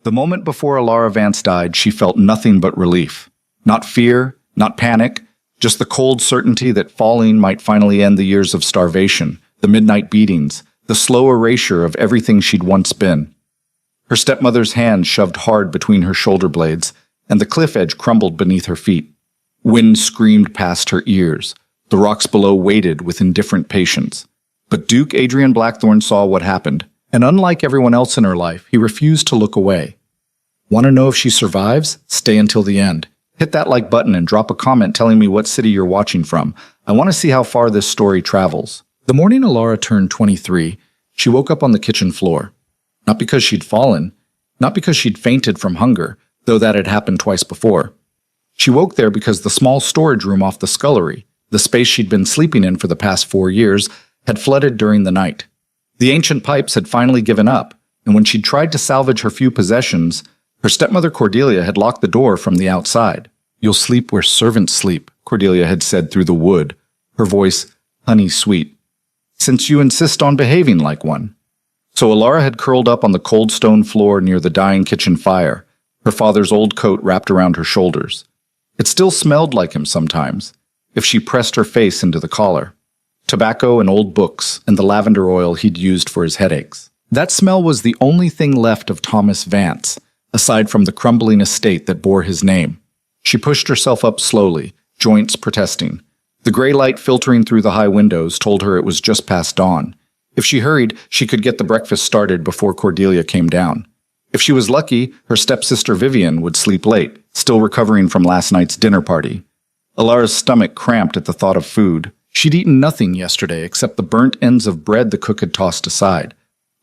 The moment before Alara Vance died, she felt nothing but relief. Not fear, not panic, just the cold certainty that falling might finally end the years of starvation, the midnight beatings, the slow erasure of everything she'd once been. Her stepmother's hand shoved hard between her shoulder blades, and the cliff edge crumbled beneath her feet. Wind screamed past her ears. The rocks below waited with indifferent patience. But Duke Adrian Blackthorne saw what happened, and unlike everyone else in her life, he refused to look away. Want to know if she survives? Stay until the end. Hit that like button and drop a comment telling me what city you're watching from. I want to see how far this story travels. The morning Alara turned 23, she woke up on the kitchen floor. Not because she'd fallen, not because she'd fainted from hunger, though that had happened twice before. She woke there because the small storage room off the scullery, the space she'd been sleeping in for the past 4 years, had flooded during the night. The ancient pipes had finally given up, and when she'd tried to salvage her few possessions, her stepmother Cordelia had locked the door from the outside. "You'll sleep where servants sleep," Cordelia had said through the wood, her voice honey-sweet, "since you insist on behaving like one." So Alara had curled up on the cold stone floor near the dying kitchen fire, her father's old coat wrapped around her shoulders. It still smelled like him sometimes, if she pressed her face into the collar. Tobacco and old books and the lavender oil he'd used for his headaches. That smell was the only thing left of Thomas Vance, aside from the crumbling estate that bore his name. She pushed herself up slowly, joints protesting. The gray light filtering through the high windows told her it was just past dawn. If she hurried, she could get the breakfast started before Cordelia came down. If she was lucky, her stepsister Vivian would sleep late, still recovering from last night's dinner party. Alara's stomach cramped at the thought of food. She'd eaten nothing yesterday except the burnt ends of bread the cook had tossed aside.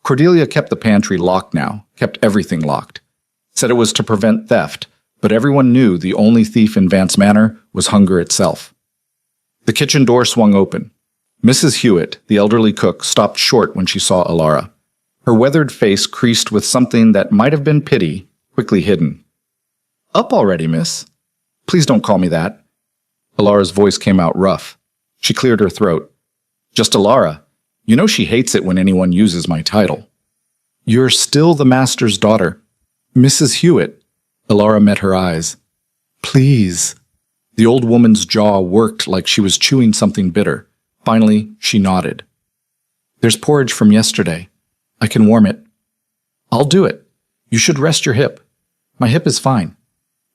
Cordelia kept the pantry locked now, kept everything locked. Said it was to prevent theft, but everyone knew the only thief in Vance Manor was hunger itself. The kitchen door swung open. Mrs. Hewitt, the elderly cook, stopped short when she saw Alara. Her weathered face creased with something that might have been pity, quickly hidden. "Up already, miss?" "Please don't call me that." Alara's voice came out rough. She cleared her throat. "Just Alara. You know she hates it when anyone uses my title." "You're still the master's daughter." "Mrs. Hewitt." Alara met her eyes. "Please." The old woman's jaw worked like she was chewing something bitter. Finally, she nodded. "There's porridge from yesterday. I can warm it." "I'll do it. You should rest your hip." "My hip is fine."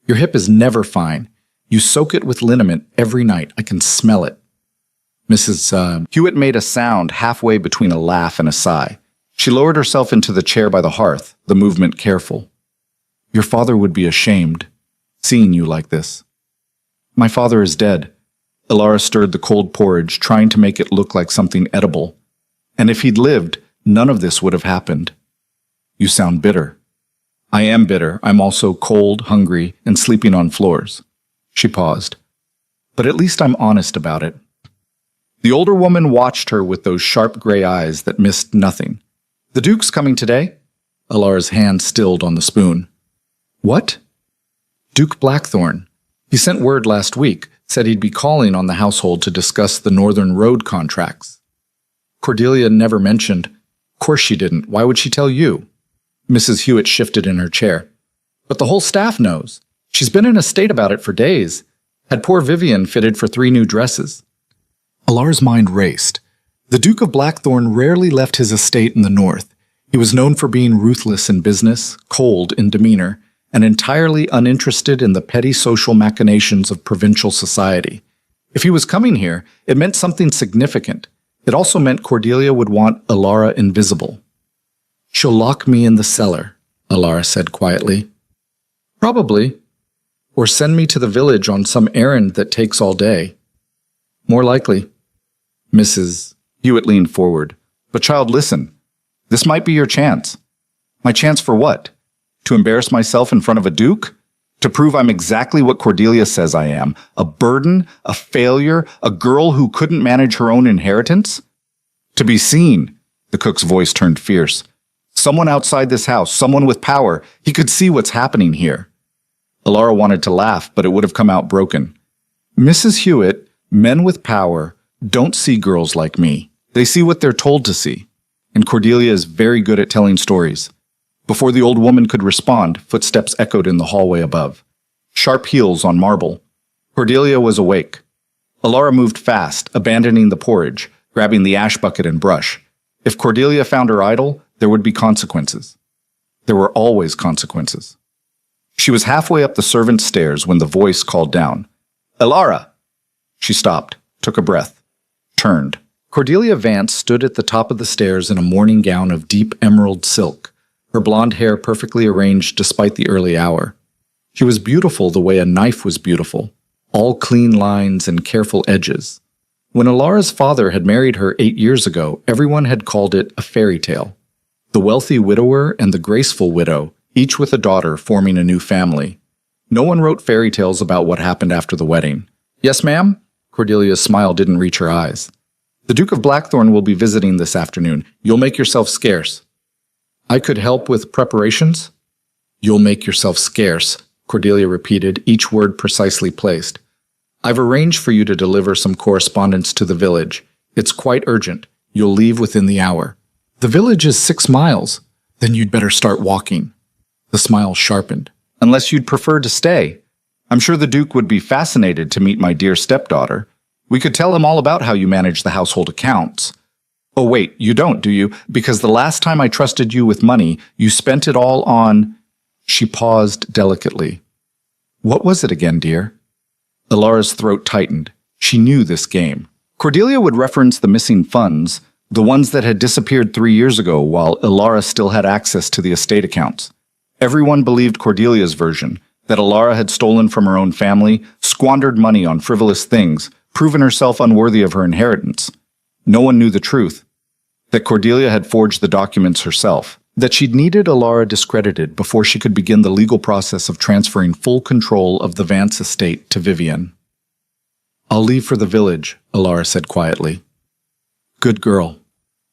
"Your hip is never fine. You soak it with liniment every night. I can smell it." Mrs. Hewitt made a sound halfway between a laugh and a sigh. She lowered herself into the chair by the hearth, the movement careful. "Your father would be ashamed, seeing you like this." "My father is dead." Alara stirred the cold porridge, trying to make it look like something edible. "And if he'd lived, none of this would have happened." "You sound bitter." "I am bitter. I'm also cold, hungry, and sleeping on floors." She paused. "But at least I'm honest about it." The older woman watched her with those sharp gray eyes that missed nothing. "The Duke's coming today?" Alara's hand stilled on the spoon. "What?" "Duke Blackthorne. He sent word last week, said he'd be calling on the household to discuss the Northern Road contracts." Cordelia never mentioned. "Of course she didn't. Why would she tell you?" Mrs. Hewitt shifted in her chair. "But the whole staff knows. She's been in a state about it for days. Had poor Vivian fitted for 3 new dresses." Alara's mind raced. The Duke of Blackthorne rarely left his estate in the north. He was known for being ruthless in business, cold in demeanor, and entirely uninterested in the petty social machinations of provincial society. If he was coming here, it meant something significant. It also meant Cordelia would want Alara invisible. "She'll lock me in the cellar," Alara said quietly. "Probably. Or send me to the village on some errand that takes all day." "More likely." Mrs. Hewitt leaned forward. "But child, listen. This might be your chance." "My chance for what? To embarrass myself in front of a duke? To prove I'm exactly what Cordelia says I am? A burden? A failure? A girl who couldn't manage her own inheritance? To be seen." The cook's voice turned fierce. "Someone outside this house, someone with power. He could see what's happening here." Alara wanted to laugh, but it would have come out broken. "Mrs. Hewitt, men with power don't see girls like me. They see what they're told to see. And Cordelia is very good at telling stories. Before the old woman could respond, footsteps echoed in the hallway above. Sharp heels on marble. Cordelia was awake. Alara moved fast, abandoning the porridge, grabbing the ash bucket and brush. If Cordelia found her idle, there would be consequences. There were always consequences. She was halfway up the servant's stairs when the voice called down, "Alara!" She stopped, took a breath, turned. Cordelia Vance stood at the top of the stairs in a morning gown of deep emerald silk, her blonde hair perfectly arranged despite the early hour. She was beautiful the way a knife was beautiful, all clean lines and careful edges. When Alara's father had married her 8 years ago, everyone had called it a fairy tale. The wealthy widower and the graceful widow, each with a daughter forming a new family. No one wrote fairy tales about what happened after the wedding. "Yes, ma'am?" Cordelia's smile didn't reach her eyes. "The Duke of Blackthorn will be visiting this afternoon. You'll make yourself scarce." "I could help with preparations?" "You'll make yourself scarce," Cordelia repeated, each word precisely placed. "I've arranged for you to deliver some correspondence to the village. It's quite urgent. You'll leave within the hour." "The village is 6 miles. Then you'd better start walking." The smile sharpened. "Unless you'd prefer to stay. I'm sure the Duke would be fascinated to meet my dear stepdaughter. We could tell him all about how you manage the household accounts." "Oh wait, you don't, do you? Because the last time I trusted you with money, you spent it all on—" She paused delicately. "What was it again, dear?" Alara's throat tightened. She knew this game. Cordelia would reference the missing funds, the ones that had disappeared 3 years ago while Alara still had access to the estate accounts. Everyone believed Cordelia's version, that Alara had stolen from her own family, squandered money on frivolous things, proven herself unworthy of her inheritance. No one knew the truth, that Cordelia had forged the documents herself, that she'd needed Alara discredited before she could begin the legal process of transferring full control of the Vance estate to Vivian. "I'll leave for the village," Alara said quietly. "Good girl."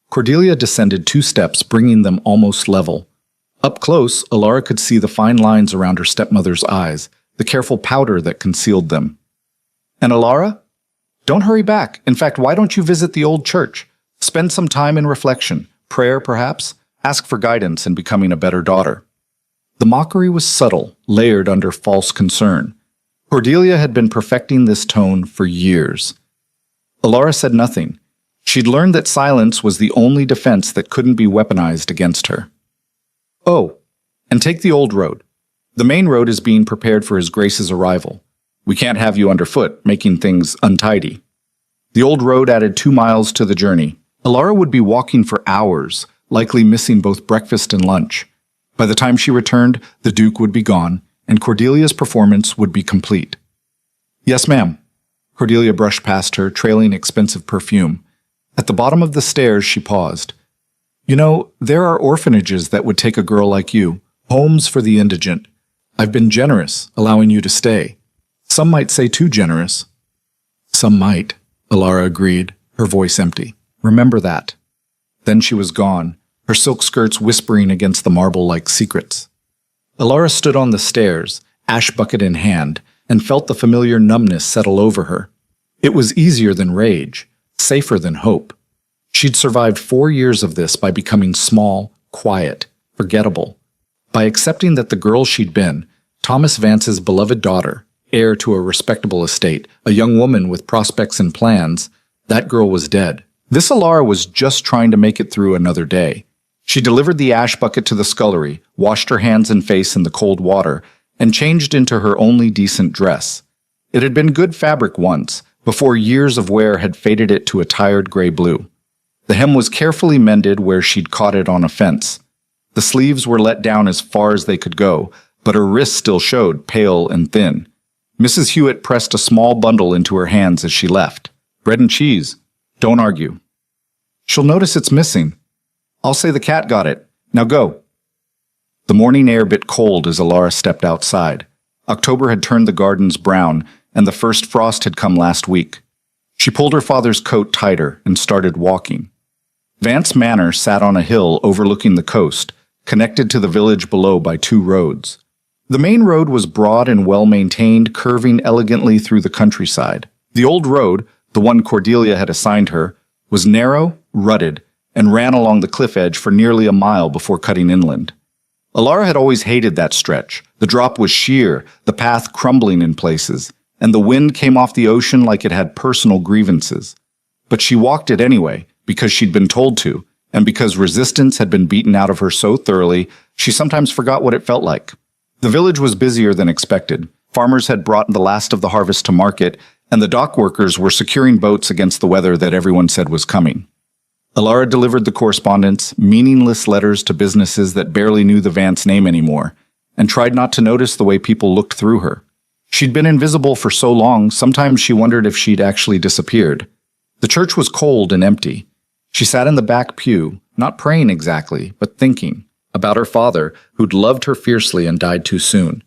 Cordelia descended 2 steps, bringing them almost level. Up close, Alara could see the fine lines around her stepmother's eyes, the careful powder that concealed them. "And Alara? Don't hurry back. In fact, why don't you visit the old church? Spend some time in reflection, prayer perhaps, ask for guidance in becoming a better daughter." The mockery was subtle, layered under false concern. Cordelia had been perfecting this tone for years. Alara said nothing. She'd learned that silence was the only defense that couldn't be weaponized against her. "Oh, and take the old road. The main road is being prepared for His Grace's arrival. We can't have you underfoot, making things untidy." The old road added 2 miles to the journey. Alara would be walking for hours, likely missing both breakfast and lunch. By the time she returned, the Duke would be gone, and Cordelia's performance would be complete. "Yes, ma'am." Cordelia brushed past her, trailing expensive perfume. At the bottom of the stairs, she paused. "You know, there are orphanages that would take a girl like you, homes for the indigent. I've been generous, allowing you to stay. Some might say too generous." "Some might," Alara agreed, her voice empty. "Remember that." Then she was gone, her silk skirts whispering against the marble like secrets. Alara stood on the stairs, ash bucket in hand, and felt the familiar numbness settle over her. It was easier than rage, safer than hope. She'd survived 4 years of this by becoming small, quiet, forgettable. By accepting that the girl she'd been, Thomas Vance's beloved daughter, heir to a respectable estate, a young woman with prospects and plans, that girl was dead. This Alara was just trying to make it through another day. She delivered the ash bucket to the scullery, washed her hands and face in the cold water, and changed into her only decent dress. It had been good fabric once, before years of wear had faded it to a tired gray blue. The hem was carefully mended where she'd caught it on a fence. The sleeves were let down as far as they could go, but her wrists still showed, pale and thin. Mrs. Hewitt pressed a small bundle into her hands as she left. "Bread and cheese. Don't argue." "She'll notice it's missing." "I'll say the cat got it. Now go." The morning air bit cold as Alara stepped outside. October had turned the gardens brown, and the first frost had come last week. She pulled her father's coat tighter and started walking. Vance Manor sat on a hill overlooking the coast, connected to the village below by 2 roads. The main road was broad and well-maintained, curving elegantly through the countryside. The old road, the one Cordelia had assigned her, was narrow, rutted, and ran along the cliff edge for nearly a mile before cutting inland. Alara had always hated that stretch. The drop was sheer, the path crumbling in places, and the wind came off the ocean like it had personal grievances. But she walked it anyway, because she'd been told to, and because resistance had been beaten out of her so thoroughly, she sometimes forgot what it felt like. The village was busier than expected. Farmers had brought the last of the harvest to market, and the dock workers were securing boats against the weather that everyone said was coming. Alara delivered the correspondence, meaningless letters to businesses that barely knew the Vance name anymore, and tried not to notice the way people looked through her. She'd been invisible for so long, sometimes she wondered if she'd actually disappeared. The church was cold and empty. She sat in the back pew, not praying exactly, but thinking about her father, who'd loved her fiercely and died too soon.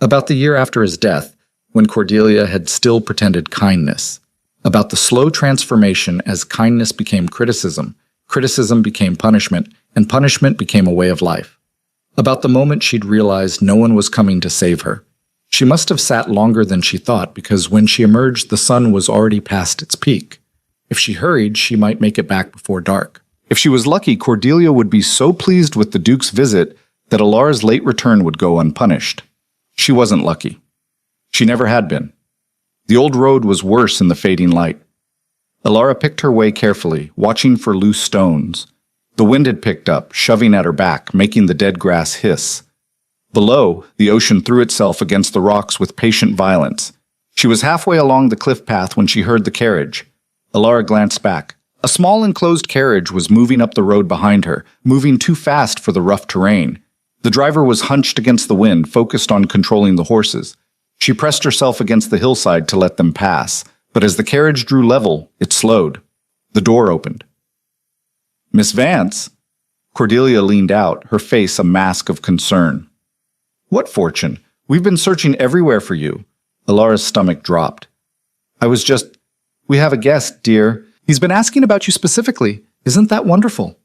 About the year after his death, when Cordelia had still pretended kindness. About the slow transformation as kindness became criticism, criticism became punishment, and punishment became a way of life. About the moment she'd realized no one was coming to save her. She must have sat longer than she thought, because when she emerged, the sun was already past its peak. If she hurried, she might make it back before dark. If she was lucky, Cordelia would be so pleased with the Duke's visit that Alara's late return would go unpunished. She wasn't lucky. She never had been. The old road was worse in the fading light. Alara picked her way carefully, watching for loose stones. The wind had picked up, shoving at her back, making the dead grass hiss. Below, the ocean threw itself against the rocks with patient violence. She was halfway along the cliff path when she heard the carriage. Alara glanced back. A small enclosed carriage was moving up the road behind her, moving too fast for the rough terrain. The driver was hunched against the wind, focused on controlling the horses. She pressed herself against the hillside to let them pass, but as the carriage drew level, it slowed. The door opened. "Miss Vance?" Cordelia leaned out, her face a mask of concern. "What fortune? We've been searching everywhere for you." Alara's stomach dropped. We have a guest, dear. He's been asking about you specifically. Isn't that wonderful?"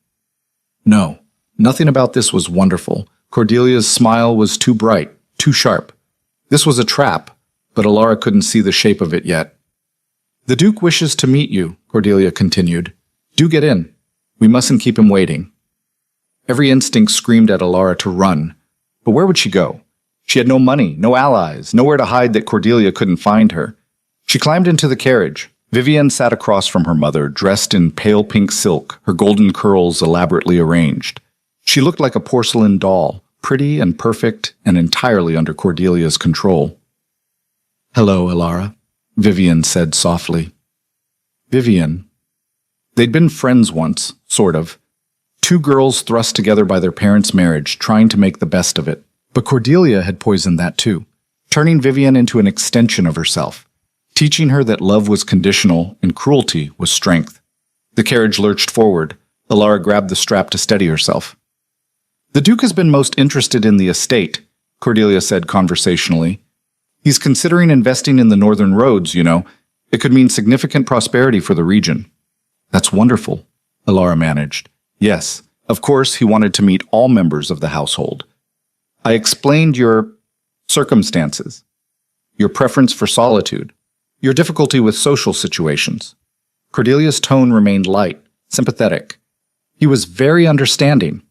No, nothing about this was wonderful. Cordelia's smile was too bright, too sharp. This was a trap, but Alara couldn't see the shape of it yet. "The Duke wishes to meet you," Cordelia continued. "Do get in. We mustn't keep him waiting." Every instinct screamed at Alara to run. But where would she go? She had no money, no allies, nowhere to hide that Cordelia couldn't find her. She climbed into the carriage. Vivian sat across from her mother, dressed in pale pink silk, her golden curls elaborately arranged. She looked like a porcelain doll, pretty and perfect and entirely under Cordelia's control. "Hello, Alara," Vivian said softly. Vivian. They'd been friends once, sort of. Two girls thrust together by their parents' marriage, trying to make the best of it. But Cordelia had poisoned that too, turning Vivian into an extension of herself, teaching her that love was conditional and cruelty was strength. The carriage lurched forward. Alara grabbed the strap to steady herself. "The Duke has been most interested in the estate," Cordelia said conversationally. "He's considering investing in the northern roads, you know. It could mean significant prosperity for the region." "That's wonderful," Alara managed. "Yes, of course he wanted to meet all members of the household. I explained your circumstances, your preference for solitude, your difficulty with social situations." Cordelia's tone remained light, sympathetic. He was very understanding.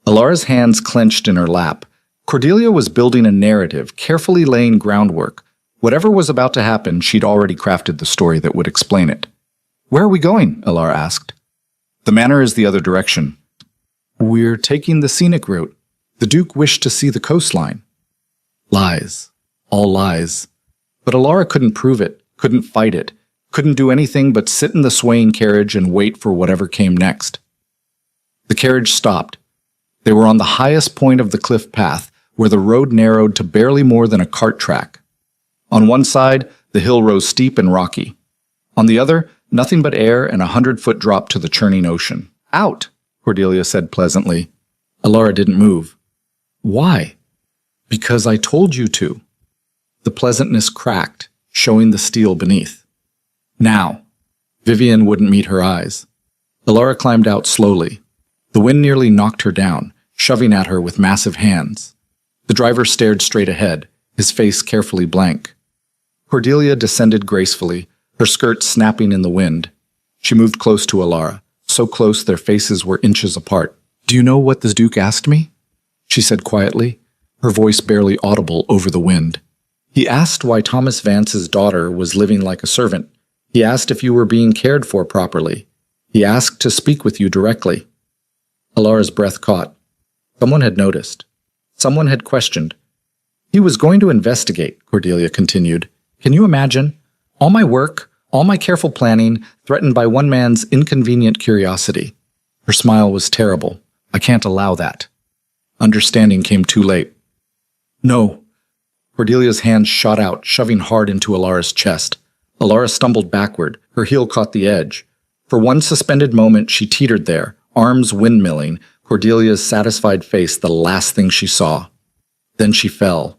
Alara's hands clenched in her lap. Cordelia was building a narrative, carefully laying groundwork. Whatever was about to happen, she'd already crafted the story that would explain it. "Where are we going?" Alara asked. "The manor is the other direction." "We're taking the scenic route. The Duke wished to see the coastline." Lies. All lies. But Alara couldn't prove it, couldn't fight it, couldn't do anything but sit in the swaying carriage and wait for whatever came next. The carriage stopped. They were on the highest point of the cliff path, where the road narrowed to barely more than a cart track. On one side, the hill rose steep and rocky. On the other, nothing but air and 100-foot drop to the churning ocean. "Out," Cordelia said pleasantly. Alara didn't move. "Why?" "Because I told you to." The pleasantness cracked, showing the steel beneath. "Now." Vivian wouldn't meet her eyes. Alara climbed out slowly. The wind nearly knocked her down, shoving at her with massive hands. The driver stared straight ahead, his face carefully blank. Cordelia descended gracefully, her skirt snapping in the wind. She moved close to Alara, so close their faces were inches apart. "Do you know what the Duke asked me?" she said quietly, her voice barely audible over the wind. He asked why Thomas Vance's daughter was living like a servant. He asked if you were being cared for properly. He asked to speak with you directly. Alara's breath caught. Someone had noticed. Someone had questioned. He was going to investigate, Cordelia continued. Can you imagine? All my work, all my careful planning, threatened by one man's inconvenient curiosity. Her smile was terrible. I can't allow that. Understanding came too late. No. Cordelia's hand shot out, shoving hard into Alara's chest. Alara stumbled backward. Her heel caught the edge. For one suspended moment, she teetered there, arms windmilling, Cordelia's satisfied face the last thing she saw. Then she fell.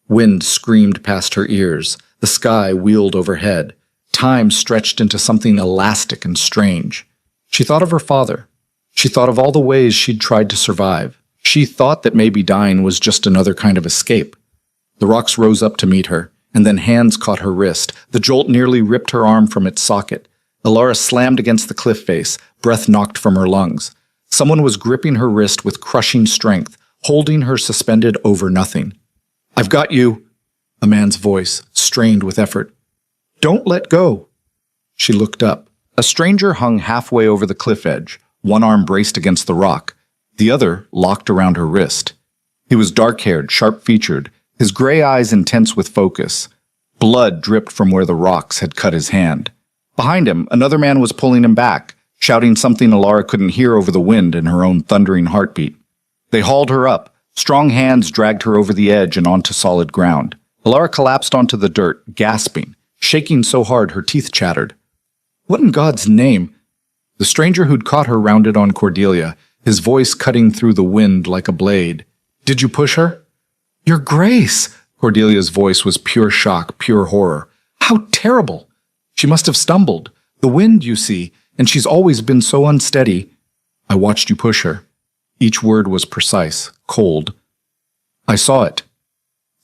Wind screamed past her ears. The sky wheeled overhead. Time stretched into something elastic and strange. She thought of her father. She thought of all the ways she'd tried to survive. She thought that maybe dying was just another kind of escape. The rocks rose up to meet her, and then hands caught her wrist. The jolt nearly ripped her arm from its socket. Alara slammed against the cliff face, breath knocked from her lungs. Someone was gripping her wrist with crushing strength, holding her suspended over nothing. I've got you, a man's voice, strained with effort. Don't let go. She looked up. A stranger hung halfway over the cliff edge, one arm braced against the rock, the other locked around her wrist. He was dark-haired, sharp-featured, his gray eyes intense with focus. Blood dripped from where the rocks had cut his hand. Behind him, another man was pulling him back, shouting something Alara couldn't hear over the wind and her own thundering heartbeat. They hauled her up. Strong hands dragged her over the edge and onto solid ground. Alara collapsed onto the dirt, gasping, shaking so hard her teeth chattered. What in God's name? The stranger who'd caught her rounded on Cordelia, his voice cutting through the wind like a blade. Did you push her? Your Grace! Cordelia's voice was pure shock, pure horror. How terrible! She must have stumbled. The wind, you see, and she's always been so unsteady. I watched you push her. Each word was precise, cold. I saw it.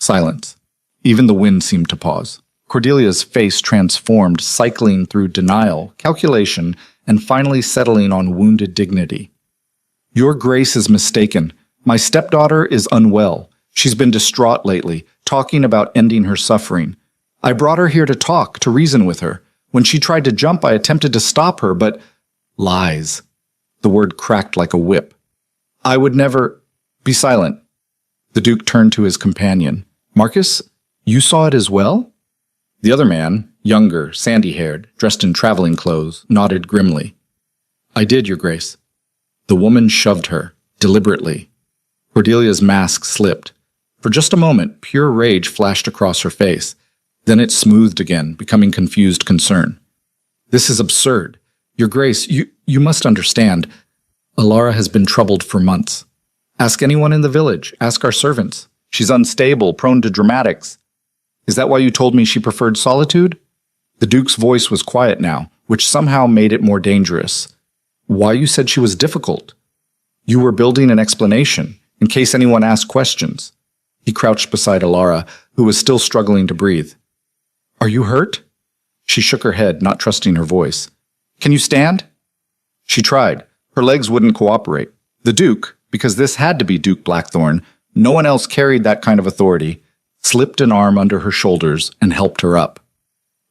Silence. Even the wind seemed to pause. Cordelia's face transformed, cycling through denial, calculation, and finally settling on wounded dignity. Your Grace is mistaken. My stepdaughter is unwell. She's been distraught lately, talking about ending her suffering. I brought her here to talk, to reason with her. When she tried to jump, I attempted to stop her, but... Lies. The word cracked like a whip. I would never... Be silent. The Duke turned to his companion. Marcus, you saw it as well? The other man, younger, sandy-haired, dressed in traveling clothes, nodded grimly. I did, Your Grace. The woman shoved her, deliberately. Cordelia's mask slipped. For just a moment, pure rage flashed across her face. Then it smoothed again, becoming confused concern. This is absurd. Your Grace, you must understand. Alara has been troubled for months. Ask anyone in the village. Ask our servants. She's unstable, prone to dramatics. Is that why you told me she preferred solitude? The Duke's voice was quiet now, which somehow made it more dangerous. Why you said she was difficult? You were building an explanation, in case anyone asked questions. He crouched beside Alara, who was still struggling to breathe. Are you hurt? She shook her head, not trusting her voice. Can you stand? She tried. Her legs wouldn't cooperate. The Duke, because this had to be Duke Blackthorn, no one else carried that kind of authority, slipped an arm under her shoulders and helped her up.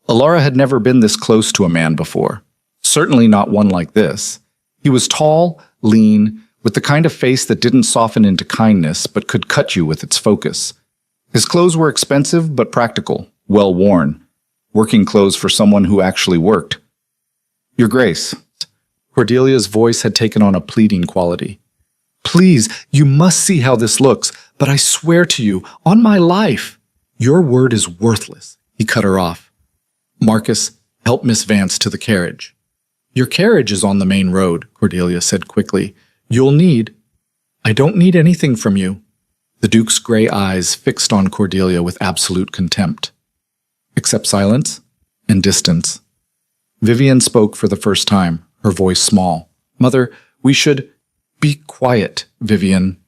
Alara had never been this close to a man before. Certainly not one like this. He was tall, lean, with the kind of face that didn't soften into kindness but could cut you with its focus. His clothes were expensive but practical, well worn. Working clothes for someone who actually worked. Your Grace. Cordelia's voice had taken on a pleading quality. Please, you must see how this looks, but I swear to you, on my life, your word is worthless. He cut her off. Marcus, help Miss Vance to the carriage. Your carriage is on the main road, Cordelia said quickly. You'll need... I don't need anything from you. The Duke's gray eyes fixed on Cordelia with absolute contempt. Except silence and distance. Vivian spoke for the first time, her voice small. Mother, we should... Be quiet, Vivian.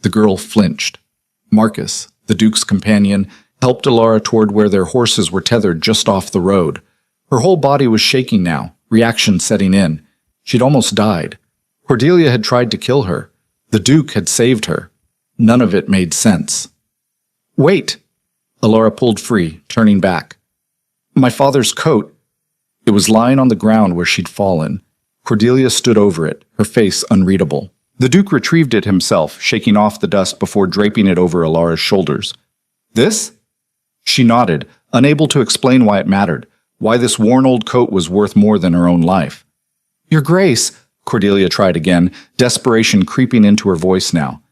The girl flinched. Marcus, the Duke's companion, helped Alara toward where their horses were tethered just off the road. Her whole body was shaking now, reaction setting in. She'd almost died. Cordelia had tried to kill her. The Duke had saved her. None of it made sense. "Wait!" Alora pulled free, turning back. "My father's coat." It was lying on the ground where she'd fallen. Cordelia stood over it, her face unreadable. The Duke retrieved it himself, shaking off the dust before draping it over Alora's shoulders. "This?" She nodded, unable to explain why it mattered, why this worn old coat was worth more than her own life. "Your Grace," Cordelia tried again, desperation creeping into her voice now.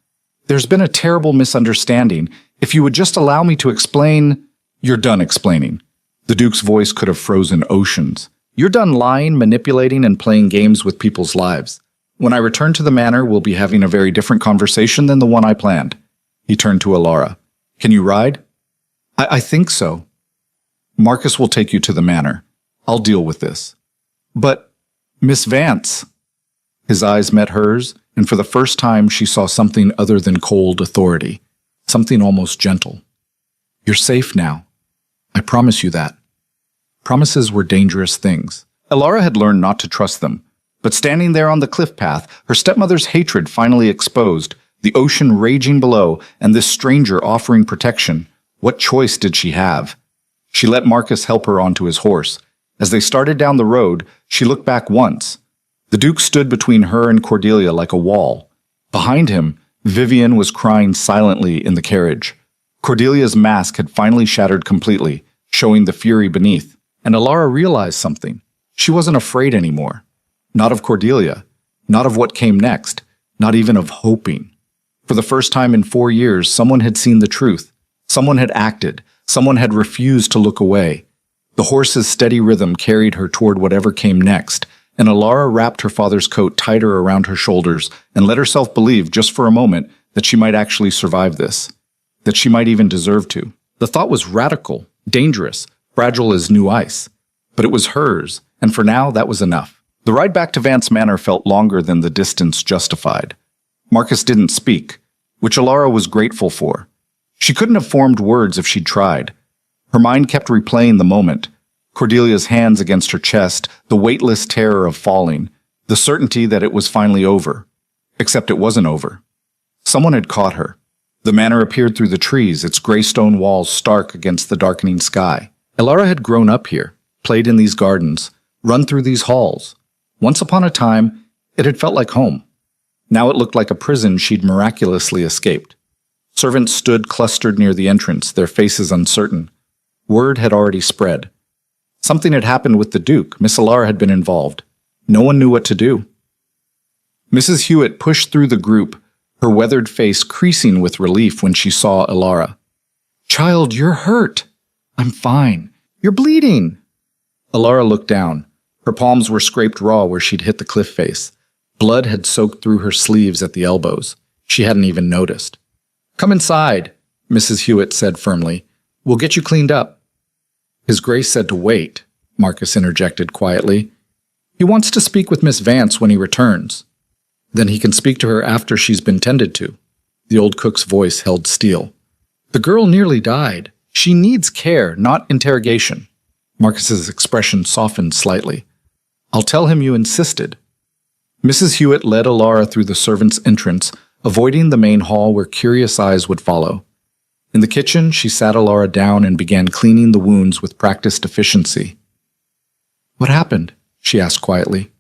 "There's been a terrible misunderstanding. If you would just allow me to explain—" "You're done explaining." The Duke's voice could have frozen oceans. "You're done lying, manipulating, and playing games with people's lives. When I return to the manor, we'll be having a very different conversation than the one I planned." He turned to Alora. "Can you ride?" I think so." "Marcus will take you to the manor. I'll deal with this." "But, Miss Vance—" His eyes met hers, and for the first time she saw something other than cold authority, something almost gentle. "You're safe now. I promise you that." Promises were dangerous things. Alora had learned not to trust them, but standing there on the cliff path, her stepmother's hatred finally exposed, the ocean raging below, and this stranger offering protection, what choice did she have? She let Marcus help her onto his horse. As they started down the road, she looked back once. The Duke stood between her and Cordelia like a wall. Behind him, Vivian was crying silently in the carriage. Cordelia's mask had finally shattered completely, showing the fury beneath. And Alora realized something. She wasn't afraid anymore. Not of Cordelia. Not of what came next. Not even of hoping. For the first time in 4 years, someone had seen the truth. Someone had acted. Someone had refused to look away. The horse's steady rhythm carried her toward whatever came next, and Alora wrapped her father's coat tighter around her shoulders and let herself believe, just for a moment, that she might actually survive this. That she might even deserve to. The thought was radical, dangerous, fragile as new ice. But it was hers, and for now that was enough. The ride back to Vance Manor felt longer than the distance justified. Marcus didn't speak, which Alora was grateful for. She couldn't have formed words if she'd tried. Her mind kept replaying the moment. Cordelia's hands against her chest, the weightless terror of falling, the certainty that it was finally over. Except it wasn't over. Someone had caught her. The manor appeared through the trees, its gray stone walls stark against the darkening sky. Alora had grown up here, played in these gardens, run through these halls. Once upon a time, it had felt like home. Now it looked like a prison she'd miraculously escaped. Servants stood clustered near the entrance, their faces uncertain. Word had already spread. Something had happened with the Duke. Miss Alora had been involved. No one knew what to do. Mrs. Hewitt pushed through the group, her weathered face creasing with relief when she saw Alora. "Child, you're hurt." "I'm fine." "You're bleeding." Alora looked down. Her palms were scraped raw where she'd hit the cliff face. Blood had soaked through her sleeves at the elbows. She hadn't even noticed. "Come inside," Mrs. Hewitt said firmly. "We'll get you cleaned up." His Grace said to wait, Marcus interjected quietly. "He wants to speak with Miss Vance when he returns. Then he can speak to her after she's been tended to." The old cook's voice held steel. "The girl nearly died. She needs care, not interrogation." Marcus's expression softened slightly. "I'll tell him you insisted." Mrs. Hewitt led Alora through the servants' entrance, avoiding the main hall where curious eyes would follow. In the kitchen, she sat Alora down and began cleaning the wounds with practiced efficiency. "What happened?" she asked quietly.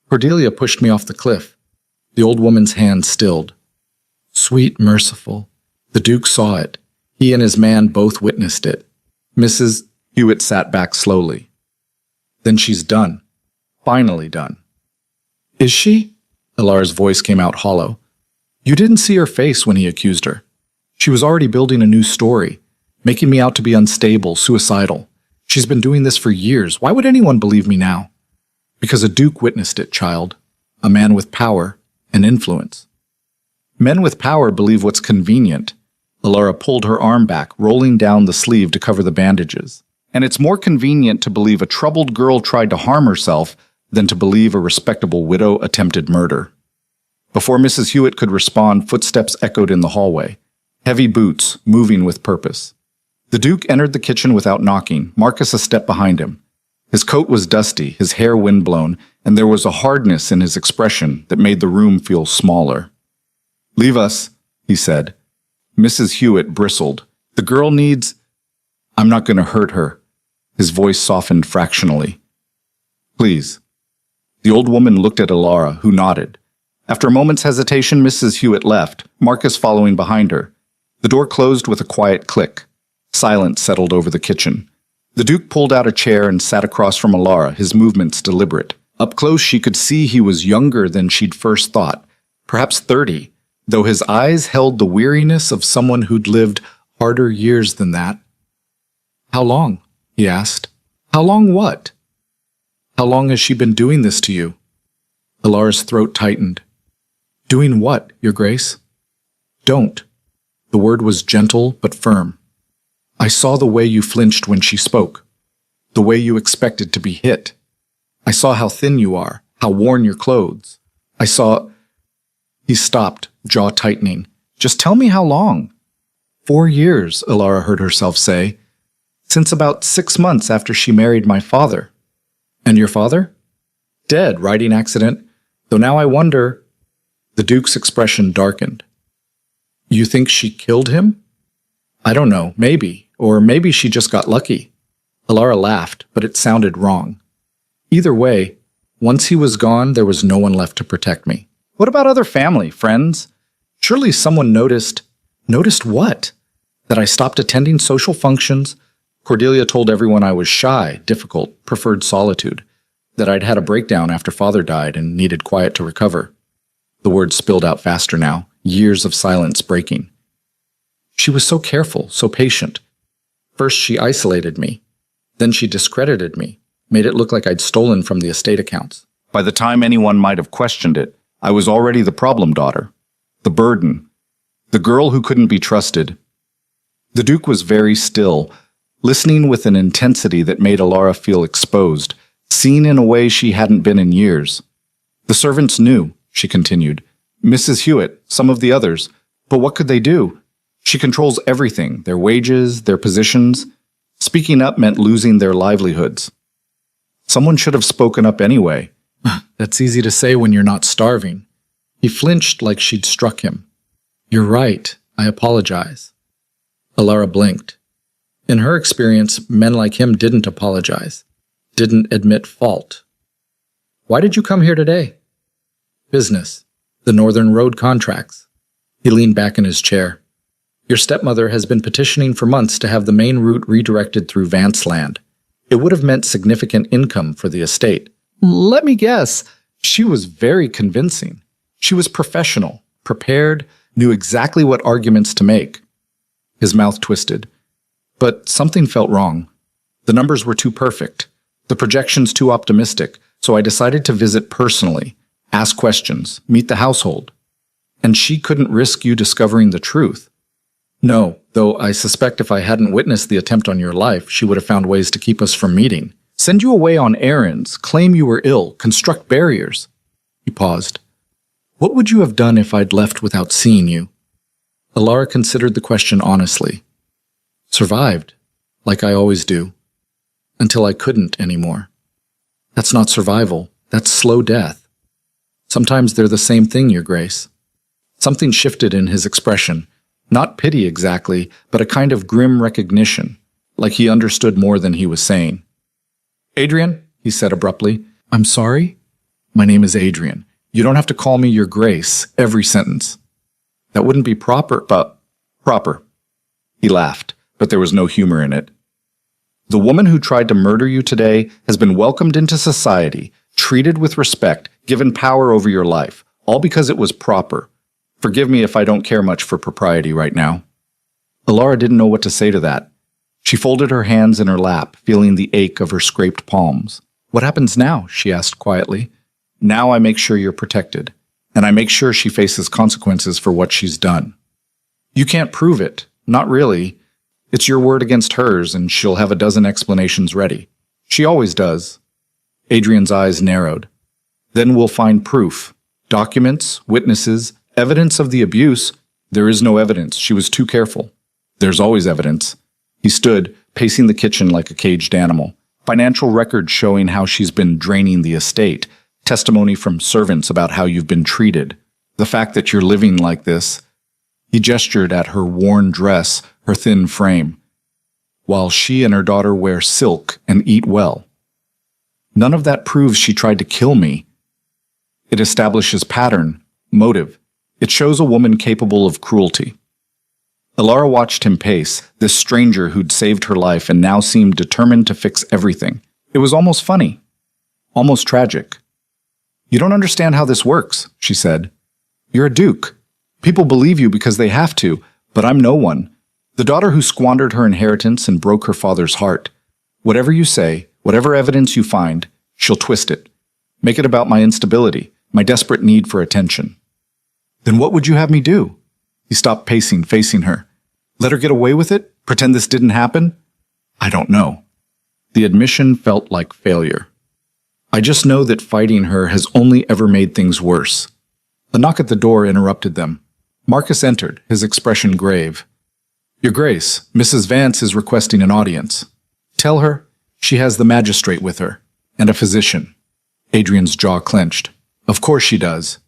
"Cordelia pushed me off the cliff." The old woman's hand stilled. "Sweet, merciful." The Duke saw it. He and his man both witnessed it. Mrs. Hewitt sat back slowly. "Then she's done. Finally done." "Is she?" Alora's voice came out hollow. "You didn't see her face when he accused her. She was already building a new story, making me out to be unstable, suicidal. She's been doing this for years. Why would anyone believe me now?" "Because a Duke witnessed it, child. A man with power and influence." "Men with power believe what's convenient." Alora pulled her arm back, rolling down the sleeve to cover the bandages. "And it's more convenient to believe a troubled girl tried to harm herself than to believe a respectable widow attempted murder." Before Mrs. Hewitt could respond, footsteps echoed in the hallway. Heavy boots, moving with purpose. The Duke entered the kitchen without knocking, Marcus a step behind him. His coat was dusty, his hair windblown, and there was a hardness in his expression that made the room feel smaller. "Leave us," he said. Mrs. Hewitt bristled. The girl needs... I'm not going to hurt her. His voice softened fractionally. Please. The old woman looked at Alara, who nodded. After a moment's hesitation, Mrs. Hewitt left, Marcus following behind her. The door closed with a quiet click. Silence settled over the kitchen. The Duke pulled out a chair and sat across from Alara, his movements deliberate. Up close, she could see he was younger than she'd first thought, perhaps 30, though his eyes held the weariness of someone who'd lived harder years than that. How long? He asked. How long what? How long has she been doing this to you? Alara's throat tightened. Doing what, Your Grace? Don't. The word was gentle but firm. I saw the way you flinched when she spoke, the way you expected to be hit. I saw how thin you are, how worn your clothes. I saw... He stopped, jaw tightening. Just tell me how long. 4 years, Alara heard herself say. Since about 6 months after she married my father. And your father? Dead, riding accident. Though now I wonder... The Duke's expression darkened. You think she killed him? I don't know, maybe. Or maybe she just got lucky. Alara laughed, but it sounded wrong. Either way, once he was gone, there was no one left to protect me. What about other family, friends? Surely someone noticed... Noticed what? That I stopped attending social functions. Cordelia told everyone I was shy, difficult, preferred solitude. That I'd had a breakdown after father died and needed quiet to recover. The words spilled out faster now, years of silence breaking. She was so careful, so patient. First she isolated me. Then she discredited me, made it look like I'd stolen from the estate accounts. By the time anyone might have questioned it, I was already the problem daughter. The burden. The girl who couldn't be trusted. The Duke was very still, listening with an intensity that made Alara feel exposed, seen in a way she hadn't been in years. The servants knew, she continued. Mrs. Hewitt, some of the others. But what could they do? She controls everything, their wages, their positions. Speaking up meant losing their livelihoods. Someone should have spoken up anyway. That's easy to say when you're not starving. He flinched like she'd struck him. You're right. I apologize. Alara blinked. In her experience, men like him didn't apologize, didn't admit fault. Why did you come here today? Business. The Northern Road contracts. He leaned back in his chair. Your stepmother has been petitioning for months to have the main route redirected through Vance land. It would have meant significant income for the estate. Let me guess. She was very convincing. She was professional, prepared, knew exactly what arguments to make. His mouth twisted. But something felt wrong. The numbers were too perfect, the projections too optimistic, so I decided to visit personally, ask questions, meet the household. And she couldn't risk you discovering the truth. No, though I suspect if I hadn't witnessed the attempt on your life, she would have found ways to keep us from meeting. Send you away on errands, claim you were ill, construct barriers. He paused. What would you have done if I'd left without seeing you? Alara considered the question honestly. Survived, like I always do, until I couldn't anymore. That's not survival, that's slow death. Sometimes they're the same thing, Your Grace. Something shifted in his expression, not pity exactly, but a kind of grim recognition, like he understood more than he was saying. Adrian, he said abruptly, I'm sorry? My name is Adrian. You don't have to call me Your Grace every sentence. That wouldn't be proper, but proper. He laughed, but there was no humor in it. The woman who tried to murder you today has been welcomed into society, treated with respect, given power over your life, all because it was proper. Forgive me if I don't care much for propriety right now. Alara didn't know what to say to that. She folded her hands in her lap, feeling the ache of her scraped palms. What happens now? She asked quietly. Now I make sure you're protected, and I make sure she faces consequences for what she's done. You can't prove it. Not really. It's your word against hers, and she'll have a dozen explanations ready. She always does. Adrian's eyes narrowed. Then we'll find proof. Documents, witnesses, evidence of the abuse. There is no evidence. She was too careful. There's always evidence. He stood, pacing the kitchen like a caged animal. Financial records showing how she's been draining the estate. Testimony from servants about how you've been treated. The fact that you're living like this. He gestured at her worn dress, her thin frame. While she and her daughter wear silk and eat well. None of that proves she tried to kill me. It establishes pattern, motive. It shows a woman capable of cruelty. Alara watched him pace, this stranger who'd saved her life and now seemed determined to fix everything. It was almost funny. Almost tragic. "You don't understand how this works," she said. "You're a duke. People believe you because they have to, but I'm no one. The daughter who squandered her inheritance and broke her father's heart. Whatever you say, whatever evidence you find, she'll twist it. Make it about my instability, my desperate need for attention." "Then what would you have me do?" He stopped pacing, facing her. "Let her get away with it? Pretend this didn't happen?" "I don't know." The admission felt like failure. "I just know that fighting her has only ever made things worse." A knock at the door interrupted them. Marcus entered, his expression grave. "Your Grace, Mrs. Vance is requesting an audience." "Tell her she has the magistrate with her, and a physician." Adrian's jaw clenched. "Of course she does."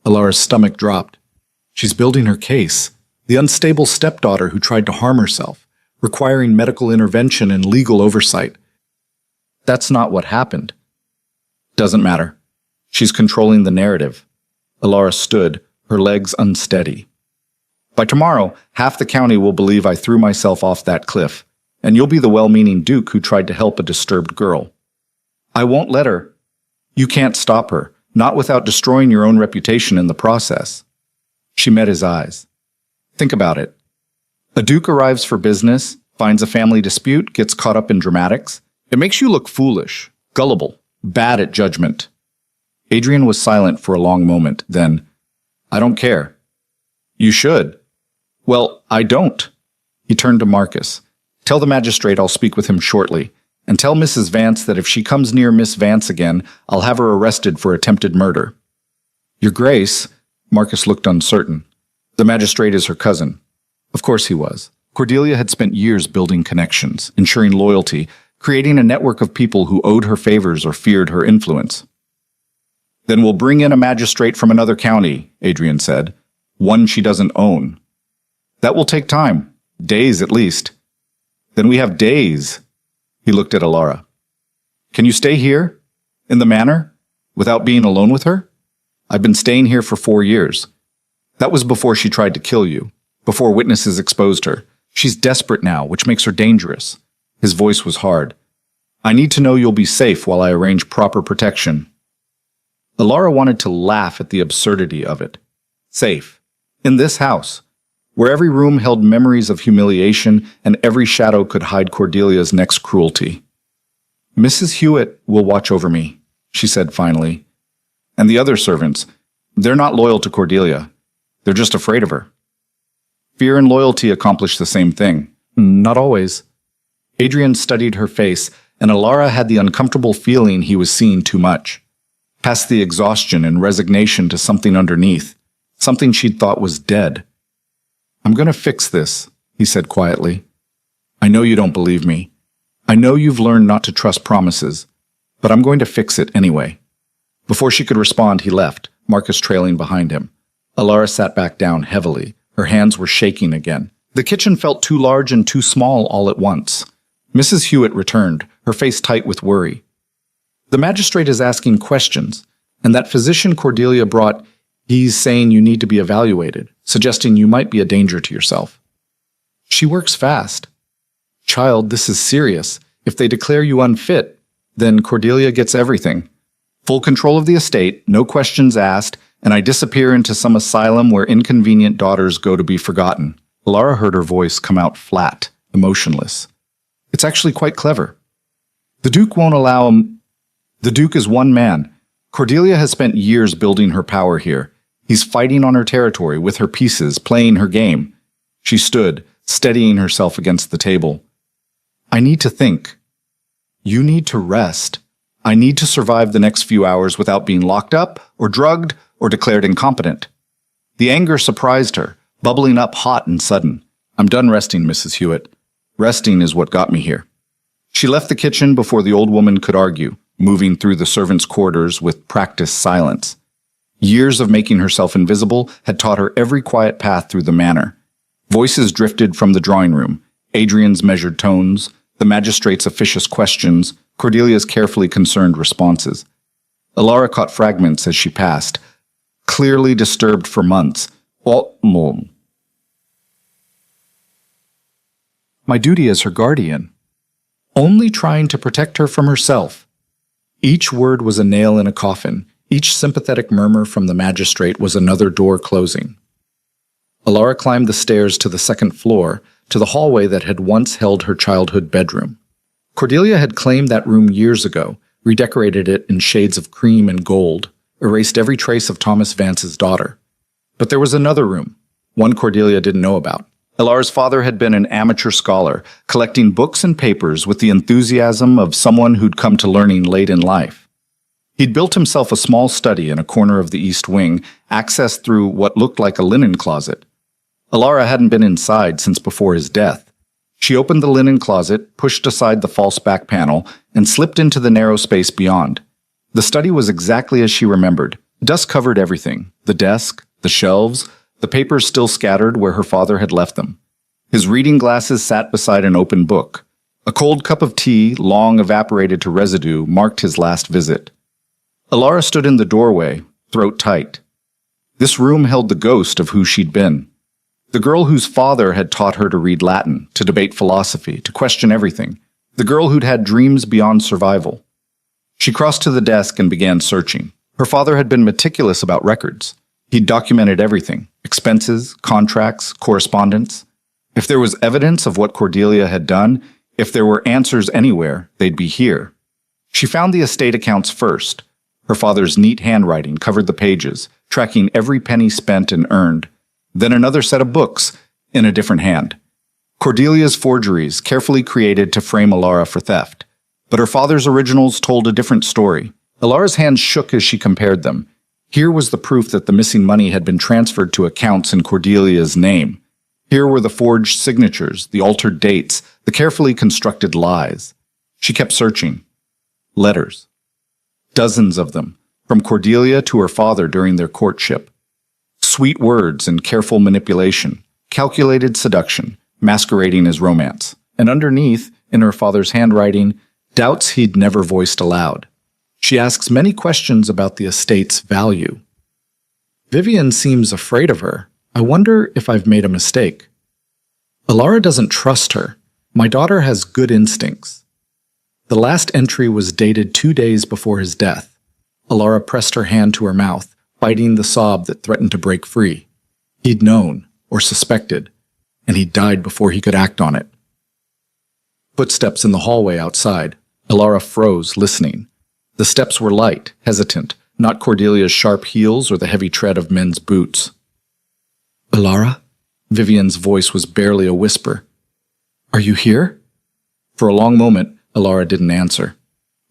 Alara's stomach dropped. She's building her case. The unstable stepdaughter who tried to harm herself, requiring medical intervention and legal oversight. That's not what happened. Doesn't matter. She's controlling the narrative. Alara stood, her legs unsteady. "By tomorrow, half the county will believe I threw myself off that cliff, and you'll be the well-meaning duke who tried to help a disturbed girl. I won't let her. You can't stop her, not without destroying your own reputation in the process." She met his eyes. "Think about it. A duke arrives for business, finds a family dispute, gets caught up in dramatics. It makes you look foolish, gullible, bad at judgment." Adrian was silent for a long moment, then, "I don't care." "You should." "Well, I don't." He turned to Marcus. "Tell the magistrate I'll speak with him shortly, and tell Mrs. Vance that if she comes near Miss Vance again, I'll have her arrested for attempted murder." "Your Grace," Marcus looked uncertain. "The magistrate is her cousin." Of course he was. Cordelia had spent years building connections, ensuring loyalty, creating a network of people who owed her favors or feared her influence. "Then we'll bring in a magistrate from another county," Adrian said. "One she doesn't own." "That will take time. Days at least." "Then we have days." He looked at Alara. "Can you stay here? In the manor? Without being alone with her? I've been staying here for 4 years. That was before she tried to kill you, before witnesses exposed her. She's desperate now, which makes her dangerous." His voice was hard. "I need to know you'll be safe while I arrange proper protection." Alara wanted to laugh at the absurdity of it. Safe. In this house, where every room held memories of humiliation and every shadow could hide Cordelia's next cruelty. "Mrs. Hewitt will watch over me," she said finally. "And the other servants, they're not loyal to Cordelia. They're just afraid of her." Fear and loyalty accomplish the same thing. Not always. Adrian studied her face, and Alara had the uncomfortable feeling he was seeing too much. Past the exhaustion and resignation to something underneath, something she'd thought was dead. "I'm going to fix this," he said quietly. "I know you don't believe me. I know you've learned not to trust promises, but I'm going to fix it anyway." Before she could respond, he left, Marcus trailing behind him. Alara sat back down heavily. Her hands were shaking again. The kitchen felt too large and too small all at once. Mrs. Hewitt returned, her face tight with worry. "The magistrate is asking questions, and that physician Cordelia brought, he's saying you need to be evaluated, suggesting you might be a danger to yourself." "She works fast." "Child, this is serious. If they declare you unfit, then Cordelia gets everything. Full control of the estate, no questions asked, and I disappear into some asylum where inconvenient daughters go to be forgotten." Alara heard her voice come out flat, emotionless. "It's actually quite clever. The Duke won't allow him. The Duke is one man. Cordelia has spent years building her power here. He's fighting on her territory with her pieces, playing her game." She stood, steadying herself against the table. "I need to think. You need to rest. I need to survive the next few hours without being locked up, or drugged, or declared incompetent." The anger surprised her, bubbling up hot and sudden. "I'm done resting, Mrs. Hewitt. Resting is what got me here." She left the kitchen before the old woman could argue, moving through the servants' quarters with practiced silence. Years of making herself invisible had taught her every quiet path through the manor, Voices drifted from the drawing room, Adrian's measured tones, the magistrate's officious questions, Cordelia's carefully concerned responses. Alara caught fragments as she passed, clearly disturbed for months. My duty as her guardian. Only trying to protect her from herself. Each word was a nail in a coffin. Each sympathetic murmur from the magistrate was another door closing. Alara climbed the stairs to the second floor, to the hallway that had once held her childhood bedroom. Cordelia had claimed that room years ago, redecorated it in shades of cream and gold, erased every trace of Thomas Vance's daughter. But there was another room, one Cordelia didn't know about. Alara's father had been an amateur scholar, collecting books and papers with the enthusiasm of someone who'd come to learning late in life. He'd built himself a small study in a corner of the east wing, accessed through what looked like a linen closet. Alara hadn't been inside since before his death. She opened the linen closet, pushed aside the false back panel, and slipped into the narrow space beyond. The study was exactly as she remembered. Dust covered everything, the desk, the shelves, the papers still scattered where her father had left them. His reading glasses sat beside an open book. A cold cup of tea, long evaporated to residue, marked his last visit. Alara stood in the doorway, throat tight. This room held the ghost of who she'd been. The girl whose father had taught her to read Latin, to debate philosophy, to question everything. The girl who'd had dreams beyond survival. She crossed to the desk and began searching. Her father had been meticulous about records. He'd documented everything: expenses, contracts, correspondence. If there was evidence of what Cordelia had done, if there were answers anywhere, they'd be here. She found the estate accounts first. Her father's neat handwriting covered the pages, tracking every penny spent and earned. Then another set of books, in a different hand. Cordelia's forgeries, carefully created to frame Alara for theft. But her father's originals told a different story. Alara's hands shook as she compared them. Here was the proof that the missing money had been transferred to accounts in Cordelia's name. Here were the forged signatures, the altered dates, the carefully constructed lies. She kept searching. Letters. Dozens of them, from Cordelia to her father during their courtship. Sweet words and careful manipulation, calculated seduction, masquerading as romance. And underneath, in her father's handwriting, doubts he'd never voiced aloud. She asks many questions about the estate's value. Vivian seems afraid of her. I wonder if I've made a mistake. Alara doesn't trust her. My daughter has good instincts. The last entry was dated 2 days before his death. Alara pressed her hand to her mouth, fighting the sob that threatened to break free. He'd known, or suspected, and he'd died before he could act on it. Footsteps in the hallway outside. Alara froze, listening. The steps were light, hesitant, not Cordelia's sharp heels or the heavy tread of men's boots. Alara? Vivian's voice was barely a whisper. Are you here? For a long moment, Alara didn't answer.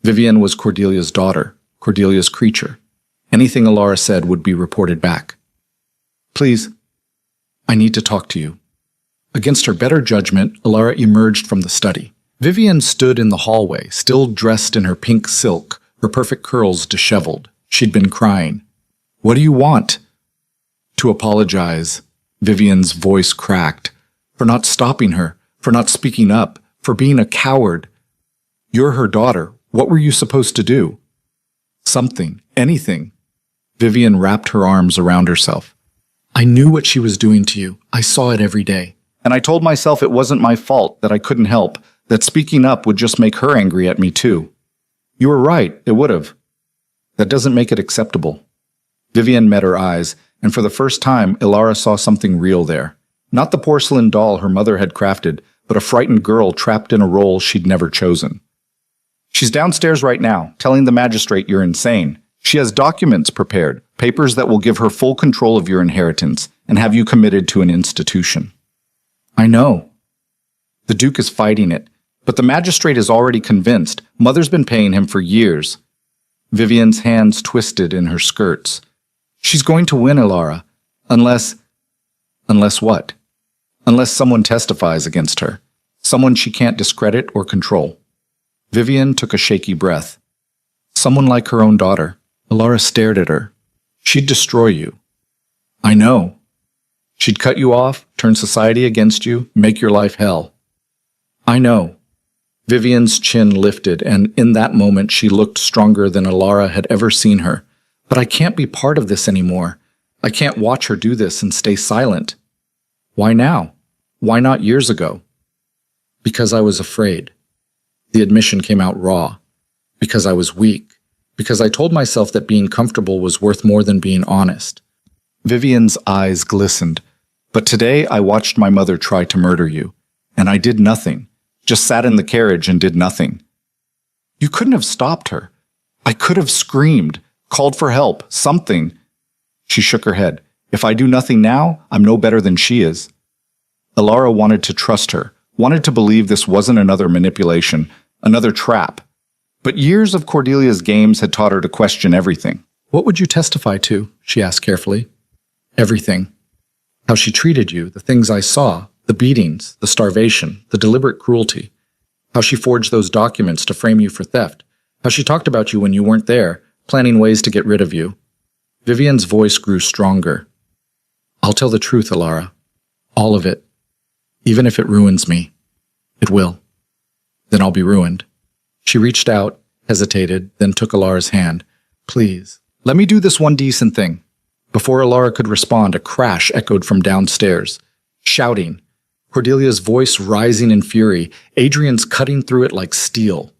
Vivian was Cordelia's daughter, Cordelia's creature. Anything Alara said would be reported back. Please, I need to talk to you. Against her better judgment, Alara emerged from the study. Vivian stood in the hallway, still dressed in her pink silk, her perfect curls disheveled. She'd been crying. What do you want? To apologize. Vivian's voice cracked. For not stopping her, for not speaking up, for being a coward. You're her daughter. What were you supposed to do? Something, anything. Vivian wrapped her arms around herself. I knew what she was doing to you. I saw it every day. And I told myself it wasn't my fault, that I couldn't help, that speaking up would just make her angry at me too. You were right, it would have. That doesn't make it acceptable. Vivian met her eyes, and for the first time, Alara saw something real there. Not the porcelain doll her mother had crafted, but a frightened girl trapped in a role she'd never chosen. She's downstairs right now, telling the magistrate you're insane. She has documents prepared, papers that will give her full control of your inheritance and have you committed to an institution. I know. The Duke is fighting it, but the magistrate is already convinced. Mother's been paying him for years. Vivian's hands twisted in her skirts. She's going to win, Alara. Unless what? Unless someone testifies against her. Someone she can't discredit or control. Vivian took a shaky breath. Someone like her own daughter. Alara stared at her. She'd destroy you. I know. She'd cut you off, turn society against you, make your life hell. I know. Vivian's chin lifted, and in that moment she looked stronger than Alara had ever seen her. But I can't be part of this anymore. I can't watch her do this and stay silent. Why now? Why not years ago? Because I was afraid. The admission came out raw. Because I was weak. Because I told myself that being comfortable was worth more than being honest. Vivian's eyes glistened. But today I watched my mother try to murder you. And I did nothing. Just sat in the carriage and did nothing. You couldn't have stopped her. I could have screamed, called for help, something. She shook her head. If I do nothing now, I'm no better than she is. Alara wanted to trust her, wanted to believe this wasn't another manipulation, another trap. But years of Cordelia's games had taught her to question everything. What would you testify to? She asked carefully. Everything. How she treated you, the things I saw, the beatings, the starvation, the deliberate cruelty. How she forged those documents to frame you for theft. How she talked about you when you weren't there, planning ways to get rid of you. Vivian's voice grew stronger. I'll tell the truth, Alara. All of it. Even if it ruins me. It will. Then I'll be ruined. She reached out, hesitated, then took Alara's hand. Please, let me do this one decent thing. Before Alara could respond, a crash echoed from downstairs. Shouting. Cordelia's voice rising in fury, Adrian's cutting through it like steel.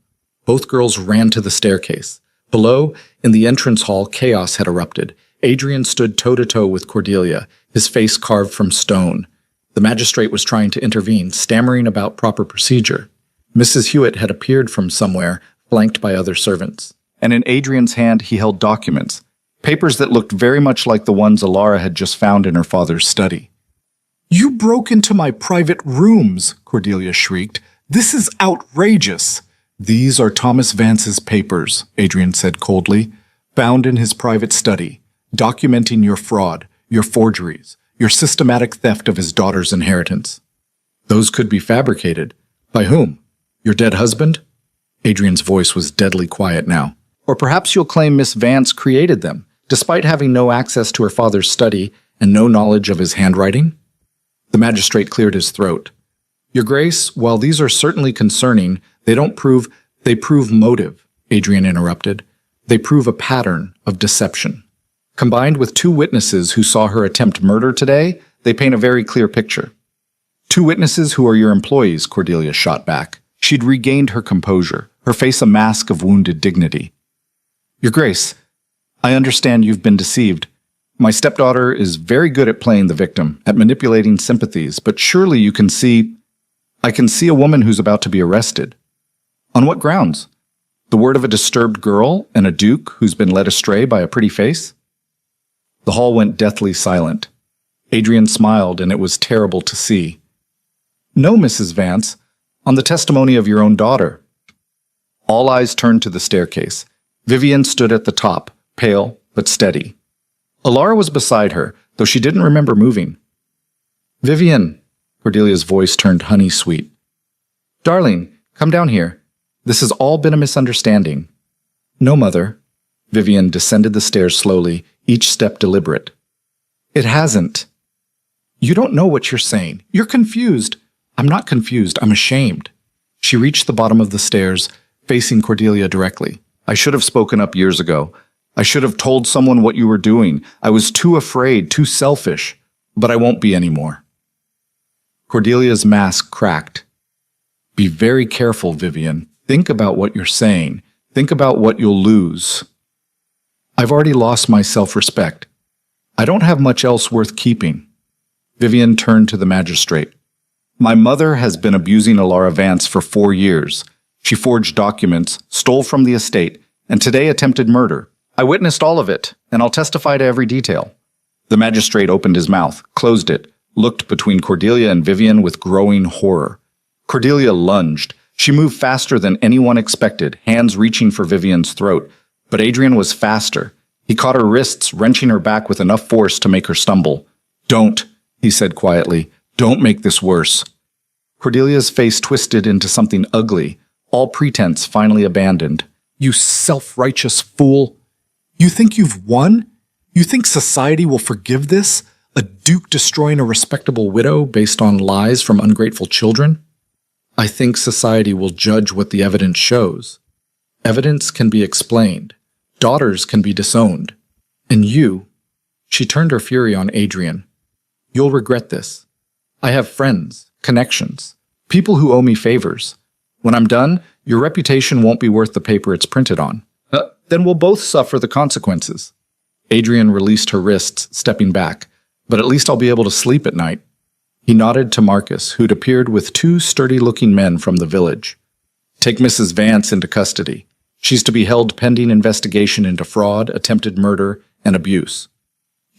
Both girls ran to the staircase. Below, in the entrance hall, chaos had erupted. Adrian stood toe-to-toe with Cordelia, his face carved from stone. The magistrate was trying to intervene, stammering about proper procedure. Mrs. Hewitt had appeared from somewhere, flanked by other servants. And in Adrian's hand he held documents, papers that looked very much like the ones Alara had just found in her father's study. You broke into my private rooms, Cordelia shrieked. This is outrageous. These are Thomas Vance's papers, Adrian said coldly, found in his private study, documenting your fraud, your forgeries, your systematic theft of his daughter's inheritance. Those could be fabricated. By whom? Your dead husband? Adrian's voice was deadly quiet now. Or perhaps you'll claim Miss Vance created them, despite having no access to her father's study and no knowledge of his handwriting? The magistrate cleared his throat. Your Grace, while these are certainly concerning, they prove motive, Adrian interrupted. They prove a pattern of deception. Combined with 2 witnesses who saw her attempt murder today, they paint a very clear picture. 2 witnesses who are your employees, Cordelia shot back. She'd regained her composure, her face a mask of wounded dignity. Your Grace, I understand you've been deceived. My stepdaughter is very good at playing the victim, at manipulating sympathies, but surely you can see... I can see a woman who's about to be arrested. On what grounds? The word of a disturbed girl and a duke who's been led astray by a pretty face? The hall went deathly silent. Adrian smiled, and it was terrible to see. No, Mrs. Vance, on the testimony of your own daughter. All eyes turned to the staircase. Vivian stood at the top, pale but steady. Alara was beside her, though she didn't remember moving. Vivian, Cordelia's voice turned honey-sweet. Darling, come down here. This has all been a misunderstanding. No, Mother. Vivian descended the stairs slowly, each step deliberate. It hasn't. You don't know what you're saying. You're confused. I'm not confused. I'm ashamed. She reached the bottom of the stairs, facing Cordelia directly. I should have spoken up years ago. I should have told someone what you were doing. I was too afraid, too selfish. But I won't be anymore. Cordelia's mask cracked. Be very careful, Vivian. Think about what you're saying. Think about what you'll lose. I've already lost my self-respect. I don't have much else worth keeping. Vivian turned to the magistrate. My mother has been abusing Alara Vance for 4 years. She forged documents, stole from the estate, and today attempted murder. I witnessed all of it, and I'll testify to every detail. The magistrate opened his mouth, closed it, looked between Cordelia and Vivian with growing horror. Cordelia lunged. She moved faster than anyone expected, hands reaching for Vivian's throat. But Adrian was faster. He caught her wrists, wrenching her back with enough force to make her stumble. Don't, he said quietly. Don't make this worse. Cordelia's face twisted into something ugly, all pretense finally abandoned. You self-righteous fool. You think you've won? You think society will forgive this? A duke destroying a respectable widow based on lies from ungrateful children? I think society will judge what the evidence shows. Evidence can be explained. Daughters can be disowned. And you, she turned her fury on Adrian, you'll regret this. I have friends, connections, people who owe me favors. When I'm done, your reputation won't be worth the paper it's printed on. Then we'll both suffer the consequences. Adrian released her wrists, stepping back, but at least I'll be able to sleep at night. He nodded to Marcus, who'd appeared with two sturdy-looking men from the village. Take Mrs. Vance into custody. She's to be held pending investigation into fraud, attempted murder, and abuse.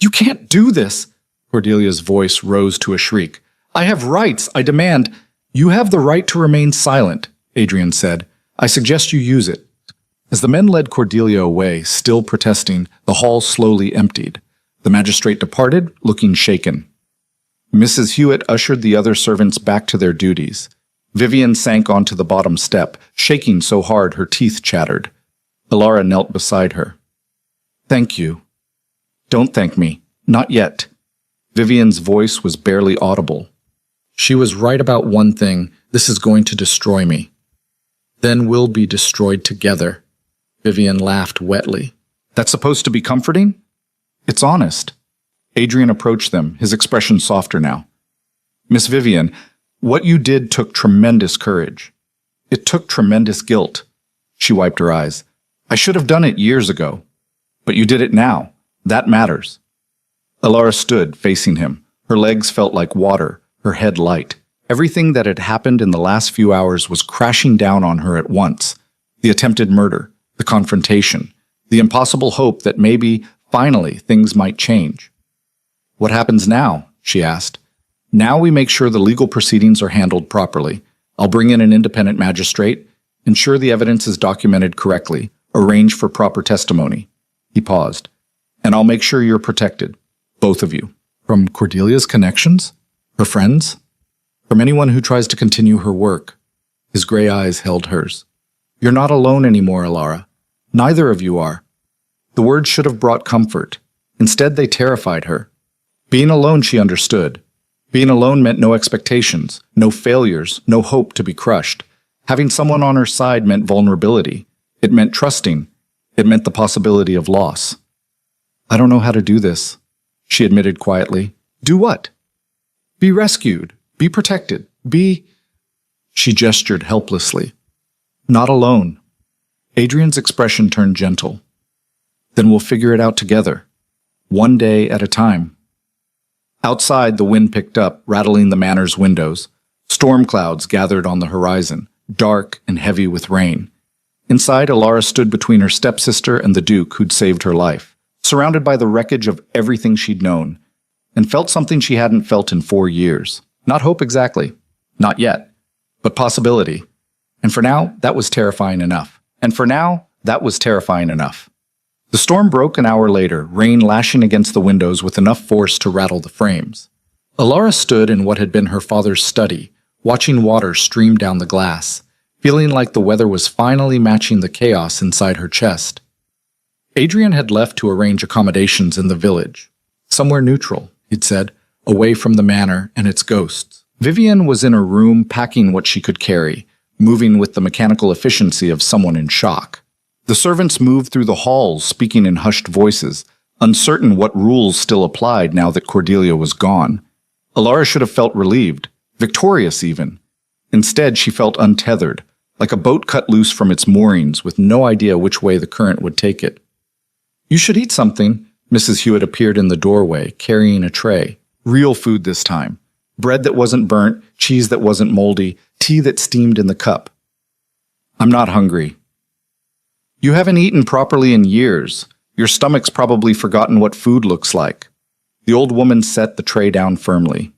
You can't do this! Cordelia's voice rose to a shriek. I have rights. I demand. You have the right to remain silent, Adrian said. I suggest you use it. As the men led Cordelia away, still protesting, the hall slowly emptied. The magistrate departed, looking shaken. Mrs. Hewitt ushered the other servants back to their duties. Vivian sank onto the bottom step, shaking so hard her teeth chattered. Alara knelt beside her. Thank you. Don't thank me. Not yet. Vivian's voice was barely audible. She was right about one thing. This is going to destroy me. Then we'll be destroyed together. Vivian laughed wetly. That's supposed to be comforting? It's honest. Adrian approached them, his expression softer now. Miss Vivian, what you did took tremendous courage. It took tremendous guilt. She wiped her eyes. I should have done it years ago. But you did it now. That matters. Alara stood, facing him. Her legs felt like water, her head light. Everything that had happened in the last few hours was crashing down on her at once. The attempted murder, the confrontation, the impossible hope that maybe, finally, things might change. What happens now? She asked. Now we make sure the legal proceedings are handled properly. I'll bring in an independent magistrate, ensure the evidence is documented correctly, arrange for proper testimony. He paused. And I'll make sure you're protected. Both of you. From Cordelia's connections? Her friends? From anyone who tries to continue her work. His gray eyes held hers. You're not alone anymore, Alara. Neither of you are. The words should have brought comfort. Instead, they terrified her. Being alone, she understood. Being alone meant no expectations, no failures, no hope to be crushed. Having someone on her side meant vulnerability. It meant trusting. It meant the possibility of loss. I don't know how to do this, she admitted quietly. Do what? Be rescued. Be protected. Be... She gestured helplessly. Not alone. Adrian's expression turned gentle. Then we'll figure it out together. One day at a time. Outside, the wind picked up, rattling the manor's windows. Storm clouds gathered on the horizon, dark and heavy with rain. Inside, Alara stood between her stepsister and the Duke who'd saved her life, surrounded by the wreckage of everything she'd known, and felt something she hadn't felt in 4 years. Not hope exactly. Not yet. But possibility. And for now, that was terrifying enough. The storm broke an hour later, rain lashing against the windows with enough force to rattle the frames. Alara stood in what had been her father's study, watching water stream down the glass, feeling like the weather was finally matching the chaos inside her chest. Adrian had left to arrange accommodations in the village. Somewhere neutral, he'd said, away from the manor and its ghosts. Vivian was in her room packing what she could carry, moving with the mechanical efficiency of someone in shock. The servants moved through the halls, speaking in hushed voices, uncertain what rules still applied now that Cordelia was gone. Alara should have felt relieved, victorious even. Instead, she felt untethered, like a boat cut loose from its moorings with no idea which way the current would take it. You should eat something. Mrs. Hewitt appeared in the doorway, carrying a tray. Real food this time. Bread that wasn't burnt, cheese that wasn't moldy, tea that steamed in the cup. I'm not hungry. You haven't eaten properly in years. Your stomach's probably forgotten what food looks like. The old woman set the tray down firmly.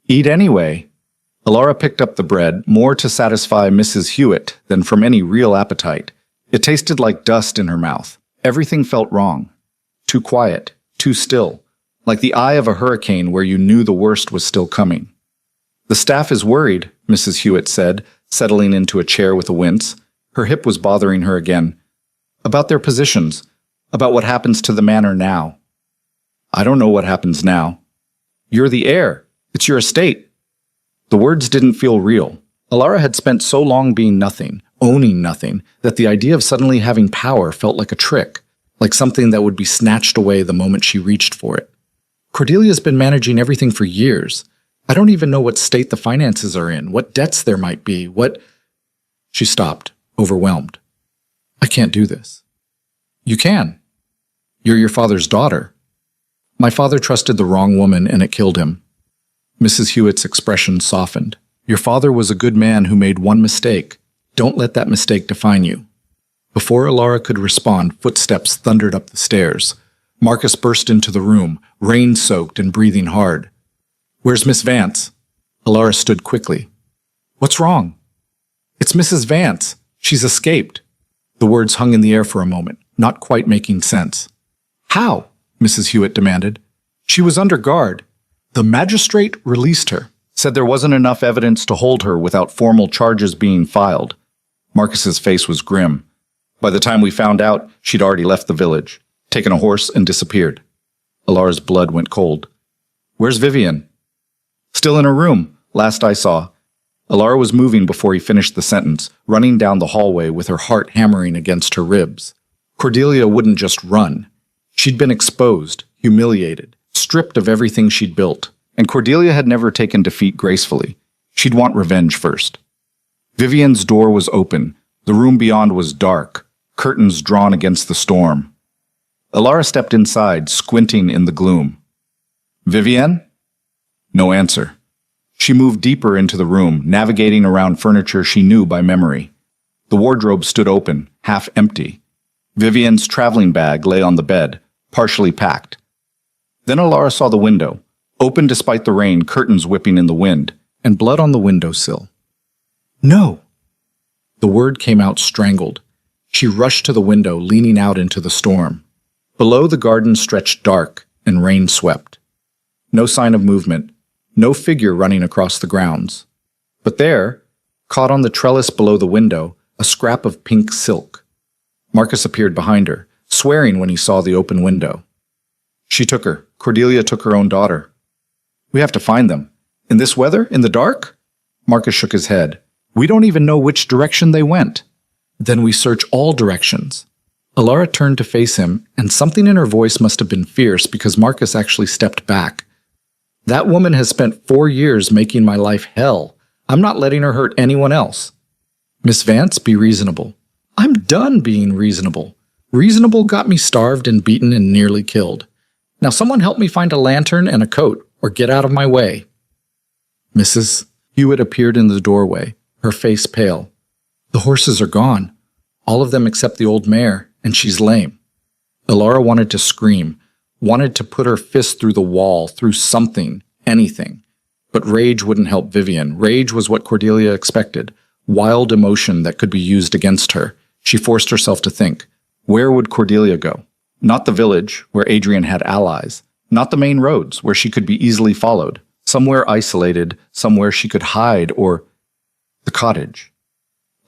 Eat anyway. Alara picked up the bread, more to satisfy Mrs. Hewitt than from any real appetite. It tasted like dust in her mouth. Everything felt wrong. Too quiet, too still, like the eye of a hurricane where you knew the worst was still coming. The staff is worried, Mrs. Hewitt said, settling into a chair with a wince. Her hip was bothering her again. About their positions, about what happens to the manor now. I don't know what happens now. You're the heir. It's your estate. The words didn't feel real. Alara had spent so long being nothing, owning nothing, that the idea of suddenly having power felt like a trick, like something that would be snatched away the moment she reached for it. Cordelia's been managing everything for years. I don't even know what state the finances are in, what debts there might be, what... She stopped, overwhelmed. I can't do this. You can. You're your father's daughter. My father trusted the wrong woman and it killed him. Mrs. Hewitt's expression softened. Your father was a good man who made one mistake. Don't let that mistake define you. Before Alara could respond, footsteps thundered up the stairs. Marcus burst into the room, rain-soaked and breathing hard. Where's Miss Vance? Alara stood quickly. What's wrong? It's Mrs. Vance. She's escaped. The words hung in the air for a moment, not quite making sense. How? Mrs. Hewitt demanded. She was under guard. The magistrate released her, said there wasn't enough evidence to hold her without formal charges being filed. Marcus's face was grim. By the time we found out, she'd already left the village, taken a horse and disappeared. Alara's blood went cold. Where's Vivian? Still in her room, last I saw. Alara was moving before he finished the sentence, running down the hallway with her heart hammering against her ribs. Cordelia wouldn't just run. She'd been exposed, humiliated, stripped of everything she'd built, and Cordelia had never taken defeat gracefully. She'd want revenge first. Vivian's door was open. The room beyond was dark, curtains drawn against the storm. Alara stepped inside, squinting in the gloom. Vivian? No answer. She moved deeper into the room, navigating around furniture she knew by memory. The wardrobe stood open, half empty. Vivian's traveling bag lay on the bed, partially packed. Then Alara saw the window, open despite the rain, curtains whipping in the wind, and blood on the windowsill. No! The word came out strangled. She rushed to the window, leaning out into the storm. Below, the garden stretched dark, and rain swept. No sign of movement, no figure running across the grounds. But there, caught on the trellis below the window, a scrap of pink silk. Marcus appeared behind her, swearing when he saw the open window. She took her. Cordelia took her own daughter. We have to find them. In this weather? In the dark? Marcus shook his head. We don't even know which direction they went. Then we search all directions. Alara turned to face him, and something in her voice must have been fierce because Marcus actually stepped back. That woman has spent 4 years making my life hell. I'm not letting her hurt anyone else. Miss Vance, be reasonable. I'm done being reasonable. Reasonable got me starved and beaten and nearly killed. Now someone help me find a lantern and a coat, or get out of my way. Mrs. Hewitt appeared in the doorway, her face pale. The horses are gone, all of them except the old mare, and she's lame. Alara wanted to scream, wanted to put her fist through the wall, through something, anything. But rage wouldn't help Vivian. Rage was what Cordelia expected, wild emotion that could be used against her. She forced herself to think. Where would Cordelia go? Not the village, where Adrian had allies. Not the main roads, where she could be easily followed. Somewhere isolated, somewhere she could hide, or the cottage.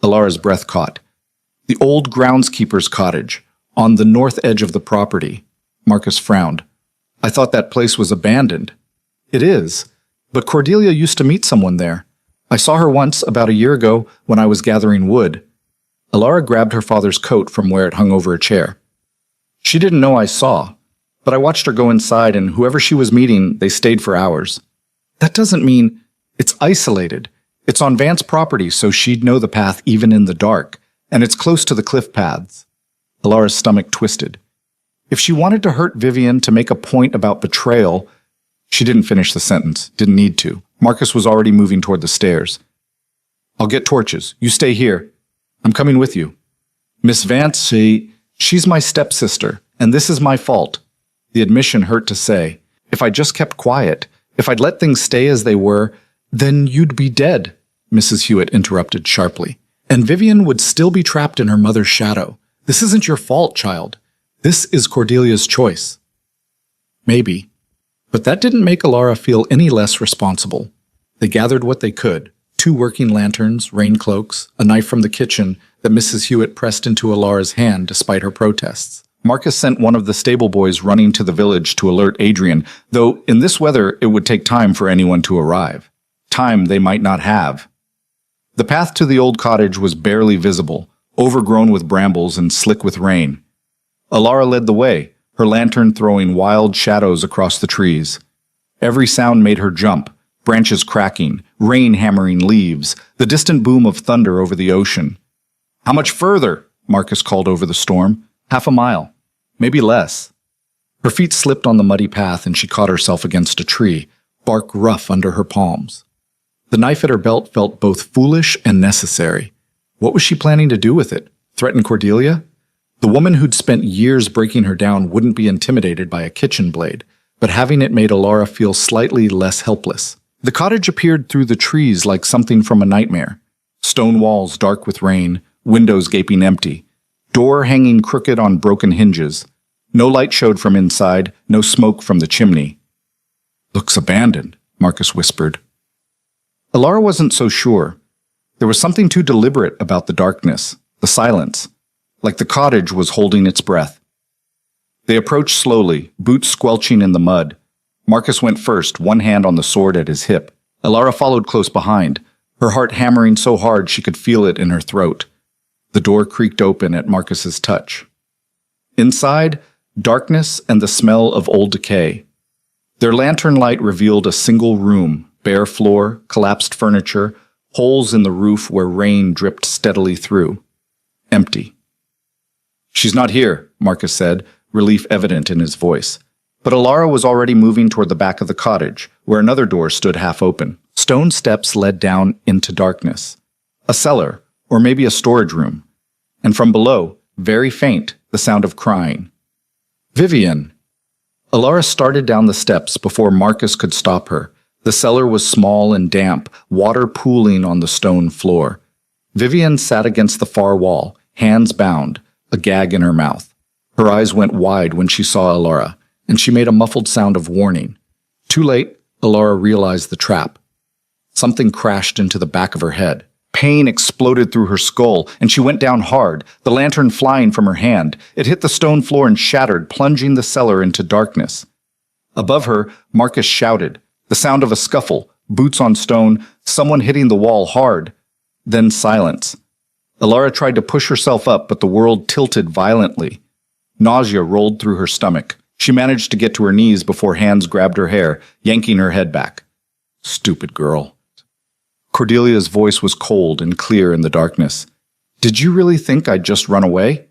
Alara's breath caught. The old groundskeeper's cottage, on the north edge of the property. Marcus frowned. I thought that place was abandoned. It is, but Cordelia used to meet someone there. I saw her once about a year ago when I was gathering wood. Alara grabbed her father's coat from where it hung over a chair. She didn't know I saw, but I watched her go inside, and whoever she was meeting, they stayed for hours. That doesn't mean it's isolated. It's on Vance property, so she'd know the path even in the dark, and it's close to the cliff paths. Alara's stomach twisted. If she wanted to hurt Vivian to make a point about betrayal, she didn't finish the sentence, didn't need to. Marcus was already moving toward the stairs. I'll get torches. You stay here. I'm coming with you. Miss Vance, she's my stepsister, and this is my fault. The admission hurt to say. If I just kept quiet, if I'd let things stay as they were, then you'd be dead, Mrs. Hewitt interrupted sharply. And Vivian would still be trapped in her mother's shadow. This isn't your fault, child. This is Cordelia's choice. Maybe. But that didn't make Alara feel any less responsible. They gathered what they could. 2 working lanterns, rain cloaks, a knife from the kitchen that Mrs. Hewitt pressed into Alara's hand despite her protests. Marcus sent one of the stable boys running to the village to alert Adrian, though in this weather it would take time for anyone to arrive. Time they might not have. The path to the old cottage was barely visible, overgrown with brambles and slick with rain. Alara led the way, her lantern throwing wild shadows across the trees. Every sound made her jump, branches cracking, rain hammering leaves, the distant boom of thunder over the ocean. "How much further?" Marcus called over the storm. "Half a mile. Maybe less." Her feet slipped on the muddy path and she caught herself against a tree, bark rough under her palms. The knife at her belt felt both foolish and necessary. What was she planning to do with it? Threaten Cordelia? The woman who'd spent years breaking her down wouldn't be intimidated by a kitchen blade, but having it made Alara feel slightly less helpless. The cottage appeared through the trees like something from a nightmare. Stone walls dark with rain, windows gaping empty, door hanging crooked on broken hinges. No light showed from inside, no smoke from the chimney. "Looks abandoned," Marcus whispered. Alara wasn't so sure. There was something too deliberate about the darkness, the silence, like the cottage was holding its breath. They approached slowly, boots squelching in the mud. Marcus went first, one hand on the sword at his hip. Alara followed close behind, her heart hammering so hard she could feel it in her throat. The door creaked open at Marcus's touch. Inside, darkness and the smell of old decay. Their lantern light revealed a single room, bare floor, collapsed furniture, holes in the roof where rain dripped steadily through. Empty. "She's not here," Marcus said, relief evident in his voice. But Alara was already moving toward the back of the cottage, where another door stood half open. Stone steps led down into darkness. A cellar, or maybe a storage room. And from below, very faint, the sound of crying. "Vivian!" Alara started down the steps before Marcus could stop her. The cellar was small and damp, water pooling on the stone floor. Vivian sat against the far wall, hands bound, a gag in her mouth. Her eyes went wide when she saw Alara, and she made a muffled sound of warning. Too late, Alara realized the trap. Something crashed into the back of her head. Pain exploded through her skull, and she went down hard, the lantern flying from her hand. It hit the stone floor and shattered, plunging the cellar into darkness. Above her, Marcus shouted. The sound of a scuffle, boots on stone, someone hitting the wall hard. Then silence. Alara tried to push herself up, but the world tilted violently. Nausea rolled through her stomach. She managed to get to her knees before hands grabbed her hair, yanking her head back. "Stupid girl." Cordelia's voice was cold and clear in the darkness. "Did you really think I'd just run away?"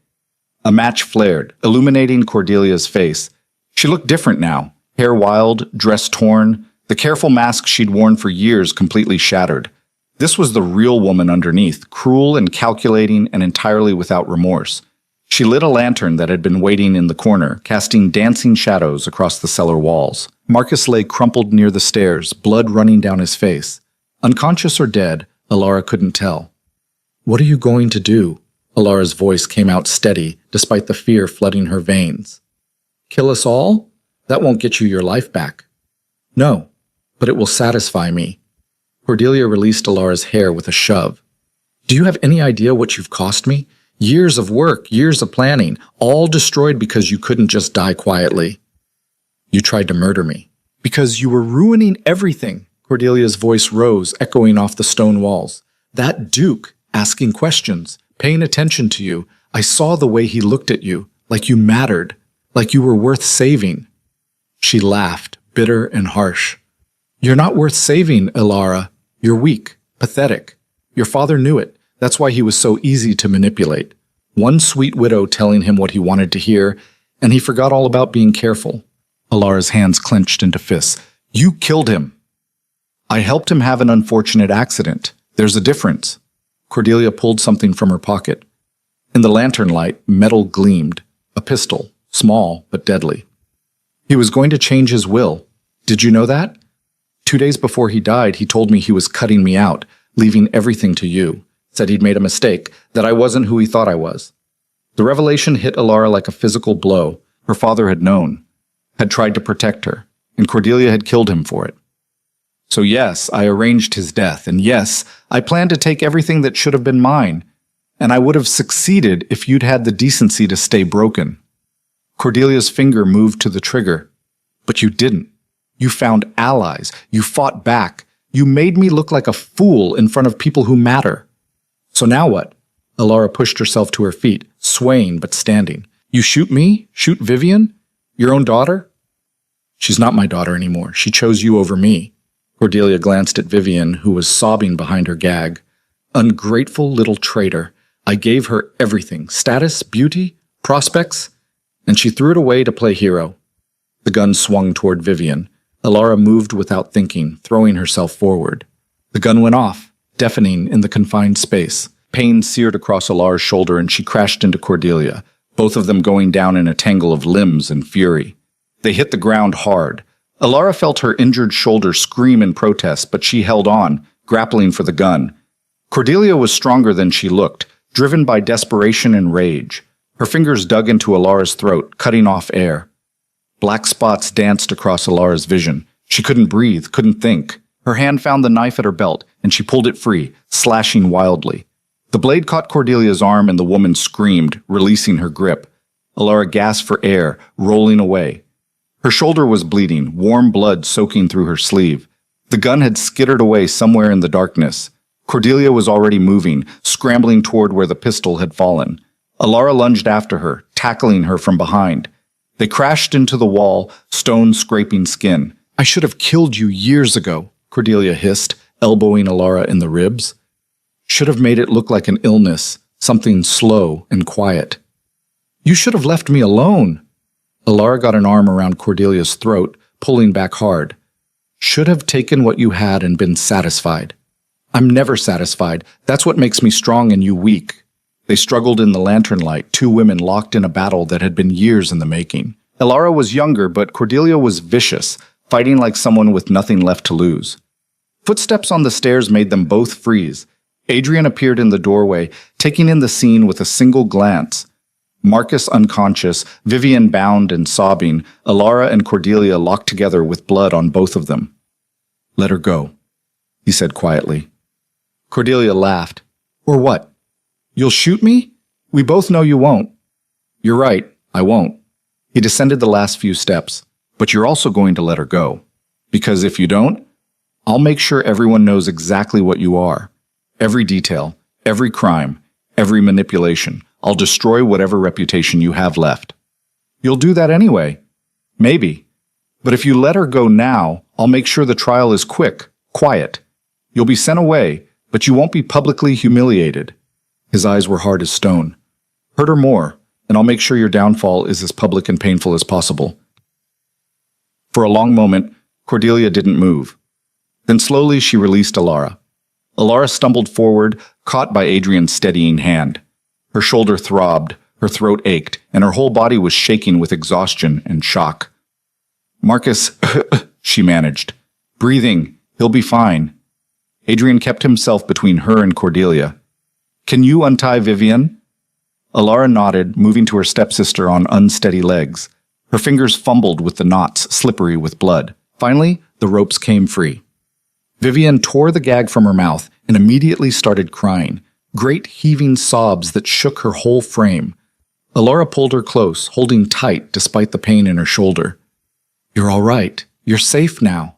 A match flared, illuminating Cordelia's face. She looked different now, hair wild, dress torn, the careful mask she'd worn for years completely shattered. This was the real woman underneath, cruel and calculating and entirely without remorse. She lit a lantern that had been waiting in the corner, casting dancing shadows across the cellar walls. Marcus lay crumpled near the stairs, blood running down his face. Unconscious or dead, Alara couldn't tell. "What are you going to do?" Alara's voice came out steady, despite the fear flooding her veins. "Kill us all? That won't get you your life back." "No, but it will satisfy me." Cordelia released Alara's hair with a shove. "Do you have any idea what you've cost me? Years of work, years of planning, all destroyed because you couldn't just die quietly. You tried to murder me. Because you were ruining everything." Cordelia's voice rose, echoing off the stone walls. "That Duke, asking questions, paying attention to you. I saw the way he looked at you, like you mattered, like you were worth saving." She laughed, bitter and harsh. "You're not worth saving, Alara. You're weak, pathetic. Your father knew it. That's why he was so easy to manipulate. One sweet widow telling him what he wanted to hear, and he forgot all about being careful." Alara's hands clenched into fists. "You killed him." "I helped him have an unfortunate accident. There's a difference." Cordelia pulled something from her pocket. In the lantern light, metal gleamed. A pistol, small but deadly. "He was going to change his will. Did you know that? 2 days before he died, he told me he was cutting me out, leaving everything to you. Said he'd made a mistake, that I wasn't who he thought I was." The revelation hit Alara like a physical blow. Her father had known, had tried to protect her, and Cordelia had killed him for it. "So yes, I arranged his death, and yes, I planned to take everything that should have been mine, and I would have succeeded if you'd had the decency to stay broken." Cordelia's finger moved to the trigger. But you didn't. You found allies. You fought back. You made me look like a fool in front of people who matter. So now what? Alara pushed herself to her feet, swaying but standing. You shoot me? Shoot Vivian? Your own daughter? She's not my daughter anymore. She chose you over me. Cordelia glanced at Vivian, who was sobbing behind her gag. Ungrateful little traitor. I gave her everything. Status, beauty, prospects. And she threw it away to play hero. The gun swung toward Vivian. Alara moved without thinking, throwing herself forward. The gun went off, deafening in the confined space. Pain seared across Alara's shoulder and she crashed into Cordelia, both of them going down in a tangle of limbs and fury. They hit the ground hard. Alara felt her injured shoulder scream in protest, but she held on, grappling for the gun. Cordelia was stronger than she looked, driven by desperation and rage. Her fingers dug into Alara's throat, cutting off air. Black spots danced across Alara's vision. She couldn't breathe, couldn't think. Her hand found the knife at her belt, and she pulled it free, slashing wildly. The blade caught Cordelia's arm and the woman screamed, releasing her grip. Alara gasped for air, rolling away. Her shoulder was bleeding, warm blood soaking through her sleeve. The gun had skittered away somewhere in the darkness. Cordelia was already moving, scrambling toward where the pistol had fallen. Alara lunged after her, tackling her from behind. They crashed into the wall, stone scraping skin. I should have killed you years ago, Cordelia hissed, elbowing Alara in the ribs. Should have made it look like an illness, something slow and quiet. You should have left me alone. Alara got an arm around Cordelia's throat, pulling back hard. Should have taken what you had and been satisfied. I'm never satisfied. That's what makes me strong and you weak. They struggled in the lantern light, two women locked in a battle that had been years in the making. Alara was younger, but Cordelia was vicious, fighting like someone with nothing left to lose. Footsteps on the stairs made them both freeze. Adrian appeared in the doorway, taking in the scene with a single glance. Marcus unconscious, Vivian bound and sobbing, Alara and Cordelia locked together with blood on both of them. Let her go, he said quietly. Cordelia laughed. Or what? You'll shoot me? We both know you won't. You're right, I won't. He descended the last few steps. But you're also going to let her go. Because if you don't, I'll make sure everyone knows exactly what you are. Every detail, every crime, every manipulation. I'll destroy whatever reputation you have left. You'll do that anyway. Maybe. But if you let her go now, I'll make sure the trial is quick, quiet. You'll be sent away, but you won't be publicly humiliated. His eyes were hard as stone. Hurt her more, and I'll make sure your downfall is as public and painful as possible. For a long moment, Cordelia didn't move. Then slowly she released Alara. Alara stumbled forward, caught by Adrian's steadying hand. Her shoulder throbbed, her throat ached, and her whole body was shaking with exhaustion and shock. Marcus, she managed. Breathing, he'll be fine. Adrian kept himself between her and Cordelia. Can you untie Vivian? Alara nodded, moving to her stepsister on unsteady legs. Her fingers fumbled with the knots, slippery with blood. Finally, the ropes came free. Vivian tore the gag from her mouth and immediately started crying, great heaving sobs that shook her whole frame. Alara pulled her close, holding tight despite the pain in her shoulder. You're all right. You're safe now.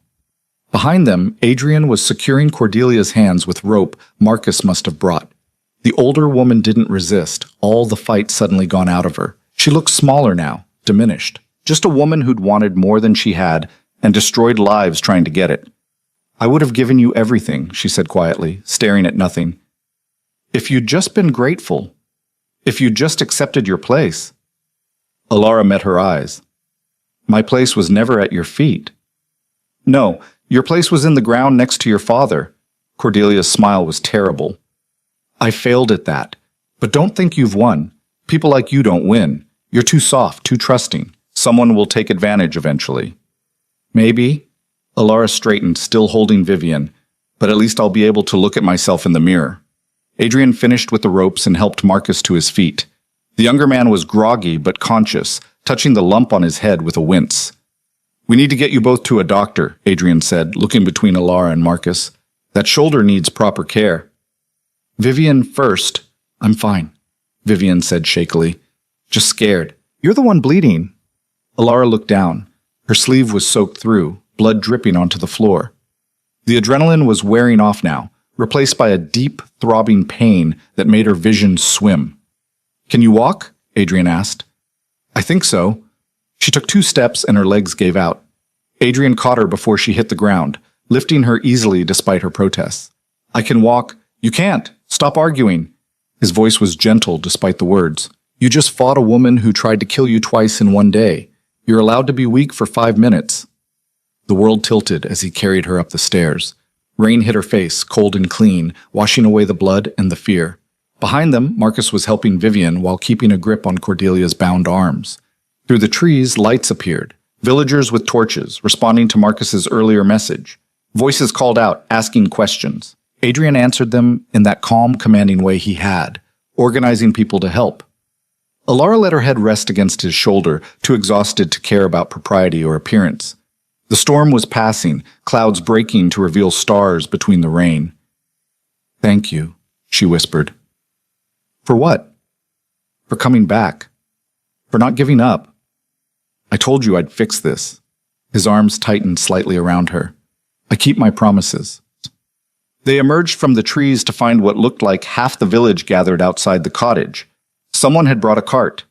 Behind them, Adrian was securing Cordelia's hands with rope Marcus must have brought. The older woman didn't resist, all the fight suddenly gone out of her. She looked smaller now, diminished. Just a woman who'd wanted more than she had and destroyed lives trying to get it. I would have given you everything, she said quietly, staring at nothing. If you'd just been grateful. If you'd just accepted your place. Alara met her eyes. My place was never at your feet. No, your place was in the ground next to your father. Cordelia's smile was terrible. I failed at that. But don't think you've won. People like you don't win. You're too soft, too trusting. Someone will take advantage eventually. Maybe. Alara straightened, still holding Vivian. But at least I'll be able to look at myself in the mirror. Adrian finished with the ropes and helped Marcus to his feet. The younger man was groggy but conscious, touching the lump on his head with a wince. We need to get you both to a doctor, Adrian said, looking between Alara and Marcus. That shoulder needs proper care. Vivian first. I'm fine, Vivian said shakily. Just scared. You're the one bleeding. Alara looked down. Her sleeve was soaked through, blood dripping onto the floor. The adrenaline was wearing off now, replaced by a deep, throbbing pain that made her vision swim. Can you walk? Adrian asked. I think so. She took 2 steps and her legs gave out. Adrian caught her before she hit the ground, lifting her easily despite her protests. I can walk. You can't. Stop arguing. His voice was gentle despite the words. You just fought a woman who tried to kill you twice in one day. You're allowed to be weak for 5 minutes. The world tilted as he carried her up the stairs. Rain hit her face, cold and clean, washing away the blood and the fear. Behind them, Marcus was helping Vivian while keeping a grip on Cordelia's bound arms. Through the trees, lights appeared. Villagers with torches, responding to Marcus's earlier message. Voices called out, asking questions. Adrian answered them in that calm, commanding way he had, organizing people to help. Alara let her head rest against his shoulder, too exhausted to care about propriety or appearance. The storm was passing, clouds breaking to reveal stars between the rain. Thank you, she whispered. For what? For coming back. For not giving up. I told you I'd fix this. His arms tightened slightly around her. I keep my promises. They emerged from the trees to find what looked like half the village gathered outside the cottage. Someone had brought a cart.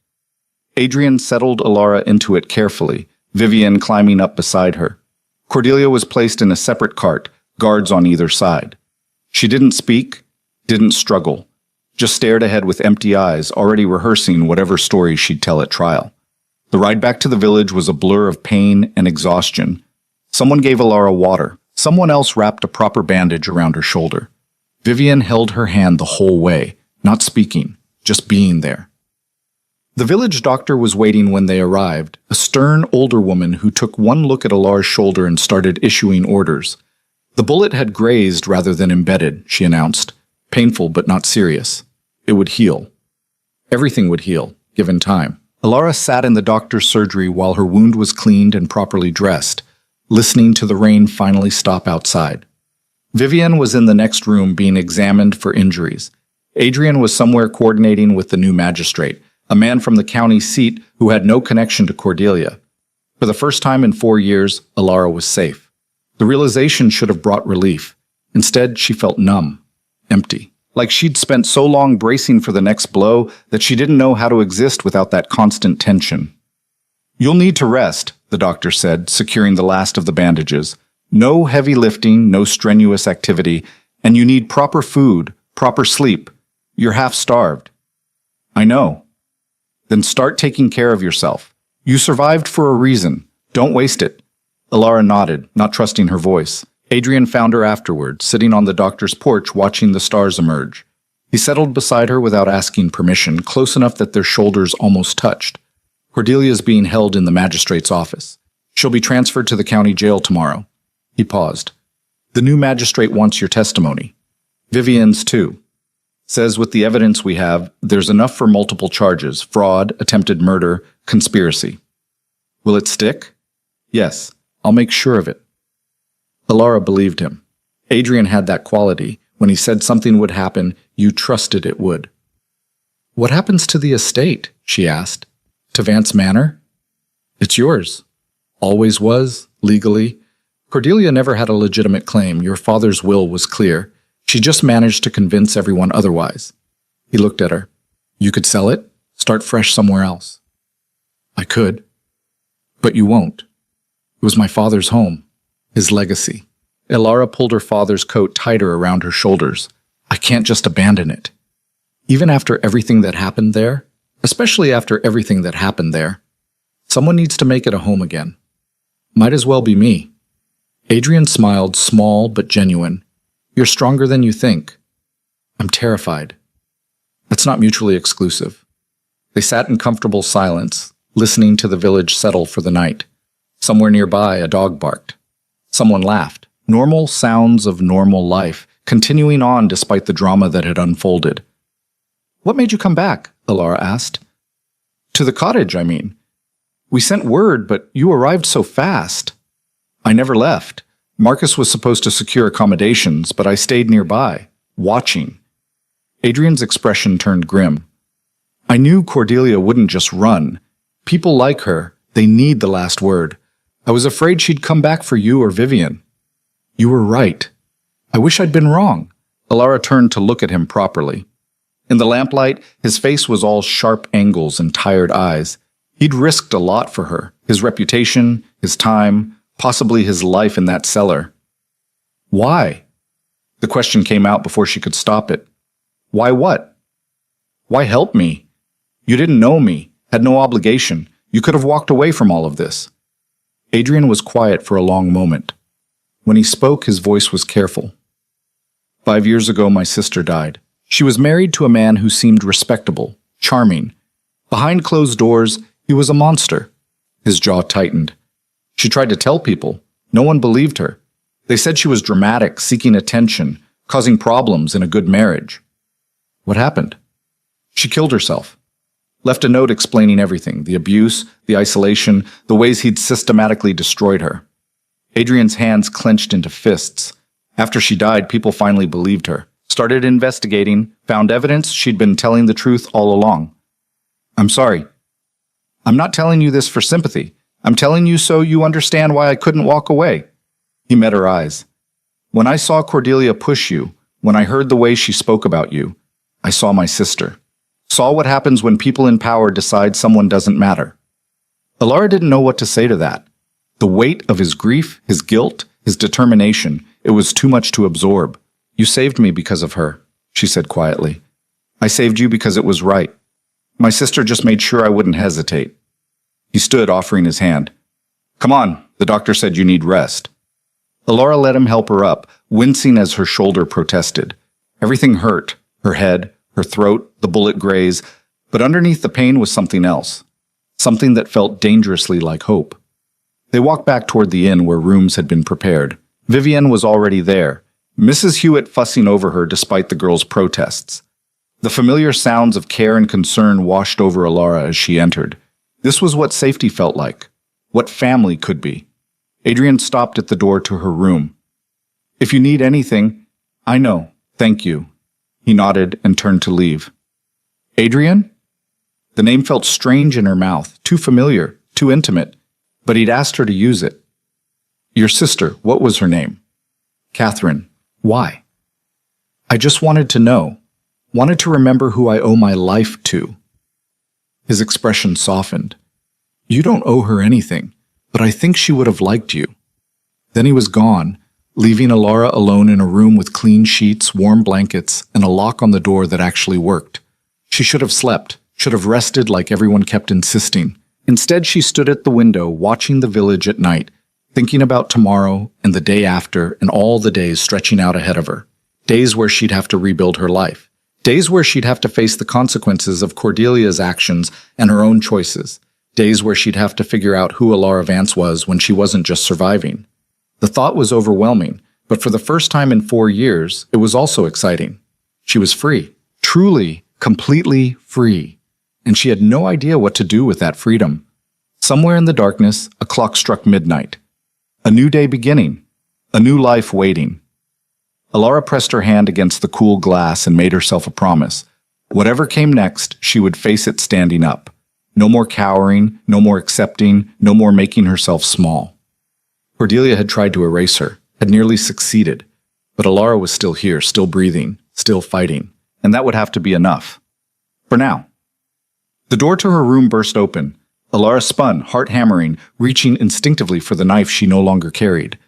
Adrian settled Alara into it carefully, Vivian climbing up beside her. Cordelia was placed in a separate cart, guards on either side. She didn't speak, didn't struggle, just stared ahead with empty eyes, already rehearsing whatever story she'd tell at trial. The ride back to the village was a blur of pain and exhaustion. Someone gave Alara water. Someone else wrapped a proper bandage around her shoulder. Vivian held her hand the whole way, not speaking, just being there. The village doctor was waiting when they arrived, a stern older woman who took one look at Alara's shoulder and started issuing orders. The bullet had grazed rather than embedded, she announced. Painful but not serious. It would heal. Everything would heal, given time. Alara sat in the doctor's surgery while her wound was cleaned and properly dressed, listening to the rain finally stop outside. Vivian was in the next room being examined for injuries. Adrian was somewhere coordinating with the new magistrate, a man from the county seat who had no connection to Cordelia. For the first time in 4 years, Alara was safe. The realization should have brought relief. Instead, she felt numb, empty, like she'd spent so long bracing for the next blow that she didn't know how to exist without that constant tension. You'll need to rest, the doctor said, securing the last of the bandages. No heavy lifting, no strenuous activity, and you need proper food, proper sleep. You're half-starved. I know. Then start taking care of yourself. You survived for a reason. Don't waste it. Alara nodded, not trusting her voice. Adrian found her afterward, sitting on the doctor's porch watching the stars emerge. He settled beside her without asking permission, close enough that their shoulders almost touched. Cordelia's being held in the magistrate's office. She'll be transferred to the county jail tomorrow. He paused. The new magistrate wants your testimony. Vivian's too. Says with the evidence we have, there's enough for multiple charges: fraud, attempted murder, conspiracy. Will it stick? Yes, I'll make sure of it. Alara believed him. Adrian had that quality. When he said something would happen, you trusted it would. What happens to the estate? She asked. To Vance Manor? It's yours. Always was, legally. Cordelia never had a legitimate claim. Your father's will was clear. She just managed to convince everyone otherwise. He looked at her. You could sell it, start fresh somewhere else. I could. But you won't. It was my father's home, his legacy. Alara pulled her father's coat tighter around her shoulders. I can't just abandon it. Even after everything that happened there, especially after everything that happened there, someone needs to make it a home again. Might as well be me. Adrian smiled, small but genuine. You're stronger than you think. I'm terrified. That's not mutually exclusive. They sat in comfortable silence, listening to the village settle for the night. Somewhere nearby, a dog barked. Someone laughed. Normal sounds of normal life, continuing on despite the drama that had unfolded. What made you come back? Alara asked. To the cottage, I mean. We sent word, but you arrived so fast. I never left. Marcus was supposed to secure accommodations, but I stayed nearby, watching. Adrian's expression turned grim. I knew Cordelia wouldn't just run. People like her, they need the last word. I was afraid she'd come back for you or Vivian. You were right. I wish I'd been wrong. Alara turned to look at him properly. In the lamplight, his face was all sharp angles and tired eyes. He'd risked a lot for her, his reputation, his time, possibly his life in that cellar. Why? The question came out before she could stop it. Why what? Why help me? You didn't know me, had no obligation. You could have walked away from all of this. Adrian was quiet for a long moment. When he spoke, his voice was careful. 5 years ago, my sister died. She was married to a man who seemed respectable, charming. Behind closed doors, he was a monster. His jaw tightened. She tried to tell people. No one believed her. They said she was dramatic, seeking attention, causing problems in a good marriage. What happened? She killed herself. Left a note explaining everything, the abuse, the isolation, the ways he'd systematically destroyed her. Adrian's hands clenched into fists. After she died, people finally believed her, started investigating, found evidence she'd been telling the truth all along. I'm sorry. I'm not telling you this for sympathy. I'm telling you so you understand why I couldn't walk away. He met her eyes. When I saw Cordelia push you, when I heard the way she spoke about you, I saw my sister. Saw what happens when people in power decide someone doesn't matter. Alara didn't know what to say to that. The weight of his grief, his guilt, his determination, it was too much to absorb. You saved me because of her, she said quietly. I saved you because it was right. My sister just made sure I wouldn't hesitate. He stood, offering his hand. Come on, the doctor said you need rest. Alara let him help her up, wincing as her shoulder protested. Everything hurt, her head, her throat, the bullet graze, but underneath the pain was something else. Something that felt dangerously like hope. They walked back toward the inn where rooms had been prepared. Vivienne was already there, Mrs. Hewitt fussing over her despite the girl's protests. The familiar sounds of care and concern washed over Alara as she entered. This was what safety felt like, what family could be. Adrian stopped at the door to her room. If you need anything, I know, thank you. He nodded and turned to leave. Adrian? The name felt strange in her mouth, too familiar, too intimate, but he'd asked her to use it. Your sister, what was her name? Catherine. Why? I just wanted to know, wanted to remember who I owe my life to. His expression softened. You don't owe her anything, but I think she would have liked you. Then he was gone, leaving Alara alone in a room with clean sheets, warm blankets, and a lock on the door that actually worked. She should have slept, should have rested like everyone kept insisting. Instead, she stood at the window, watching the village at night, thinking about tomorrow and the day after and all the days stretching out ahead of her. Days where she'd have to rebuild her life. Days where she'd have to face the consequences of Cordelia's actions and her own choices. Days where she'd have to figure out who Alara Vance was when she wasn't just surviving. The thought was overwhelming, but for the first time in 4 years, it was also exciting. She was free. Truly, completely free. And she had no idea what to do with that freedom. Somewhere in the darkness, a clock struck midnight. A new day beginning. A new life waiting. Alara pressed her hand against the cool glass and made herself a promise. Whatever came next, she would face it standing up. No more cowering, no more accepting, no more making herself small. Cordelia had tried to erase her, had nearly succeeded. But Alara was still here, still breathing, still fighting. And that would have to be enough. For now. The door to her room burst open. Alara spun, heart hammering, reaching instinctively for the knife she no longer carried.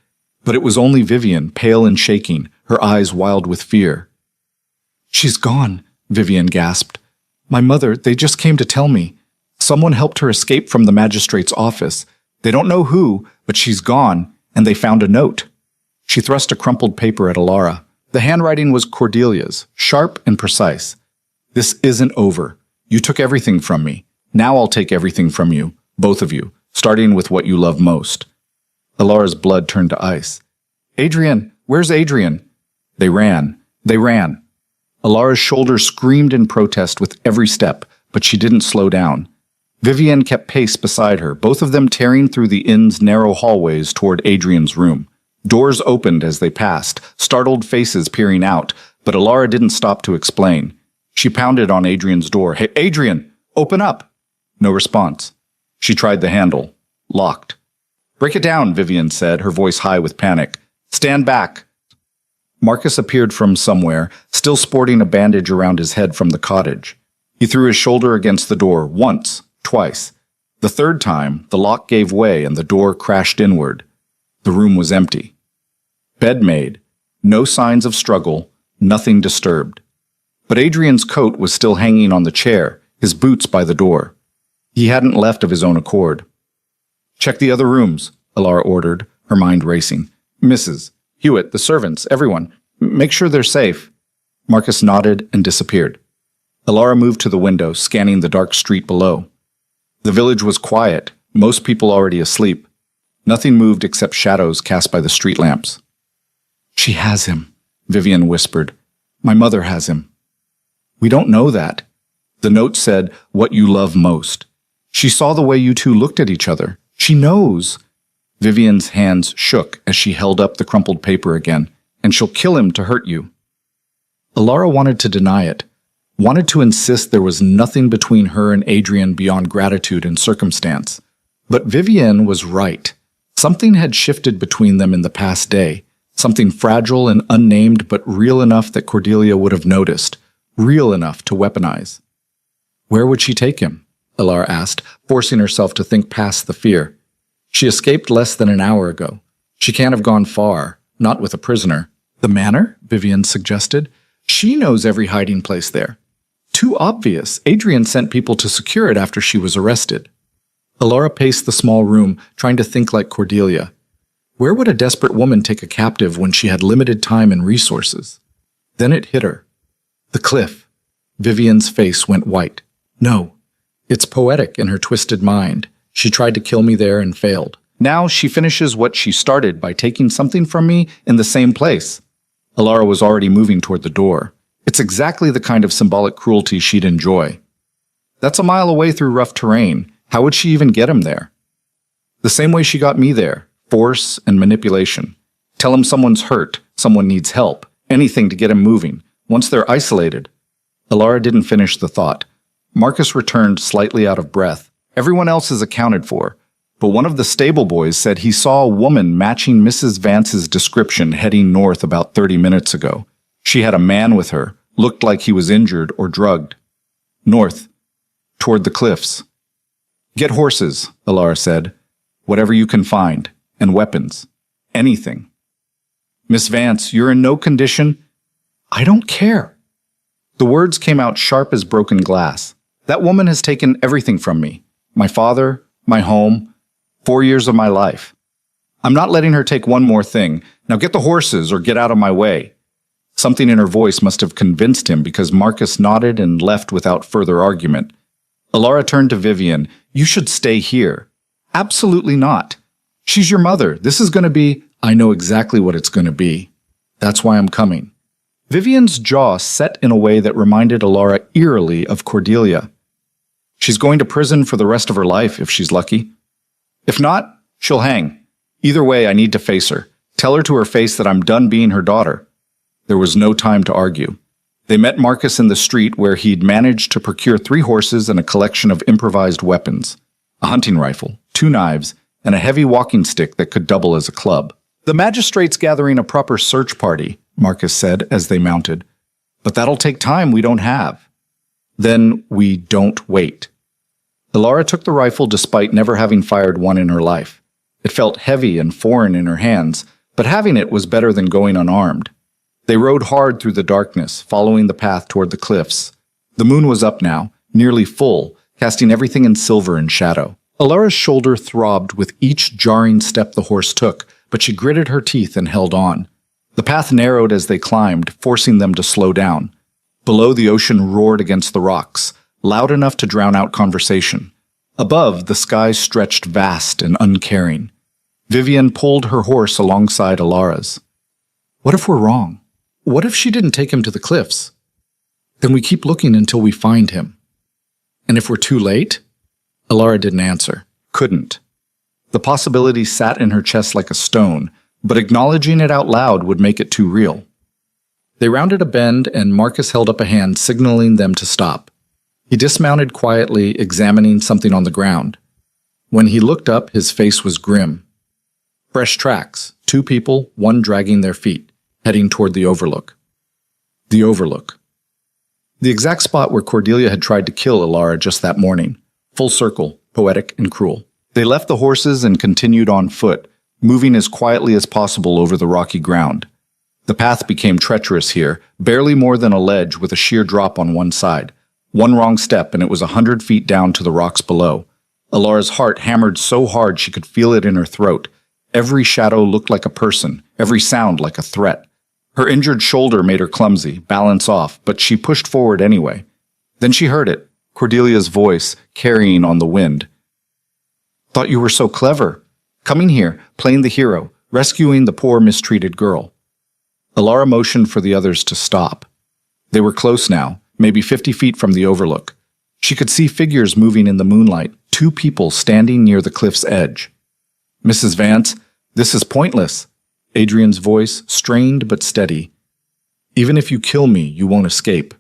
But it was only Vivian, pale and shaking, her eyes wild with fear. She's gone, Vivian gasped. My mother, they just came to tell me. Someone helped her escape from the magistrate's office. They don't know who, but she's gone, and they found a note. She thrust a crumpled paper at Alara. The handwriting was Cordelia's, sharp and precise. This isn't over. You took everything from me. Now I'll take everything from you, both of you, starting with what you love most. Alara's blood turned to ice. Adrian, where's Adrian? They ran. Alara's shoulders screamed in protest with every step, but she didn't slow down. Vivienne kept pace beside her, both of them tearing through the inn's narrow hallways toward Adrian's room. Doors opened as they passed, startled faces peering out, but Alara didn't stop to explain. She pounded on Adrian's door. Hey, Adrian, open up! No response. She tried the handle. Locked. "Break it down," Vivian said, her voice high with panic. "Stand back." Marcus appeared from somewhere, still sporting a bandage around his head from the cottage. He threw his shoulder against the door once, twice. The third time, the lock gave way and the door crashed inward. The room was empty. Bed made. No signs of struggle, nothing disturbed. But Adrian's coat was still hanging on the chair, his boots by the door. He hadn't left of his own accord. "Check the other rooms," Alara ordered, her mind racing. "Mrs. Hewitt, the servants, everyone. Make sure they're safe." Marcus nodded and disappeared. Alara moved to the window, scanning the dark street below. The village was quiet, most people already asleep. Nothing moved except shadows cast by the street lamps. "She has him," Vivian whispered. "My mother has him." "We don't know that." The note said, "What you love most." "She saw the way you two looked at each other. She knows." Vivian's hands shook as she held up the crumpled paper again. "And she'll kill him to hurt you." Alara wanted to deny it, wanted to insist there was nothing between her and Adrian beyond gratitude and circumstance. But Vivian was right. Something had shifted between them in the past day, something fragile and unnamed but real enough that Cordelia would have noticed, real enough to weaponize. Where would she take him? Alara asked, forcing herself to think past the fear. She escaped less than an hour ago. She can't have gone far, not with a prisoner. The manor? Vivian suggested. She knows every hiding place there. Too obvious. Adrian sent people to secure it after she was arrested. Alara paced the small room, trying to think like Cordelia. Where would a desperate woman take a captive when she had limited time and resources? Then it hit her. The cliff. Vivian's face went white. No. It's poetic in her twisted mind. She tried to kill me there and failed. Now she finishes what she started by taking something from me in the same place. Alara was already moving toward the door. It's exactly the kind of symbolic cruelty she'd enjoy. That's a mile away through rough terrain. How would she even get him there? The same way she got me there. Force and manipulation. Tell him someone's hurt, someone needs help, anything to get him moving. Once they're isolated. Alara didn't finish the thought. Marcus returned slightly out of breath. Everyone else is accounted for. But one of the stable boys said he saw a woman matching Mrs. Vance's description heading north about 30 minutes ago. She had a man with her, looked like he was injured or drugged. North, toward the cliffs. Get horses, Alara said. Whatever you can find. And weapons. Anything. Miss Vance, you're in no condition. I don't care. The words came out sharp as broken glass. That woman has taken everything from me. My father, my home, 4 years of my life. I'm not letting her take one more thing. Now get the horses or get out of my way. Something in her voice must have convinced him because Marcus nodded and left without further argument. Alara turned to Vivian. You should stay here. Absolutely not. She's your mother. This is going to be... I know exactly what it's going to be. That's why I'm coming. Vivian's jaw set in a way that reminded Alara eerily of Cordelia. She's going to prison for the rest of her life if she's lucky. If not, she'll hang. Either way, I need to face her. Tell her to her face that I'm done being her daughter. There was no time to argue. They met Marcus in the street where he'd managed to procure 3 horses and a collection of improvised weapons. A hunting rifle, 2 knives, and a heavy walking stick that could double as a club. The magistrate's gathering a proper search party, Marcus said as they mounted. But that'll take time we don't have. Then we don't wait. Alara took the rifle despite never having fired one in her life. It felt heavy and foreign in her hands, but having it was better than going unarmed. They rode hard through the darkness, following the path toward the cliffs. The moon was up now, nearly full, casting everything in silver and shadow. Alara's shoulder throbbed with each jarring step the horse took, but she gritted her teeth and held on. The path narrowed as they climbed, forcing them to slow down. Below, the ocean roared against the rocks, loud enough to drown out conversation. Above, the sky stretched vast and uncaring. Vivian pulled her horse alongside Alara's. What if we're wrong? What if she didn't take him to the cliffs? Then we keep looking until we find him. And if we're too late? Alara didn't answer. Couldn't. The possibility sat in her chest like a stone, but acknowledging it out loud would make it too real. They rounded a bend, and Marcus held up a hand, signaling them to stop. He dismounted quietly, examining something on the ground. When he looked up, his face was grim. Fresh tracks, 2 people, one dragging their feet, heading toward the overlook. The overlook. The exact spot where Cordelia had tried to kill Ilara just that morning. Full circle, poetic and cruel. They left the horses and continued on foot, moving as quietly as possible over the rocky ground. The path became treacherous here, barely more than a ledge with a sheer drop on one side. One wrong step and it was 100 feet down to the rocks below. Ilara's heart hammered so hard she could feel it in her throat. Every shadow looked like a person, every sound like a threat. Her injured shoulder made her clumsy, balance off, but she pushed forward anyway. Then she heard it, Cordelia's voice, carrying on the wind. "Thought you were so clever. Coming here, playing the hero, rescuing the poor mistreated girl." Ilara motioned for the others to stop. They were close now, maybe 50 feet from the overlook. She could see figures moving in the moonlight, 2 people standing near the cliff's edge. "Mrs. Vance, this is pointless." Adrian's voice, strained but steady. "Even if you kill me, you won't escape.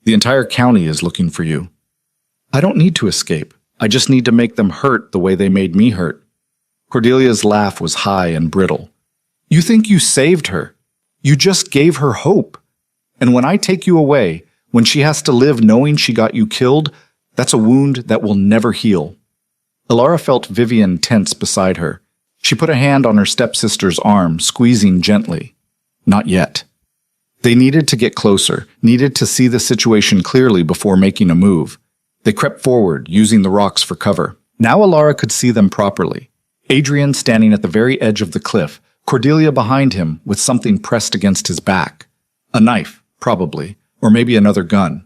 The entire county is looking for you." "I don't need to escape. I just need to make them hurt the way they made me hurt." Cordelia's laugh was high and brittle. "You think you saved her? You just gave her hope. And when I take you away, when she has to live knowing she got you killed, that's a wound that will never heal." Ilara felt Vivian tense beside her. She put a hand on her stepsister's arm, squeezing gently. Not yet. They needed to get closer, needed to see the situation clearly before making a move. They crept forward, using the rocks for cover. Now Ilara could see them properly. Adrian standing at the very edge of the cliff, Cordelia behind him with something pressed against his back. A knife, probably, or maybe another gun.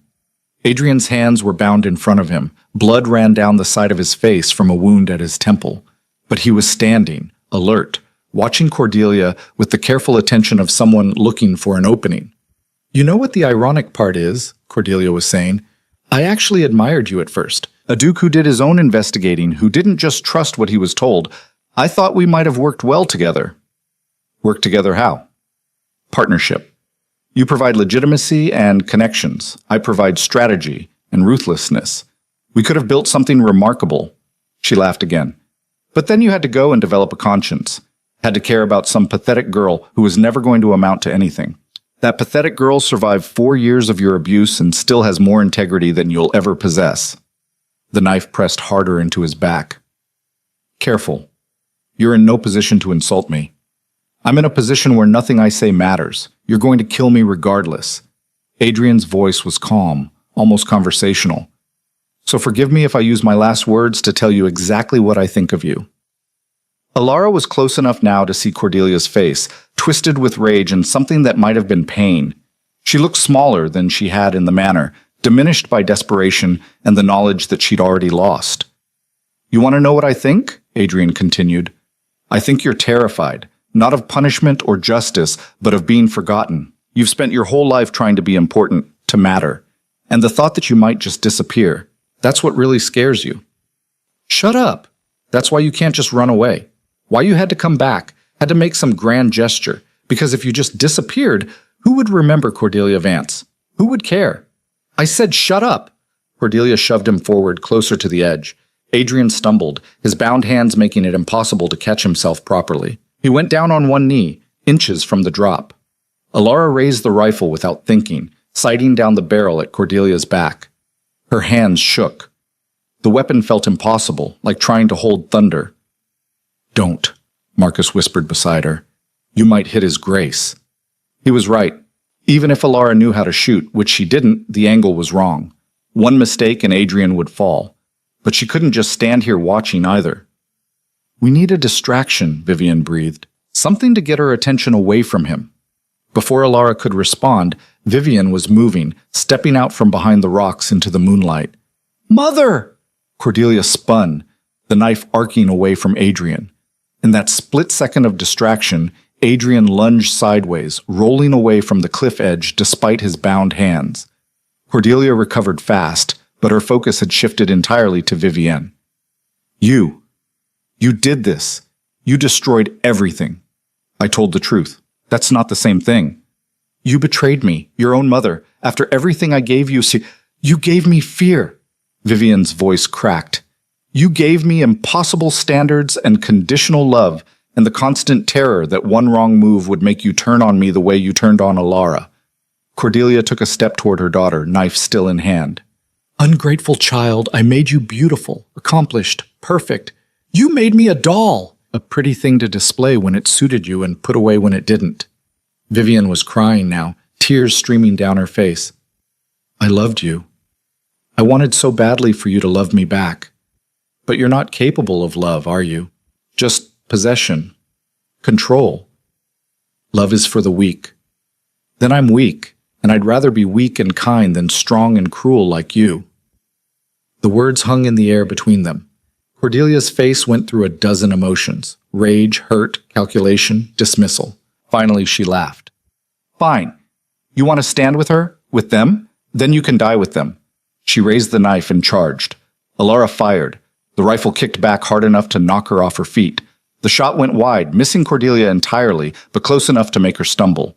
Adrian's hands were bound in front of him. Blood ran down the side of his face from a wound at his temple. But he was standing, alert, watching Cordelia with the careful attention of someone looking for an opening. "You know what the ironic part is?" Cordelia was saying. "I actually admired you at first. A duke who did his own investigating, who didn't just trust what he was told. I thought we might have worked well together." "Work together how?" "Partnership. You provide legitimacy and connections. I provide strategy and ruthlessness. We could have built something remarkable." She laughed again. "But then you had to go and develop a conscience. Had to care about some pathetic girl who was never going to amount to anything. That pathetic girl survived 4 years of your abuse and still has more integrity than you'll ever possess." The knife pressed harder into his back. "Careful. You're in no position to insult me. I'm in a position where nothing I say matters. You're going to kill me regardless." Adrian's voice was calm, almost conversational. "So forgive me if I use my last words to tell you exactly what I think of you." Ilara was close enough now to see Cordelia's face, twisted with rage and something that might have been pain. She looked smaller than she had in the manor, diminished by desperation and the knowledge that she'd already lost. "You want to know what I think?" Adrian continued. "I think you're terrified, not of punishment or justice, but of being forgotten. You've spent your whole life trying to be important, to matter. And the thought that you might just disappear, that's what really scares you." "Shut up. That's why you can't just run away. Why you had to come back, had to make some grand gesture. Because if you just disappeared, who would remember Cordelia Vance? Who would care?" "I said shut up." Cordelia shoved him forward, closer to the edge. Adrian stumbled, his bound hands making it impossible to catch himself properly. He went down on one knee, inches from the drop. Ilara raised the rifle without thinking, sighting down the barrel at Cordelia's back. Her hands shook. The weapon felt impossible, like trying to hold thunder. "Don't," Marcus whispered beside her. "You might hit his grace." He was right. Even if Ilara knew how to shoot, which she didn't, the angle was wrong. One mistake and Adrian would fall. But she couldn't just stand here watching either. "We need a distraction," Vivian breathed. Something to get her attention away from him. Before Ilara could respond, Vivian was moving, stepping out from behind the rocks into the moonlight. "Mother!" Cordelia spun, the knife arcing away from Adrian. In that split second of distraction, Adrian lunged sideways, rolling away from the cliff edge despite his bound hands. Cordelia recovered fast, but her focus had shifted entirely to Vivienne. You did this. You destroyed everything." "I told the truth. That's not the same thing." "You betrayed me, your own mother. After everything I gave you, you gave me fear." Vivian's voice cracked. You gave me impossible standards and conditional love and the constant terror that one wrong move would make you turn on me the way you turned on Alara. Cordelia took a step toward her daughter, knife still in hand. Ungrateful child, I made you beautiful, accomplished, perfect. You made me a doll, a pretty thing to display when it suited you and put away when it didn't. Vivian was crying now, tears streaming down her face. I loved you. I wanted so badly for you to love me back. But you're not capable of love, are you? Just possession. Control. Love is for the weak. Then I'm weak, and I'd rather be weak and kind than strong and cruel like you. The words hung in the air between them. Cordelia's face went through a dozen emotions. Rage, hurt, calculation, dismissal. Finally, she laughed. Fine. You want to stand with her? With them? Then you can die with them. She raised the knife and charged. Alara fired. The rifle kicked back hard enough to knock her off her feet. The shot went wide, missing Cordelia entirely, but close enough to make her stumble.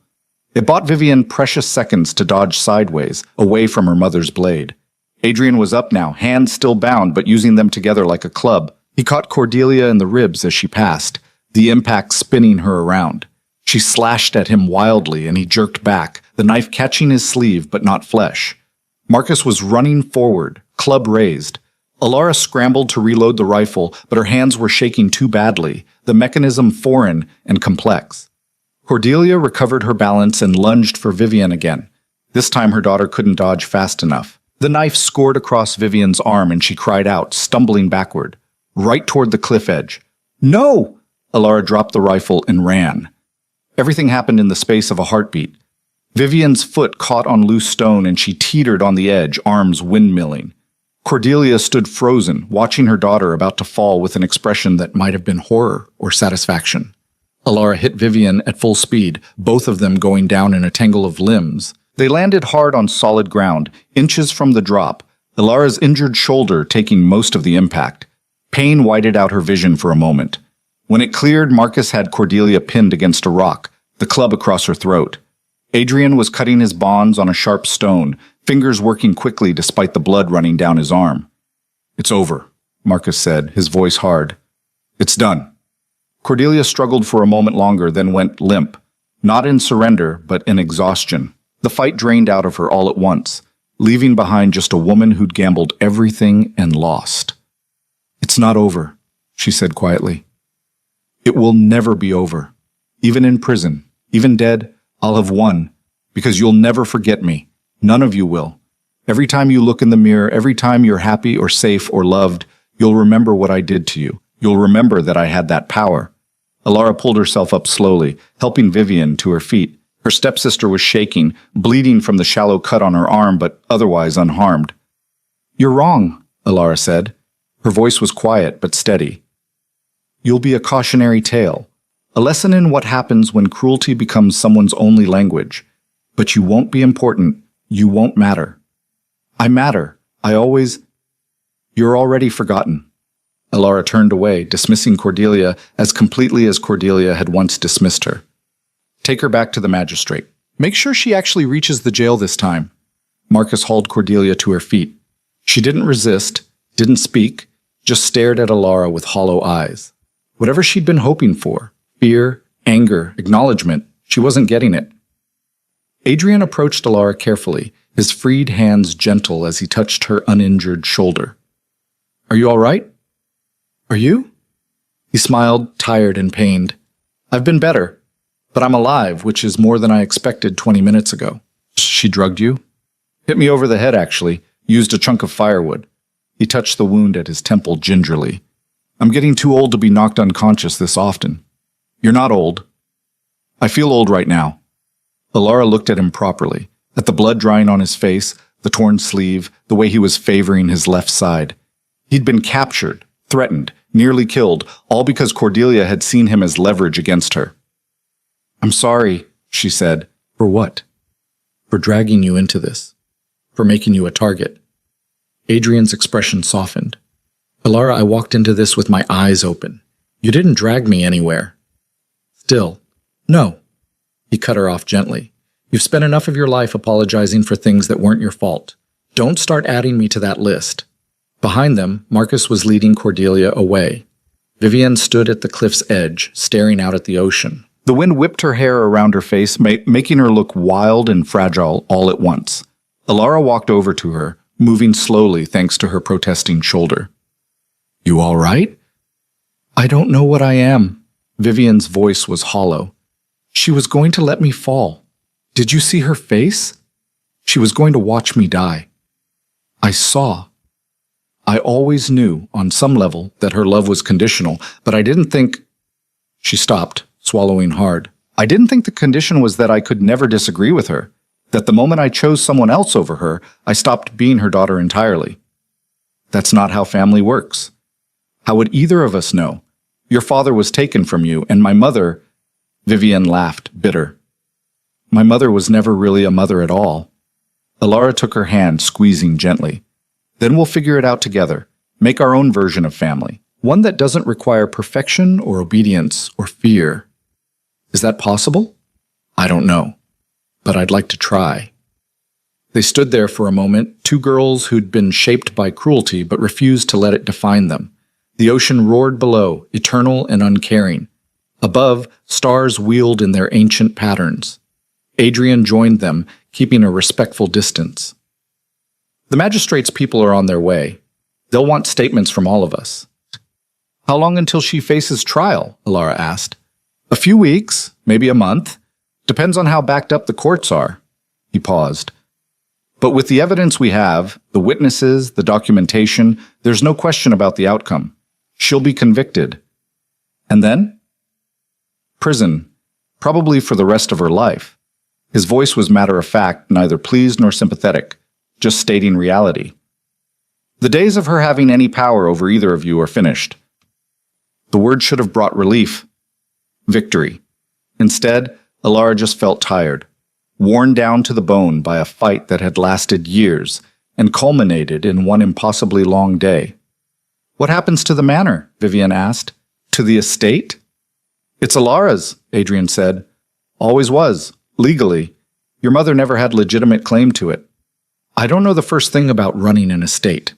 It bought Vivian precious seconds to dodge sideways, away from her mother's blade. Adrian was up now, hands still bound, but using them together like a club. He caught Cordelia in the ribs as she passed, the impact spinning her around. She slashed at him wildly, and he jerked back, the knife catching his sleeve but not flesh. Marcus was running forward, club raised. Alara scrambled to reload the rifle, but her hands were shaking too badly, the mechanism foreign and complex. Cordelia recovered her balance and lunged for Vivian again. This time her daughter couldn't dodge fast enough. The knife scored across Vivian's arm and she cried out, stumbling backward, right toward the cliff edge. No! Alara dropped the rifle and ran. Everything happened in the space of a heartbeat. Vivian's foot caught on loose stone and she teetered on the edge, arms windmilling. Cordelia stood frozen, watching her daughter about to fall with an expression that might have been horror or satisfaction. Alara hit Vivian at full speed, both of them going down in a tangle of limbs. They landed hard on solid ground, inches from the drop, Alara's injured shoulder taking most of the impact. Pain whited out her vision for a moment. When it cleared, Marcus had Cordelia pinned against a rock, the club across her throat. Adrian was cutting his bonds on a sharp stone, fingers working quickly despite the blood running down his arm. It's over, Marcus said, his voice hard. It's done. Cordelia struggled for a moment longer, then went limp. Not in surrender, but in exhaustion. The fight drained out of her all at once, leaving behind just a woman who'd gambled everything and lost. It's not over, she said quietly. It will never be over. Even in prison, even dead, I'll have won, because you'll never forget me. None of you will. Every time you look in the mirror, every time you're happy or safe or loved, you'll remember what I did to you. You'll remember that I had that power. Alara pulled herself up slowly, helping Vivian to her feet. Her stepsister was shaking, bleeding from the shallow cut on her arm, but otherwise unharmed. You're wrong, Alara said. Her voice was quiet but steady. You'll be a cautionary tale, a lesson in what happens when cruelty becomes someone's only language. But you won't be important. You won't matter. I matter. I always... You're already forgotten. Alara turned away, dismissing Cordelia as completely as Cordelia had once dismissed her. Take her back to the magistrate. Make sure she actually reaches the jail this time. Marcus hauled Cordelia to her feet. She didn't resist, didn't speak, just stared at Alara with hollow eyes. Whatever she'd been hoping for, fear, anger, acknowledgement, she wasn't getting it. Adrian approached Alara carefully, his freed hands gentle as he touched her uninjured shoulder. Are you all right? Are you? He smiled, tired and pained. I've been better, but I'm alive, which is more than I expected 20 minutes ago. She drugged you? Hit me over the head, actually. Used a chunk of firewood. He touched the wound at his temple gingerly. I'm getting too old to be knocked unconscious this often. You're not old. I feel old right now. Alara looked at him properly, at the blood drying on his face, the torn sleeve, the way he was favoring his left side. He'd been captured, threatened, nearly killed, all because Cordelia had seen him as leverage against her. I'm sorry, she said. For what? For dragging you into this. For making you a target. Adrian's expression softened. Alara, I walked into this with my eyes open. You didn't drag me anywhere. Still, no. He cut her off gently. You've spent enough of your life apologizing for things that weren't your fault. Don't start adding me to that list. Behind them, Marcus was leading Cordelia away. Vivienne stood at the cliff's edge, staring out at the ocean. The wind whipped her hair around her face, making her look wild and fragile all at once. Alara walked over to her, moving slowly thanks to her protesting shoulder. "You all right?" "I don't know what I am." Vivienne's voice was hollow. "She was going to let me fall. Did you see her face? She was going to watch me die. I saw. I always knew, on some level, that her love was conditional, but I didn't think—" She stopped, swallowing hard. "I didn't think the condition was that I could never disagree with her, that the moment I chose someone else over her, I stopped being her daughter entirely. That's not how family works. How would either of us know? Your father was taken from you, and my mother—" Vivienne laughed, bitter. "My mother was never really a mother at all." Alara took her hand, squeezing gently. "Then we'll figure it out together, make our own version of family, one that doesn't require perfection or obedience or fear. Is that possible? I don't know, but I'd like to try." They stood there for a moment, two girls who'd been shaped by cruelty but refused to let it define them. The ocean roared below, eternal and uncaring. Above, stars wheeled in their ancient patterns. Adrian joined them, keeping a respectful distance. "The magistrate's people are on their way. They'll want statements from all of us." "How long until she faces trial?" Alara asked. "A few weeks, maybe a month. Depends on how backed up the courts are." He paused. "But with the evidence we have, the witnesses, the documentation, there's no question about the outcome. She'll be convicted. And then? Prison, probably for the rest of her life." His voice was matter-of-fact, neither pleased nor sympathetic, just stating reality. "The days of her having any power over either of you are finished." The word should have brought relief. Victory. Instead, Alara just felt tired, worn down to the bone by a fight that had lasted years and culminated in one impossibly long day. "What happens to the manor?" Vivienne asked. "To the estate?" "It's Alara's," Adrian said. "Always was, legally. Your mother never had legitimate claim to it." "I don't know the first thing about running an estate.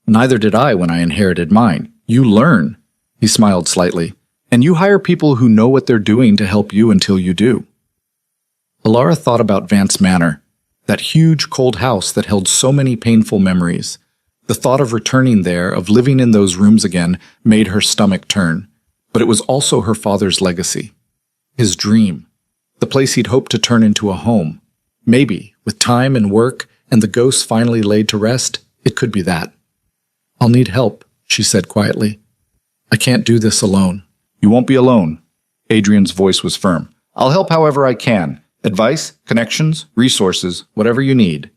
Neither did I when I inherited mine. You learn." He smiled slightly. "And you hire people who know what they're doing to help you until you do." Alara thought about Vance Manor, that huge cold house that held so many painful memories. The thought of returning there, of living in those rooms again, made her stomach turn. But it was also her father's legacy. His dream. The place he'd hoped to turn into a home. Maybe, with time and work, and the ghosts finally laid to rest, it could be that. "I'll need help," she said quietly. "I can't do this alone." "You won't be alone." Adrian's voice was firm. "I'll help however I can. Advice, connections, resources, whatever you need."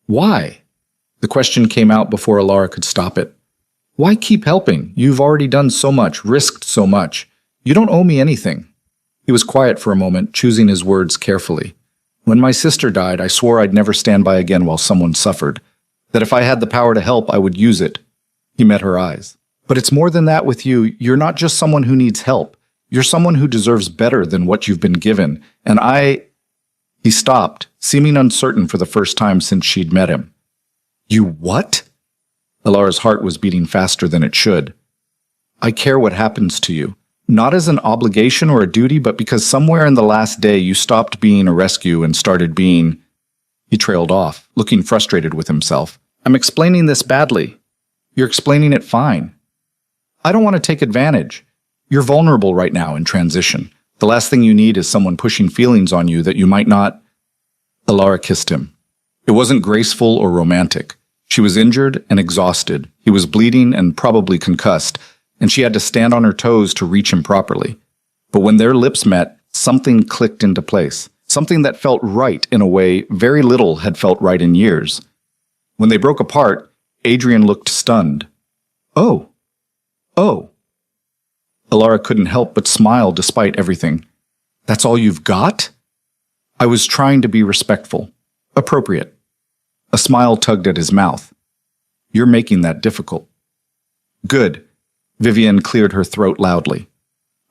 "Why?" The question came out before Alara could stop it. "Why keep helping? You've already done so much, risked so much. You don't owe me anything." He was quiet for a moment, choosing his words carefully. "When my sister died, I swore I'd never stand by again while someone suffered. That if I had the power to help, I would use it." He met her eyes. "But it's more than that with you. You're not just someone who needs help. You're someone who deserves better than what you've been given. And I—" He stopped, seeming uncertain for the first time since she'd met him. "You what?" Alara's heart was beating faster than it should. "I care what happens to you. Not as an obligation or a duty, but because somewhere in the last day you stopped being a rescue and started being—" He trailed off, looking frustrated with himself. "I'm explaining this badly. You're explaining it fine. I don't want to take advantage. You're vulnerable right now in transition. The last thing you need is someone pushing feelings on you that you might not—" Alara kissed him. It wasn't graceful or romantic. She was injured and exhausted. He was bleeding and probably concussed, and she had to stand on her toes to reach him properly. But when their lips met, something clicked into place. Something that felt right in a way very little had felt right in years. When they broke apart, Adrian looked stunned. "Oh. Oh." Alara couldn't help but smile despite everything. "That's all you've got?" "I was trying to be respectful. Appropriate." A smile tugged at his mouth. "You're making that difficult." "Good." Vivienne cleared her throat loudly.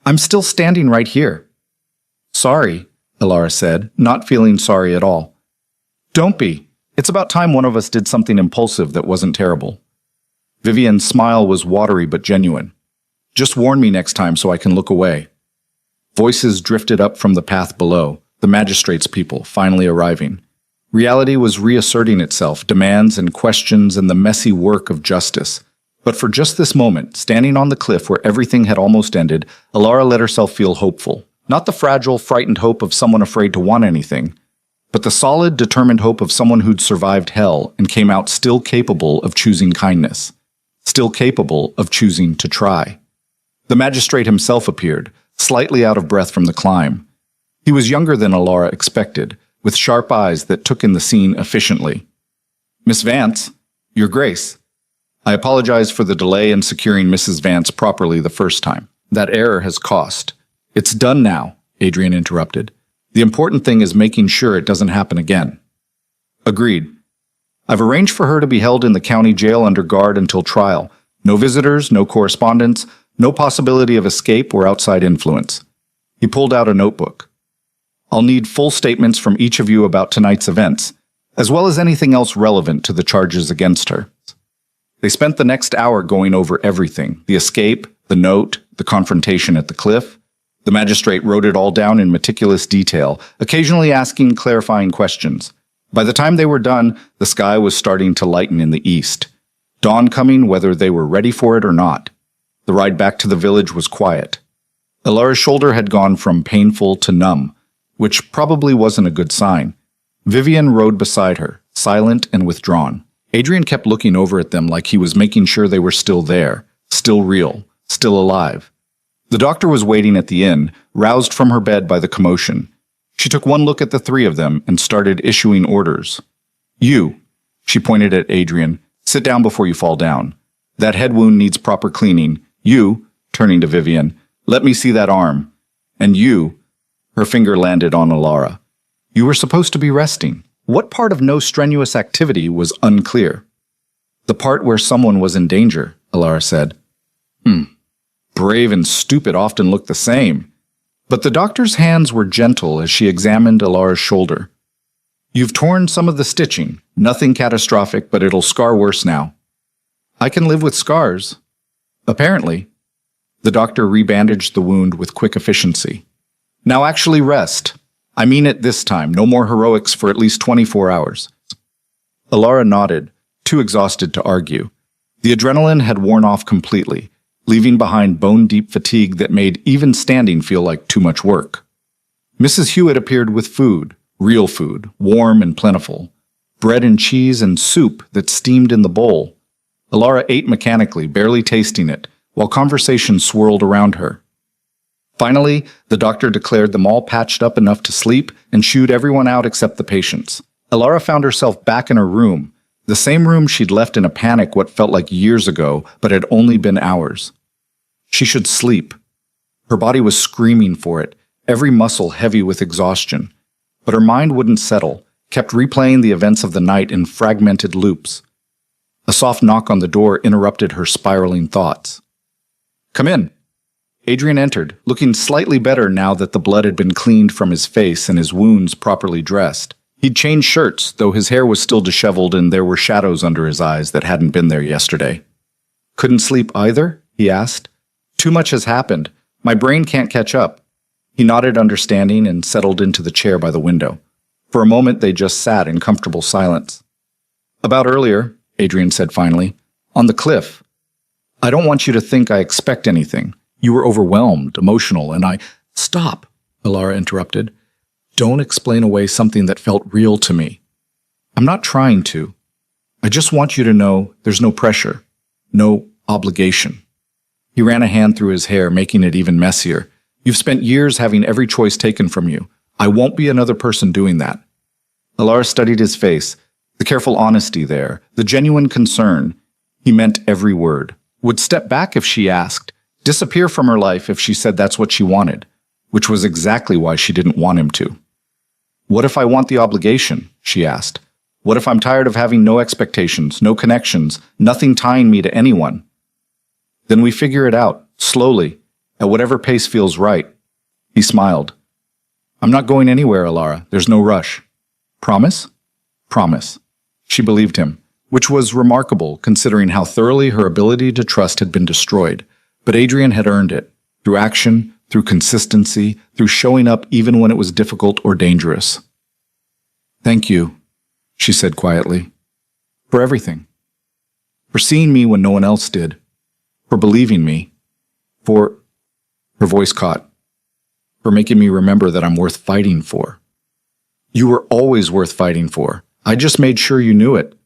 "I'm still standing right here." "Sorry," Alara said, not feeling sorry at all. "Don't be. It's about time one of us did something impulsive that wasn't terrible." Vivian's smile was watery but genuine. Just warn me next time so I can look away. Voices drifted up from the path below, the magistrate's people finally arriving. Reality was reasserting itself, demands and questions and the messy work of justice. But for just this moment, standing on the cliff where everything had almost ended, Alara let herself feel hopeful. Not the fragile, frightened hope of someone afraid to want anything, but the solid, determined hope of someone who'd survived hell and came out still capable of choosing kindness, still capable of choosing to try. The magistrate himself appeared, slightly out of breath from the climb. He was younger than Alara expected, with sharp eyes that took in the scene efficiently. "Miss Vance, Your Grace. I apologize for the delay in securing Mrs. Vance properly the first time. That error has cost." "It's done now," Adrian interrupted. "The important thing is making sure it doesn't happen again." "Agreed. I've arranged for her to be held in the county jail under guard until trial. No visitors, no correspondence, no possibility of escape or outside influence." He pulled out a notebook. "I'll need full statements from each of you about tonight's events, as well as anything else relevant to the charges against her." They spent the next hour going over everything: the escape, the note, the confrontation at the cliff. The magistrate wrote it all down in meticulous detail, occasionally asking clarifying questions. By the time they were done, the sky was starting to lighten in the east. Dawn coming whether they were ready for it or not. The ride back to the village was quiet. Alara's shoulder had gone from painful to numb, which probably wasn't a good sign. Vivian rode beside her, silent and withdrawn. Adrian kept looking over at them like he was making sure they were still there, still real, still alive. The doctor was waiting at the inn, roused from her bed by the commotion. She took one look at the three of them and started issuing orders. "You," she pointed at Adrian, "sit down before you fall down. That head wound needs proper cleaning. You," turning to Vivian, "let me see that arm. And you," her finger landed on Alara, "you were supposed to be resting." What part of no strenuous activity was unclear? "The part where someone was in danger," Alara said. Brave and stupid often look the same. But the doctor's hands were gentle as she examined Alara's shoulder. "You've torn some of the stitching. Nothing catastrophic, but it'll scar worse now." "I can live with scars." "Apparently." The doctor rebandaged the wound with quick efficiency. "Now actually rest. I mean it this time. No more heroics for at least 24 hours. Alara nodded, too exhausted to argue. The adrenaline had worn off completely, leaving behind bone-deep fatigue that made even standing feel like too much work. Mrs. Hewitt appeared with food, real food, warm and plentiful. Bread and cheese and soup that steamed in the bowl. Alara ate mechanically, barely tasting it, while conversation swirled around her. Finally, the doctor declared them all patched up enough to sleep and shooed everyone out except the patients. Alara found herself back in her room, the same room she'd left in a panic what felt like years ago, but had only been hours. She should sleep. Her body was screaming for it, every muscle heavy with exhaustion. But her mind wouldn't settle, kept replaying the events of the night in fragmented loops. A soft knock on the door interrupted her spiraling thoughts. "Come in." Adrian entered, looking slightly better now that the blood had been cleaned from his face and his wounds properly dressed. He'd changed shirts, though his hair was still disheveled and there were shadows under his eyes that hadn't been there yesterday. "Couldn't sleep either?" he asked. "Too much has happened. My brain can't catch up." He nodded understanding and settled into the chair by the window. For a moment they just sat in comfortable silence. "About earlier," Adrian said finally, "on the cliff. I don't want you to think I expect anything. You were overwhelmed, emotional, and I—" "Stop," Alara interrupted. "Don't explain away something that felt real to me. I'm not trying to. I just want you to know there's no pressure, no obligation." He ran a hand through his hair, making it even messier. "You've spent years having every choice taken from you. I won't be another person doing that." Alara studied his face, the careful honesty there, the genuine concern. He meant every word. Would step back if she asked, disappear from her life if she said that's what she wanted, which was exactly why she didn't want him to. "What if I want the obligation?" she asked. "What if I'm tired of having no expectations, no connections, nothing tying me to anyone?" "Then we figure it out, slowly, at whatever pace feels right." He smiled. "I'm not going anywhere, Alara. There's no rush." "Promise?" "Promise." She believed him. which was remarkable considering how thoroughly her ability to trust had been destroyed. But Adrian had earned it, through action, through consistency, through showing up even when it was difficult or dangerous. "Thank you," she said quietly, "for everything. For seeing me when no one else did. For believing me. For—" her voice caught. "For making me remember that I'm worth fighting for." "You were always worth fighting for. I just made sure you knew it."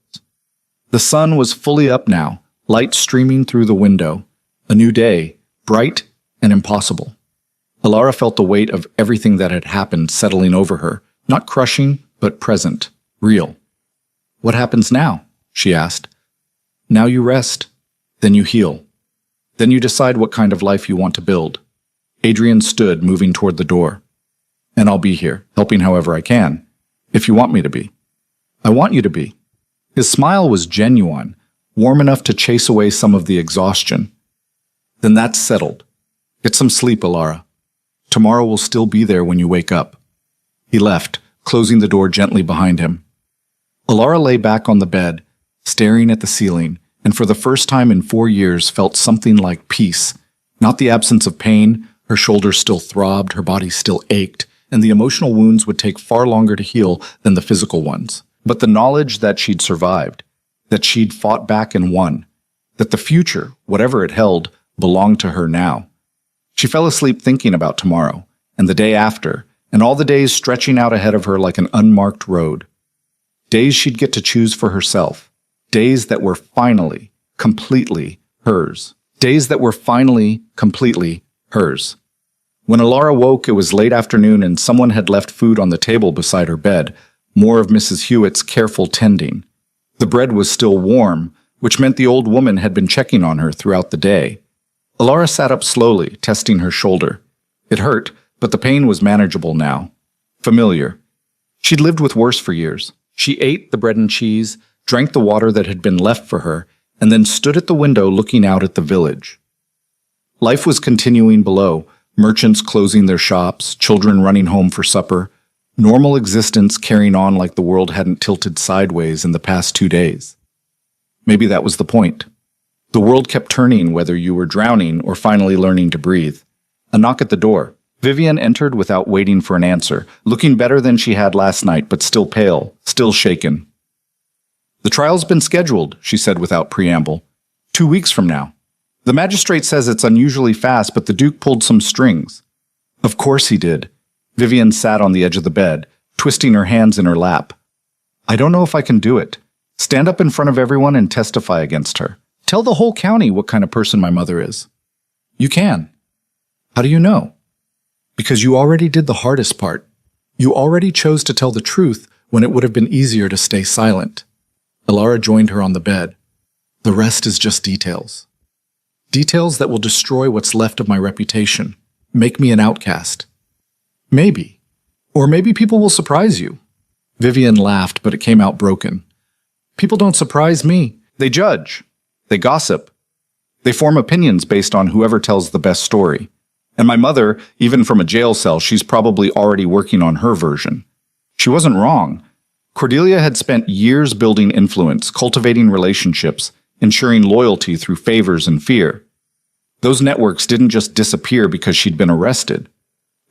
The sun was fully up now, light streaming through the window. A new day, bright and impossible. Alara felt the weight of everything that had happened settling over her, not crushing, but present, real. "What happens now?" she asked. "Now you rest, then you heal. Then you decide what kind of life you want to build." Adrian stood, moving toward the door. "And I'll be here, helping however I can, if you want me to be. I want you to be." His smile was genuine, warm enough to chase away some of the exhaustion. "Then that's settled. Get some sleep, Alara. Tomorrow will still be there when you wake up." He left, closing the door gently behind him. Alara lay back on the bed, staring at the ceiling, and for the first time in 4 years felt something like peace. Not the absence of pain, her shoulders still throbbed, her body still ached, and the emotional wounds would take far longer to heal than the physical ones. But the knowledge that she'd survived, that she'd fought back and won, that the future, whatever it held, belonged to her now. She fell asleep thinking about tomorrow, and the day after, and all the days stretching out ahead of her like an unmarked road. Days she'd get to choose for herself. Days that were finally, completely hers. Days that were finally, completely hers. When Alara woke, it was late afternoon and someone had left food on the table beside her bed, more of Mrs. Hewitt's careful tending. The bread was still warm, which meant the old woman had been checking on her throughout the day. Alara sat up slowly, testing her shoulder. It hurt, but the pain was manageable now. Familiar. She'd lived with worse for years. She ate the bread and cheese, drank the water that had been left for her, and then stood at the window looking out at the village. Life was continuing below, merchants closing their shops, children running home for supper, normal existence carrying on like the world hadn't tilted sideways in the past 2 days. Maybe that was the point. The world kept turning whether you were drowning or finally learning to breathe. A knock at the door. Vivian entered without waiting for an answer, looking better than she had last night, but still pale, still shaken. "The trial's been scheduled," she said without preamble. 2 weeks from now. The magistrate says it's unusually fast, but the Duke pulled some strings." "Of course he did." Vivian sat on the edge of the bed, twisting her hands in her lap. "I don't know if I can do it. Stand up in front of everyone and testify against her. Tell the whole county what kind of person my mother is." "You can." "How do you know?" "Because you already did the hardest part. You already chose to tell the truth when it would have been easier to stay silent." Alara joined her on the bed. "The rest is just details. Details that will destroy what's left of my reputation, make me an outcast. Maybe. Or maybe people will surprise you." Vivian laughed, but it came out broken. "People don't surprise me. They judge. They gossip. They form opinions based on whoever tells the best story. And my mother, even from a jail cell, she's probably already working on her version. She wasn't wrong. Cordelia had spent years building influence, cultivating relationships, ensuring loyalty through favors and fear. Those networks didn't just disappear because she'd been arrested.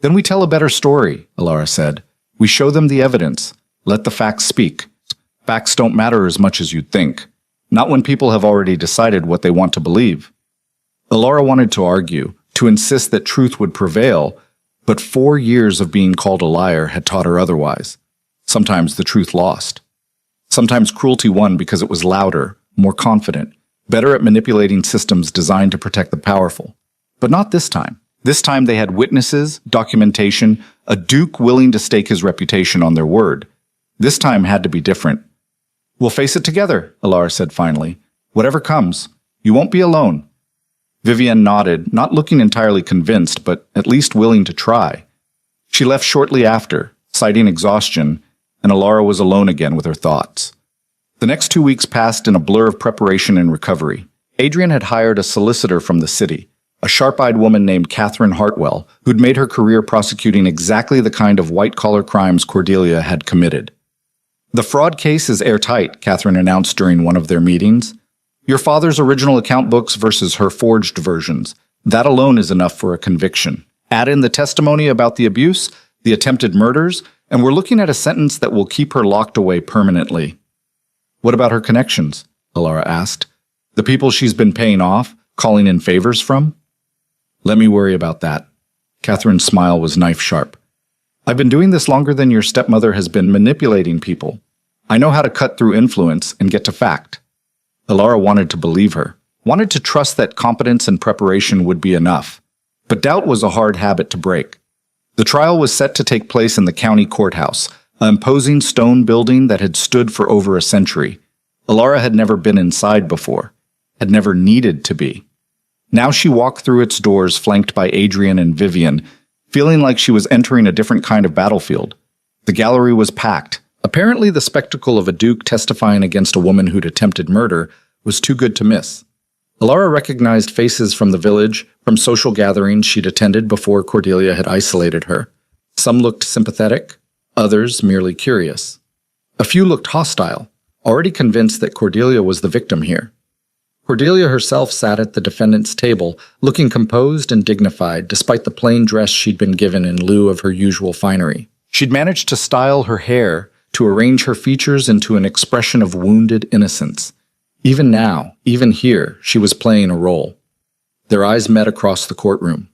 Then we tell a better story, Alara said. We show them the evidence. Let the facts speak. Facts don't matter as much as you'd think. Not when people have already decided what they want to believe. Alara wanted to argue, to insist that truth would prevail, but 4 years of being called a liar had taught her otherwise. Sometimes the truth lost. Sometimes cruelty won because it was louder, more confident, better at manipulating systems designed to protect the powerful. But not this time. This time they had witnesses, documentation, a duke willing to stake his reputation on their word. This time had to be different. We'll face it together, Alara said finally. Whatever comes, you won't be alone. Vivian nodded, not looking entirely convinced, but at least willing to try. She left shortly after, citing exhaustion, and Alara was alone again with her thoughts. The next 2 weeks passed in a blur of preparation and recovery. Adrian had hired a solicitor from the city, a sharp-eyed woman named Catherine Hartwell, who'd made her career prosecuting exactly the kind of white-collar crimes Cordelia had committed. The fraud case is airtight, Catherine announced during one of their meetings. Your father's original account books versus her forged versions. That alone is enough for a conviction. Add in the testimony about the abuse, the attempted murders, and we're looking at a sentence that will keep her locked away permanently. What about her connections? Alara asked. The people she's been paying off, calling in favors from? Let me worry about that. Catherine's smile was knife-sharp. I've been doing this longer than your stepmother has been manipulating people. I know how to cut through influence and get to fact. Alara wanted to believe her, wanted to trust that competence and preparation would be enough. But doubt was a hard habit to break. The trial was set to take place in the county courthouse, an imposing stone building that had stood for over a century. Alara had never been inside before, had never needed to be. Now she walked through its doors flanked by Adrian and Vivian, feeling like she was entering a different kind of battlefield. The gallery was packed. Apparently the spectacle of a duke testifying against a woman who'd attempted murder was too good to miss. Alara recognized faces from the village, from social gatherings she'd attended before Cordelia had isolated her. Some looked sympathetic, others merely curious. A few looked hostile, already convinced that Cordelia was the victim here. Cordelia herself sat at the defendant's table, looking composed and dignified despite the plain dress she'd been given in lieu of her usual finery. She'd managed to style her hair, to arrange her features into an expression of wounded innocence. Even now, even here, she was playing a role. Their eyes met across the courtroom.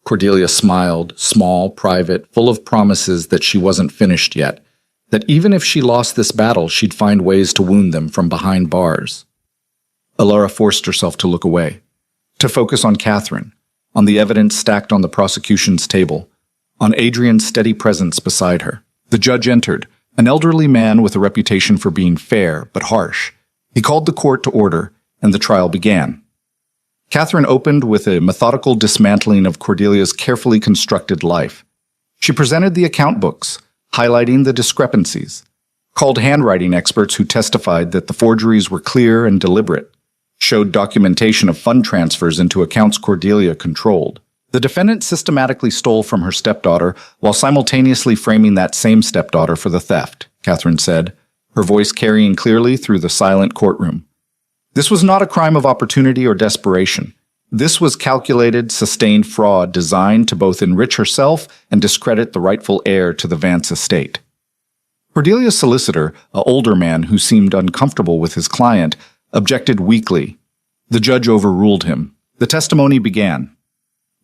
Cordelia smiled, small, private, full of promises that she wasn't finished yet, that even if she lost this battle, she'd find ways to wound them from behind bars. Alara forced herself to look away, to focus on Catherine, on the evidence stacked on the prosecution's table, on Adrian's steady presence beside her. The judge entered, an elderly man with a reputation for being fair but harsh. He called the court to order, and the trial began. Catherine opened with a methodical dismantling of Cordelia's carefully constructed life. She presented the account books, highlighting the discrepancies, called handwriting experts who testified that the forgeries were clear and deliberate, showed documentation of fund transfers into accounts Cordelia controlled. The defendant systematically stole from her stepdaughter while simultaneously framing that same stepdaughter for the theft, Catherine said, her voice carrying clearly through the silent courtroom. This was not a crime of opportunity or desperation. This was calculated, sustained fraud designed to both enrich herself and discredit the rightful heir to the Vance estate. Cordelia's solicitor, an older man who seemed uncomfortable with his client, objected weakly. The judge overruled him. The testimony began.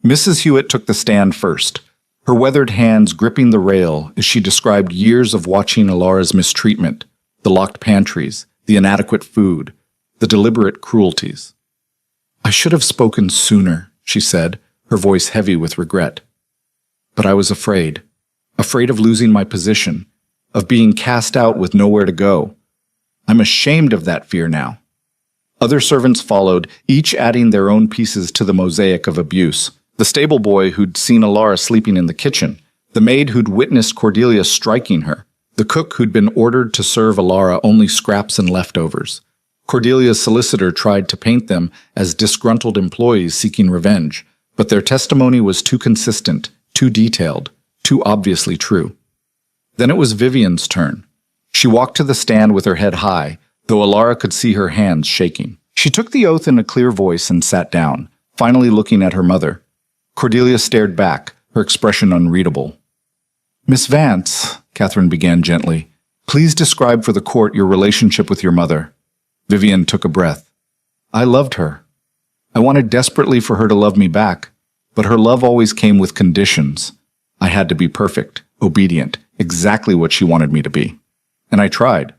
Mrs. Hewitt took the stand first, her weathered hands gripping the rail as she described years of watching Alara's mistreatment, the locked pantries, the inadequate food, the deliberate cruelties. I should have spoken sooner, she said, her voice heavy with regret. But I was afraid of losing my position, of being cast out with nowhere to go. I'm ashamed of that fear now. Other servants followed, each adding their own pieces to the mosaic of abuse. The stable boy who'd seen Alara sleeping in the kitchen, the maid who'd witnessed Cordelia striking her, the cook who'd been ordered to serve Alara only scraps and leftovers. Cordelia's solicitor tried to paint them as disgruntled employees seeking revenge, but their testimony was too consistent, too detailed, too obviously true. Then it was Vivian's turn. She walked to the stand with her head high, though Alara could see her hands shaking. She took the oath in a clear voice and sat down, finally looking at her mother. Cordelia stared back, her expression unreadable. Miss Vance, Catherine began gently, please describe for the court your relationship with your mother. Vivian took a breath. I loved her. I wanted desperately for her to love me back, but her love always came with conditions. I had to be perfect, obedient, exactly what she wanted me to be. And I tried.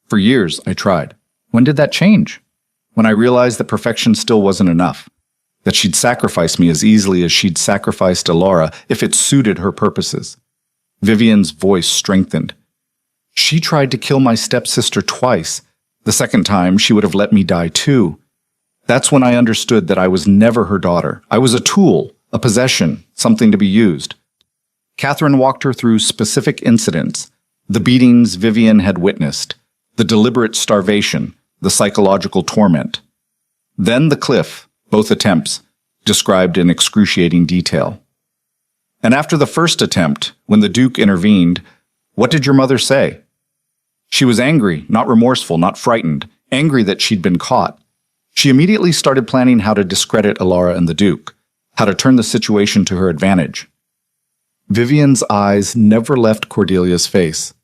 For years, I tried. When did that change? When I realized that perfection still wasn't enough. That she'd sacrifice me as easily as she'd sacrificed Alara if it suited her purposes. Vivian's voice strengthened. She tried to kill my stepsister twice. The second time, she would have let me die too. That's when I understood that I was never her daughter. I was a tool, a possession, something to be used. Catherine walked her through specific incidents, the beatings Vivian had witnessed, the deliberate starvation, the psychological torment. Then the cliff, both attempts, described in excruciating detail. And after the first attempt, when the Duke intervened, what did your mother say? She was angry, not remorseful, not frightened, angry that she'd been caught. She immediately started planning how to discredit Ilara and the Duke, how to turn the situation to her advantage. Vivian's eyes never left Cordelia's face.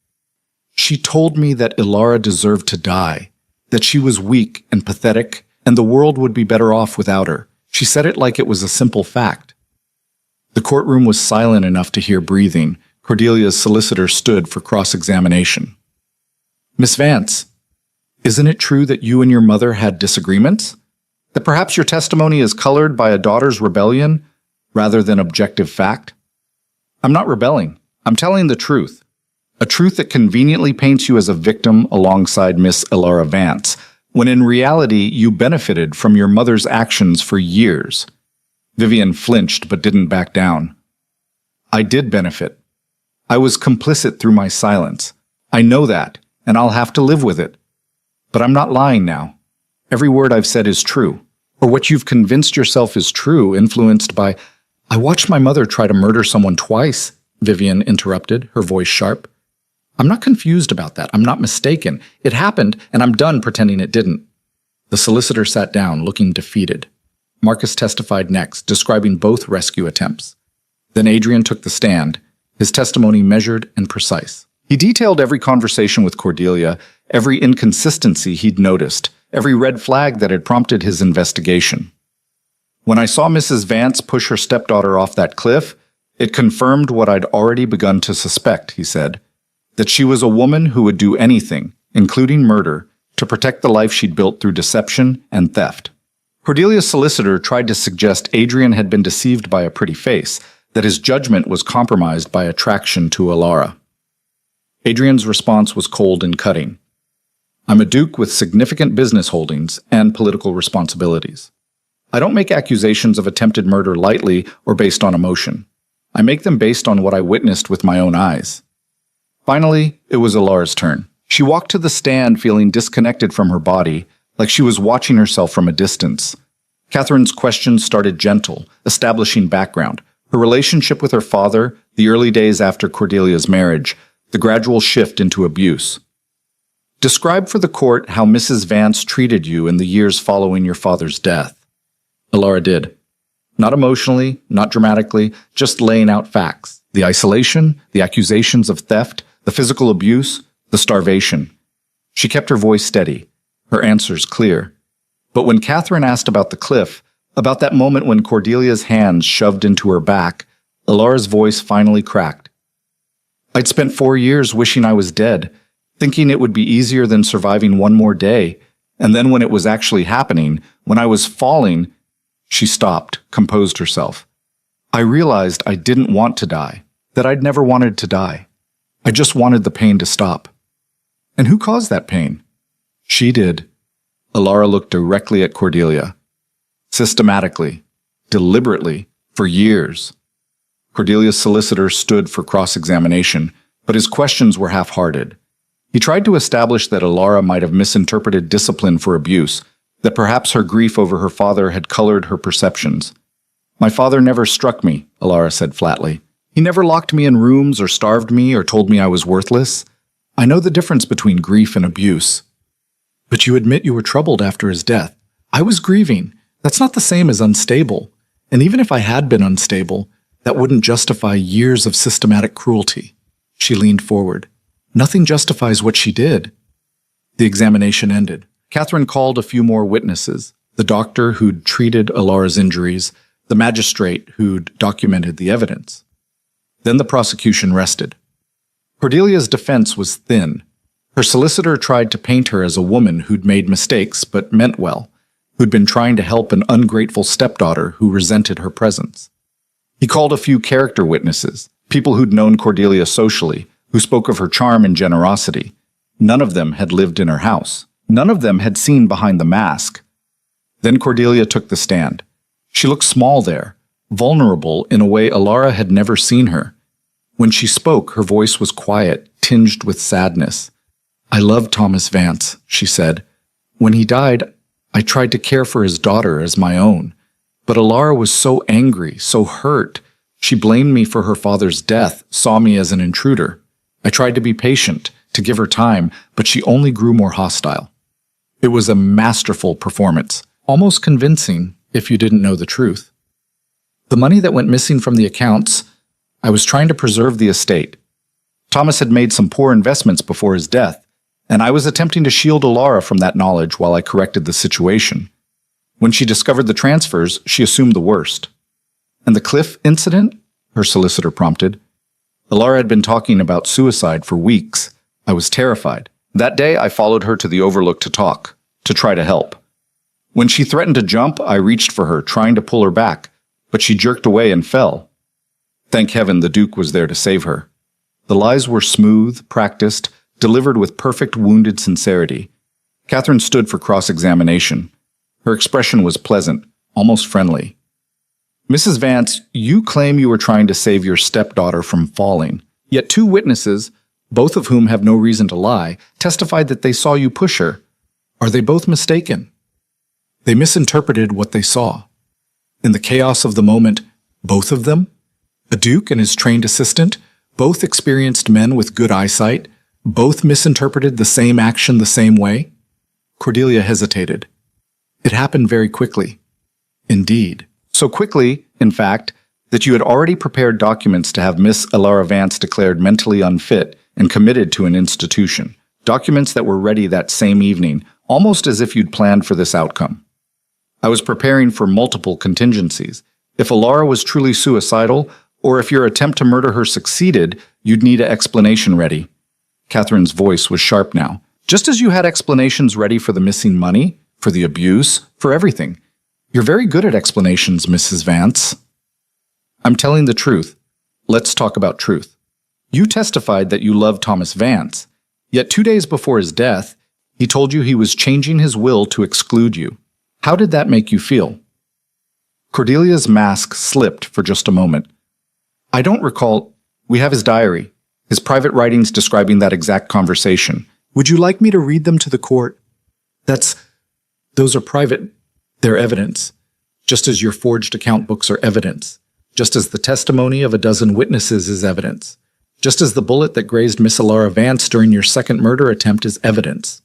She told me that Ilara deserved to die, that she was weak and pathetic, and the world would be better off without her. She said it like it was a simple fact. The courtroom was silent enough to hear breathing. Cordelia's solicitor stood for cross-examination. Miss Vance, isn't it true that you and your mother had disagreements? That perhaps your testimony is colored by a daughter's rebellion rather than objective fact? I'm not rebelling. I'm telling the truth. A truth that conveniently paints you as a victim alongside Miss Ilara Vance, when in reality you benefited from your mother's actions for years. Vivian flinched but didn't back down. I did benefit. I was complicit through my silence. I know that, and I'll have to live with it. But I'm not lying now. Every word I've said is true, or what you've convinced yourself is true, influenced by... I watched my mother try to murder someone twice, Vivian interrupted, her voice sharp. I'm not confused about that. I'm not mistaken. It happened, and I'm done pretending it didn't. The solicitor sat down, looking defeated. Marcus testified next, describing both rescue attempts. Then Adrian took the stand, his testimony measured and precise. He detailed every conversation with Cordelia, every inconsistency he'd noticed, every red flag that had prompted his investigation. When I saw Mrs. Vance push her stepdaughter off that cliff, it confirmed what I'd already begun to suspect, he said, that she was a woman who would do anything, including murder, to protect the life she'd built through deception and theft. Cordelia's solicitor tried to suggest Adrian had been deceived by a pretty face, that his judgment was compromised by attraction to Ilara. Adrian's response was cold and cutting. I'm a duke with significant business holdings and political responsibilities. I don't make accusations of attempted murder lightly or based on emotion. I make them based on what I witnessed with my own eyes. Finally, it was Ilara's turn. She walked to the stand feeling disconnected from her body, like she was watching herself from a distance. Catherine's questions started gentle, establishing background, her relationship with her father, the early days after Cordelia's marriage, the gradual shift into abuse. Describe for the court how Mrs. Vance treated you in the years following your father's death. Ilara did. Not emotionally, not dramatically, just laying out facts. The isolation, the accusations of theft, the physical abuse, the starvation. She kept her voice steady, her answers clear. But when Catherine asked about the cliff, about that moment when Cordelia's hands shoved into her back, Ilara's voice finally cracked. I'd spent 4 years wishing I was dead, thinking it would be easier than surviving one more day, and then when it was actually happening, when I was falling... She stopped, composed herself. I realized I didn't want to die, that I'd never wanted to die. I just wanted the pain to stop. And who caused that pain? She did. Ilara looked directly at Cordelia. Systematically, deliberately, for years. Cordelia's solicitor stood for cross-examination, but his questions were half-hearted. He tried to establish that Ilara might have misinterpreted discipline for abuse, that perhaps her grief over her father had colored her perceptions. My father never struck me, Ilara said flatly. He never locked me in rooms or starved me or told me I was worthless. I know the difference between grief and abuse. But you admit you were troubled after his death. I was grieving. That's not the same as unstable. And even if I had been unstable, that wouldn't justify years of systematic cruelty. She leaned forward. Nothing justifies what she did. The examination ended. Catherine called a few more witnesses, the doctor who'd treated Ilara's injuries, the magistrate who'd documented the evidence. Then the prosecution rested. Cordelia's defense was thin. Her solicitor tried to paint her as a woman who'd made mistakes but meant well, who'd been trying to help an ungrateful stepdaughter who resented her presence. He called a few character witnesses, people who'd known Cordelia socially, who spoke of her charm and generosity. None of them had lived in her house. None of them had seen behind the mask. Then Cordelia took the stand. She looked small there, vulnerable in a way Ilara had never seen her. When she spoke, her voice was quiet, tinged with sadness. I loved Thomas Vance, she said. When he died, I tried to care for his daughter as my own. But Ilara was so angry, so hurt. She blamed me for her father's death, saw me as an intruder. I tried to be patient, to give her time, but she only grew more hostile. It was a masterful performance, almost convincing if you didn't know the truth. The money that went missing from the accounts, I was trying to preserve the estate. Thomas had made some poor investments before his death, and I was attempting to shield Alara from that knowledge while I corrected the situation. When she discovered the transfers, she assumed the worst. And the Cliff incident? Her solicitor prompted. Alara had been talking about suicide for weeks. I was terrified. That day, I followed her to the Overlook to talk, to try to help. When she threatened to jump, I reached for her, trying to pull her back, but she jerked away and fell. Thank heaven the Duke was there to save her. The lies were smooth, practiced, delivered with perfect wounded sincerity. Catherine stood for cross-examination. Her expression was pleasant, almost friendly. Mrs. Vance, you claim you were trying to save your stepdaughter from falling, yet 2 witnesses, both of whom have no reason to lie, testified that they saw you push her. Are they both mistaken? They misinterpreted what they saw. In the chaos of the moment, both of them, a duke and his trained assistant, both experienced men with good eyesight, both misinterpreted the same action the same way? Cordelia hesitated. It happened very quickly. Indeed. So quickly, in fact, that you had already prepared documents to have Miss Alara Vance declared mentally unfit and committed to an institution. Documents that were ready that same evening, almost as if you'd planned for this outcome. I was preparing for multiple contingencies. If Alara was truly suicidal, or if your attempt to murder her succeeded, you'd need an explanation ready. Catherine's voice was sharp now. Just as you had explanations ready for the missing money, for the abuse, for everything. You're very good at explanations, Mrs. Vance. I'm telling the truth. Let's talk about truth. You testified that you loved Thomas Vance, yet 2 days before his death, he told you he was changing his will to exclude you. How did that make you feel? Cordelia's mask slipped for just a moment. I don't recall. We have his diary, his private writings describing that exact conversation. Would you like me to read them to the court? Those are private. They're evidence, just as your forged account books are evidence, just as the testimony of a dozen witnesses is evidence, just as the bullet that grazed Miss Alara Vance during your second murder attempt is evidence.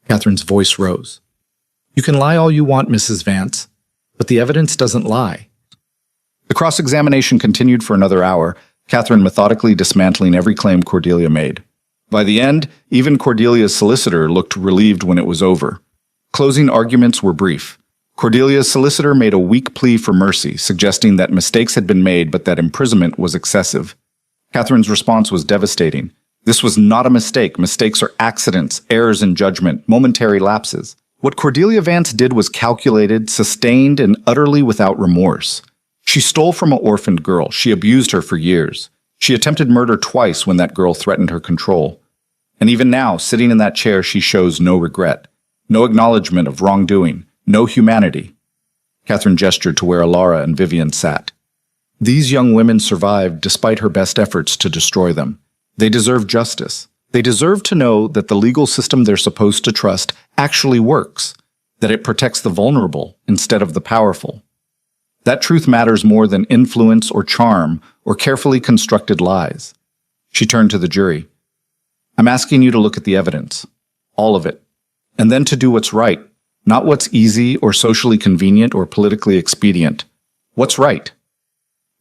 Catherine's voice rose. You can lie all you want, Mrs. Vance, but the evidence doesn't lie. The cross-examination continued for another hour, Catherine methodically dismantling every claim Cordelia made. By the end, even Cordelia's solicitor looked relieved when it was over. Closing arguments were brief. Cordelia's solicitor made a weak plea for mercy, suggesting that mistakes had been made but that imprisonment was excessive. Catherine's response was devastating. This was not a mistake. Mistakes are accidents, errors in judgment, momentary lapses. What Cordelia Vance did was calculated, sustained, and utterly without remorse. She stole from an orphaned girl. She abused her for years. She attempted murder twice when that girl threatened her control. And even now, sitting in that chair, she shows no regret, no acknowledgement of wrongdoing, no humanity. Catherine gestured to where Alara and Vivian sat. These young women survived despite her best efforts to destroy them. They deserve justice. They deserve to know that the legal system they're supposed to trust actually works, that it protects the vulnerable instead of the powerful. That truth matters more than influence or charm or carefully constructed lies. She turned to the jury. I'm asking you to look at the evidence, all of it, and then to do what's right. Not what's easy or socially convenient or politically expedient. What's right?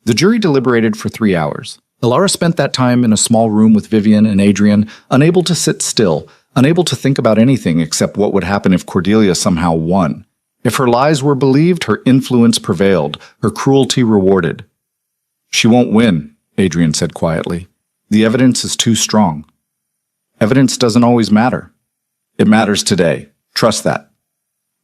The jury deliberated for 3 hours. Alara spent that time in a small room with Vivian and Adrian, unable to sit still, unable to think about anything except what would happen if Cordelia somehow won. If her lies were believed, her influence prevailed, her cruelty rewarded. She won't win, Adrian said quietly. The evidence is too strong. Evidence doesn't always matter. It matters today. Trust that.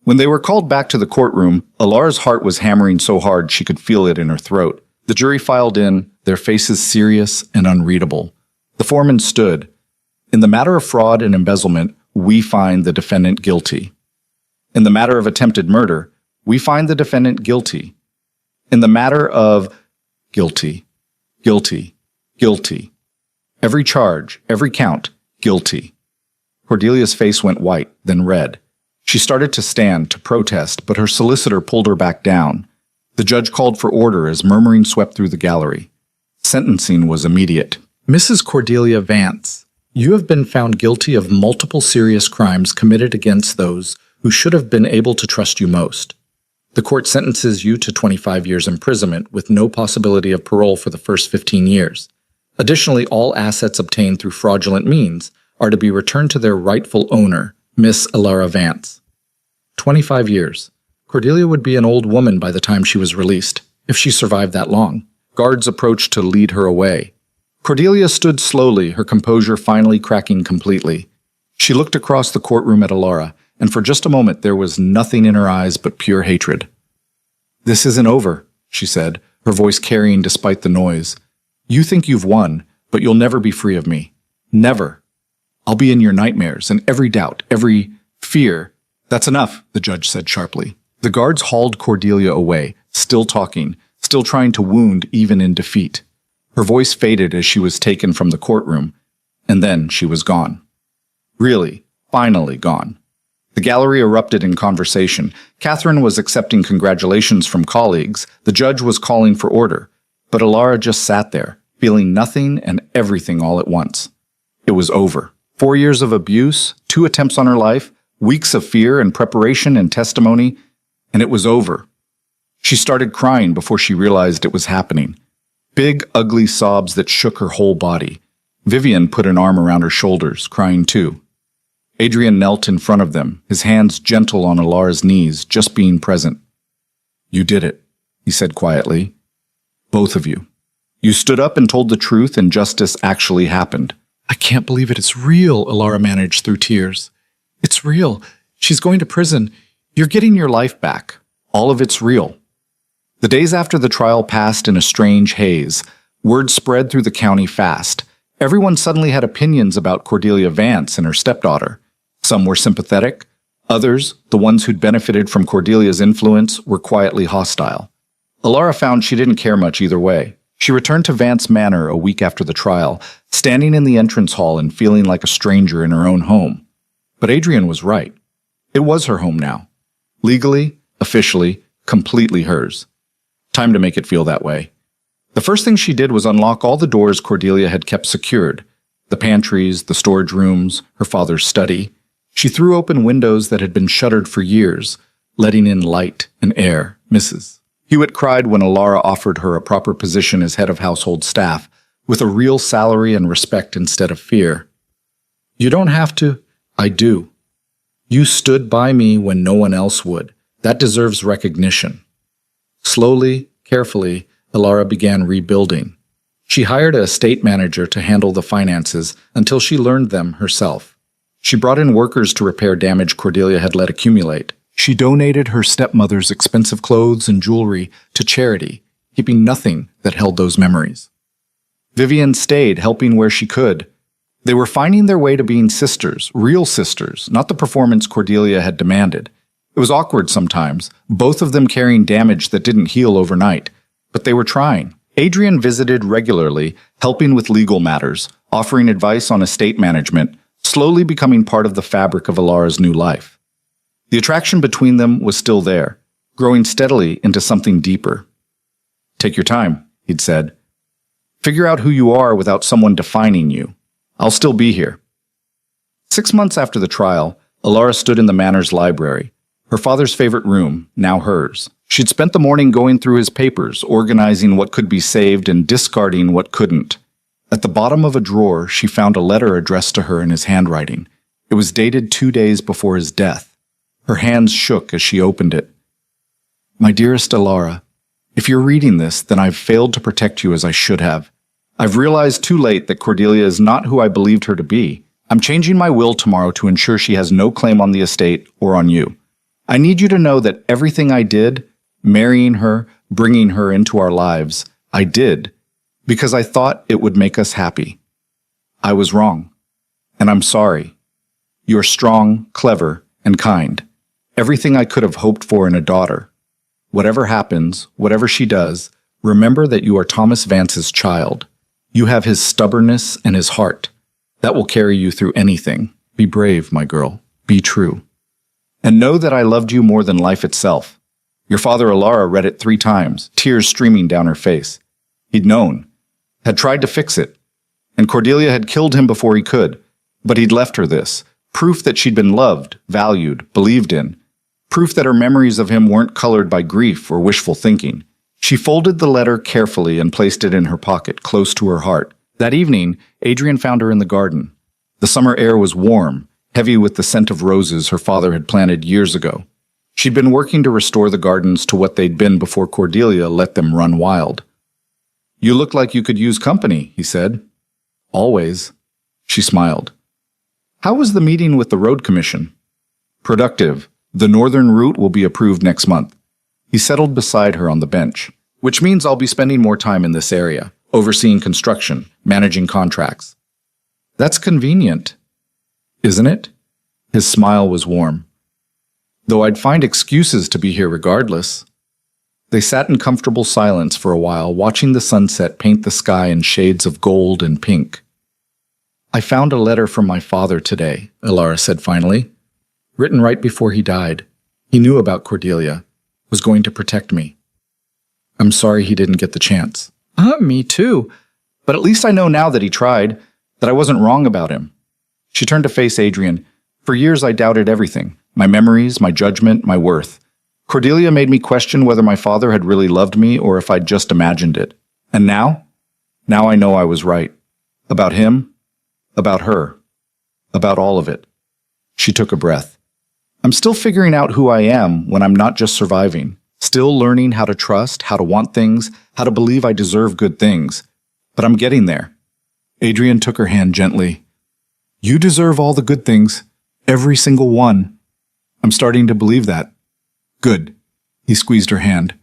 When they were called back to the courtroom, Alara's heart was hammering so hard she could feel it in her throat. The jury filed in, their faces serious and unreadable. The foreman stood. In the matter of fraud and embezzlement, we find the defendant guilty. In the matter of attempted murder, we find the defendant guilty. In the matter of guilty, guilty, guilty. Every charge, every count, guilty. Cordelia's face went white, then red. She started to stand, to protest, but her solicitor pulled her back down. The judge called for order as murmuring swept through the gallery. Sentencing was immediate. Mrs. Cordelia Vance, You have been found guilty of multiple serious crimes committed against those who should have been able to trust you most. The court sentences you to 25 years imprisonment with no possibility of parole for the first 15 years. Additionally, all assets obtained through fraudulent means are to be returned to their rightful owner, Miss Alara Vance. 25 years. Cordelia would be an old woman by the time she was released, if she survived that long. Guards approached to lead her away. Cordelia stood slowly, her composure finally cracking completely. She looked across the courtroom at Alara, and for just a moment there was nothing in her eyes but pure hatred. "This isn't over," she said, her voice carrying despite the noise. "You think you've won, but you'll never be free of me. Never. I'll be in your nightmares, and every doubt, every fear." "That's enough," the judge said sharply. The guards hauled Cordelia away, still talking, still trying to wound even in defeat. Her voice faded as she was taken from the courtroom, and then she was gone. Really, finally gone. The gallery erupted in conversation. Catherine was accepting congratulations from colleagues. The judge was calling for order. But Alara just sat there, feeling nothing and everything all at once. It was over. 4 years of abuse, 2 attempts on her life, weeks of fear and preparation and testimony, and it was over. She started crying before she realized it was happening. Big, ugly sobs that shook her whole body. Vivian put an arm around her shoulders, crying too. Adrian knelt in front of them, his hands gentle on Alara's knees, just being present. "You did it," he said quietly. "Both of you. You stood up and told the truth, and justice actually happened." "I can't believe it. It's real," Alara managed through tears. "It's real. She's going to prison. You're getting your life back. All of it's real." The days after the trial passed in a strange haze. Word spread through the county fast. Everyone suddenly had opinions about Cordelia Vance and her stepdaughter. Some were sympathetic. Others, the ones who'd benefited from Cordelia's influence, were quietly hostile. Alara found she didn't care much either way. She returned to Vance Manor a week after the trial, standing in the entrance hall and feeling like a stranger in her own home. But Adrian was right. It was her home now. Legally, officially, completely hers. Time to make it feel that way. The first thing she did was unlock all the doors Cordelia had kept secured. The pantries, the storage rooms, her father's study. She threw open windows that had been shuttered for years, letting in light and air. Mrs. Hewitt cried when Alara offered her a proper position as head of household staff, with a real salary and respect instead of fear. "You don't have to." "I do. You stood by me when no one else would. That deserves recognition." Slowly, carefully, Alara began rebuilding. She hired a estate manager to handle the finances until she learned them herself. She brought in workers to repair damage Cordelia had let accumulate. She donated her stepmother's expensive clothes and jewelry to charity, keeping nothing that held those memories. Vivian stayed, helping where she could. They were finding their way to being sisters, real sisters, not the performance Cordelia had demanded. It was awkward sometimes, both of them carrying damage that didn't heal overnight, but they were trying. Adrian visited regularly, helping with legal matters, offering advice on estate management, slowly becoming part of the fabric of Alara's new life. The attraction between them was still there, growing steadily into something deeper. "Take your time," he'd said. "Figure out who you are without someone defining you. I'll still be here." 6 months after the trial, Alara stood in the manor's library, her father's favorite room, now hers. She'd spent the morning going through his papers, organizing what could be saved and discarding what couldn't. At the bottom of a drawer, she found a letter addressed to her in his handwriting. It was dated 2 days before his death. Her hands shook as she opened it. "My dearest Alara, if you're reading this, then I've failed to protect you as I should have. I've realized too late that Cordelia is not who I believed her to be. I'm changing my will tomorrow to ensure she has no claim on the estate or on you. I need you to know that everything I did, marrying her, bringing her into our lives, I did because I thought it would make us happy. I was wrong, and I'm sorry. You're strong, clever, and kind. Everything I could have hoped for in a daughter. Whatever happens, whatever she does, remember that you are Thomas Vance's child. You have his stubbornness and his heart. That will carry you through anything. Be brave, my girl. Be true. And know that I loved you more than life itself." Your father Alara read it 3 times, tears streaming down her face. He'd known, had tried to fix it, And Cordelia had killed him before he could. But he'd left her this. Proof that she'd been loved, valued, believed in. Proof that her memories of him weren't colored by grief or wishful thinking. She folded the letter carefully and placed it in her pocket, close to her heart. That evening, Adrian found her in the garden. The summer air was warm, heavy with the scent of roses her father had planted years ago. She'd been working to restore the gardens to what they'd been before Cordelia let them run wild. "You look like you could use company," he said. "Always." She smiled. "How was the meeting with the road commission?" "Productive. The northern route will be approved next month." He settled beside her on the bench. "Which means I'll be spending more time in this area, overseeing construction, managing contracts." "That's convenient, isn't it?" His smile was warm. "Though I'd find excuses to be here regardless." They sat in comfortable silence for a while, watching the sunset paint the sky in shades of gold and pink. "I found a letter from my father today," Ilara said finally. "Written right before he died. He knew about Cordelia, was going to protect me. I'm sorry he didn't get the chance." Me too. But at least I know now that he tried, that I wasn't wrong about him." She turned to face Adrian. "For years I doubted everything. My memories, my judgment, my worth. Cordelia made me question whether my father had really loved me or if I'd just imagined it. And now? Now I know I was right. About him, about her, about all of it." She took a breath. "I'm still figuring out who I am when I'm not just surviving. Still learning how to trust, how to want things, how to believe I deserve good things. But I'm getting there." Adrian took her hand gently. "You deserve all the good things. Every single one. I'm starting to believe that." "Good." He squeezed her hand.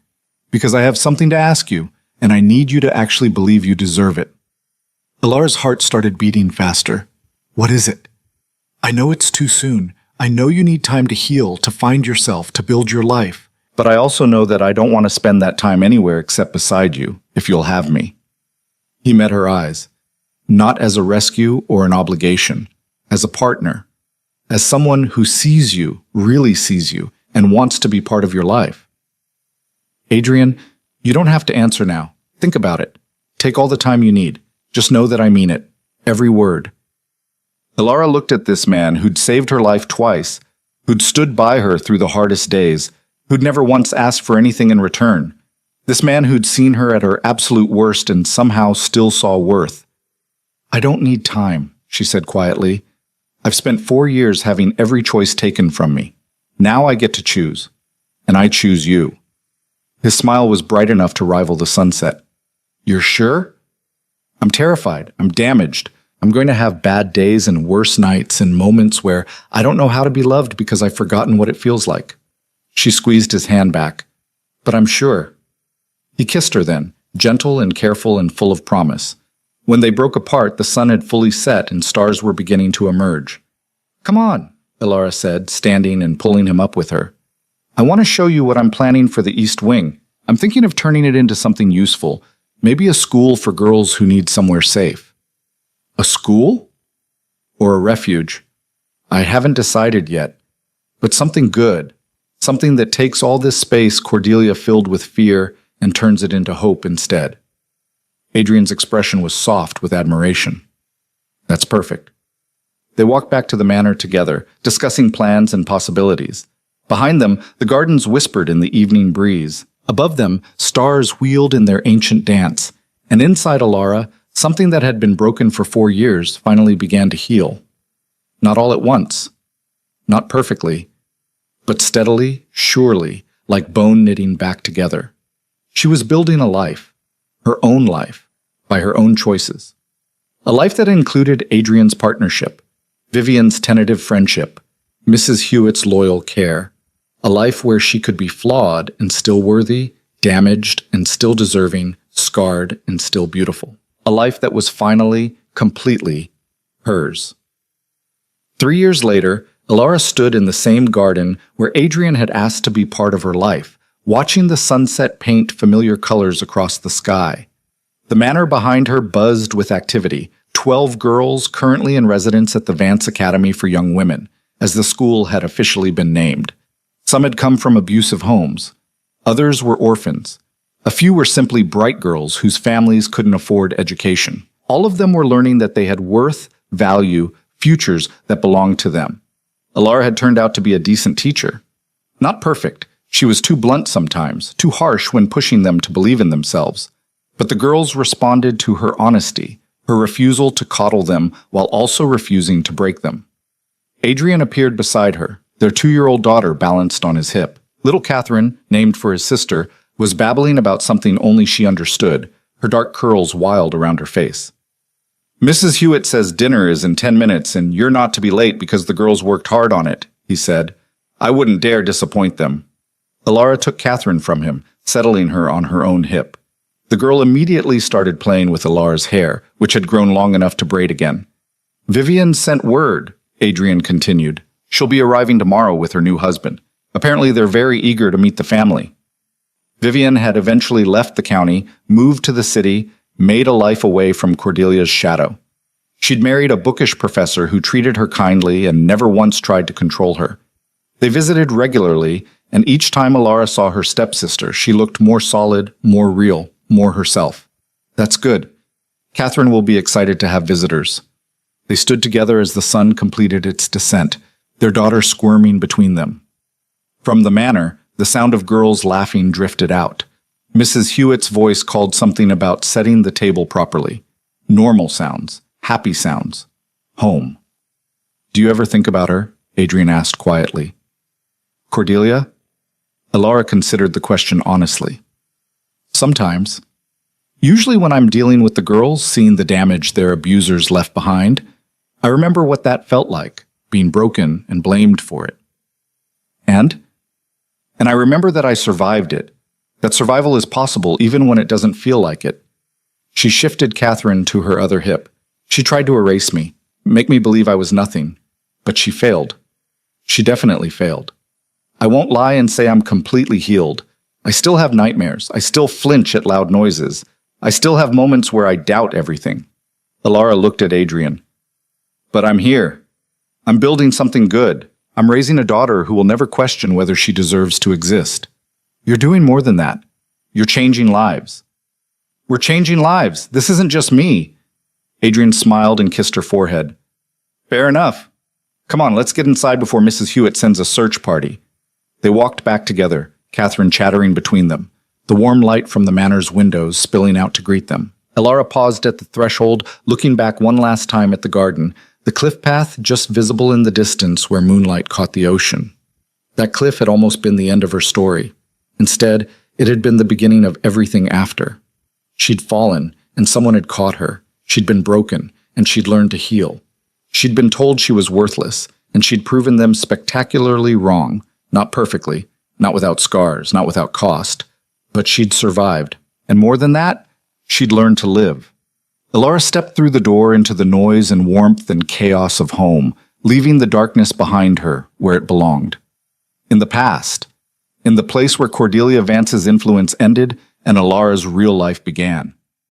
"Because I have something to ask you, and I need you to actually believe you deserve it." Ilara's heart started beating faster. "What is it?" "I know it's too soon. I know you need time to heal, to find yourself, to build your life. But I also know that I don't want to spend that time anywhere except beside you, if you'll have me." He met her eyes. Not as a rescue or an obligation, as a partner. As someone who sees you, really sees you, and wants to be part of your life. "Adrian, you don't have to answer now. Think about it. Take all the time you need. Just know that I mean it. Every word." Ilara looked at this man who'd saved her life twice, who'd stood by her through the hardest days, who'd never once asked for anything in return. This man who'd seen her at her absolute worst and somehow still saw worth. "I don't need time," she said quietly. "I've spent 4 years having every choice taken from me. Now I get to choose. And I choose you." His smile was bright enough to rival the sunset. "You're sure?" "I'm terrified. I'm damaged. I'm going to have bad days and worse nights and moments where I don't know how to be loved because I've forgotten what it feels like." She squeezed his hand back. "But I'm sure." He kissed her then, gentle and careful and full of promise. When they broke apart, the sun had fully set and stars were beginning to emerge. "Come on," Ilara said, standing and pulling him up with her. "I want to show you what I'm planning for the East Wing. I'm thinking of turning it into something useful, maybe a school for girls who need somewhere safe." "A school? Or a refuge?" "I haven't decided yet. But something good. Something that takes all this space Cordelia filled with fear and turns it into hope instead." Adrian's expression was soft with admiration. "That's perfect." They walked back to the manor together, discussing plans and possibilities. Behind them, the gardens whispered in the evening breeze. Above them, stars wheeled in their ancient dance. And inside Ilara, something that had been broken for 4 years finally began to heal. Not all at once. Not perfectly. But steadily, surely, like bone knitting back together. She was building a life. Her own life. By her own choices. A life that included Adrian's partnership. Vivian's tentative friendship. Mrs. Hewitt's loyal care. A life where she could be flawed and still worthy, damaged and still deserving, scarred and still beautiful. A life that was finally, completely, hers. 3 years later, Ilara stood in the same garden where Adrian had asked to be part of her life, watching the sunset paint familiar colors across the sky. The manor behind her buzzed with activity, 12 girls currently in residence at the Vance Academy for Young Women, as the school had officially been named. Some had come from abusive homes. Others were orphans. A few were simply bright girls whose families couldn't afford education. All of them were learning that they had worth, value, futures that belonged to them. Alara had turned out to be a decent teacher. Not perfect. She was too blunt sometimes, too harsh when pushing them to believe in themselves. But the girls responded to her honesty, her refusal to coddle them while also refusing to break them. Adrian appeared beside her, their 2-year-old daughter balanced on his hip. Little Catherine, named for his sister, was babbling about something only she understood, her dark curls wild around her face. "Mrs. Hewitt says dinner is in 10 minutes and you're not to be late because the girls worked hard on it," he said. "I wouldn't dare disappoint them." Alara took Catherine from him, settling her on her own hip. The girl immediately started playing with Alara's hair, which had grown long enough to braid again. "Vivian sent word," Adrian continued. "She'll be arriving tomorrow with her new husband. Apparently they're very eager to meet the family." Vivian had eventually left the county, moved to the city, made a life away from Cordelia's shadow. She'd married a bookish professor who treated her kindly and never once tried to control her. They visited regularly, and each time Alara saw her stepsister, she looked more solid, more real, more herself. "That's good. Catherine will be excited to have visitors." They stood together as the sun completed its descent, their daughter squirming between them. From the manor, the sound of girls laughing drifted out. Mrs. Hewitt's voice called something about setting the table properly. Normal sounds, happy sounds. Home. "Do you ever think about her?" Adrian asked quietly. "Cordelia?" Alara considered the question honestly. "Sometimes. Usually when I'm dealing with the girls, seeing the damage their abusers left behind, I remember what that felt like, being broken and blamed for it. And I remember that I survived it, that survival is possible even when it doesn't feel like it." She shifted Catherine to her other hip. She tried to erase me, make me believe I was nothing, but she failed. She definitely failed. I won't lie and say I'm completely healed. I still have nightmares. I still flinch at loud noises. I still have moments where I doubt everything. Alara looked at Adrian. "But I'm here. I'm building something good. I'm raising a daughter who will never question whether she deserves to exist." "You're doing more than that. You're changing lives." "We're changing lives. This isn't just me." Adrian smiled and kissed her forehead. "Fair enough. Come on, let's get inside before Mrs. Hewitt sends a search party." They walked back together, Catherine chattering between them, the warm light from the manor's windows spilling out to greet them. Alara paused at the threshold, looking back one last time at the garden, the cliff path just visible in the distance where moonlight caught the ocean. That cliff had almost been the end of her story. Instead, it had been the beginning of everything after. She'd fallen, and someone had caught her. She'd been broken, and she'd learned to heal. She'd been told she was worthless, and she'd proven them spectacularly wrong, not perfectly, not without scars, not without cost, but she'd survived. And more than that, she'd learned to live. Alara stepped through the door into the noise and warmth and chaos of home, leaving the darkness behind her where it belonged. In the past, in the place where Cordelia Vance's influence ended and Alara's real life began.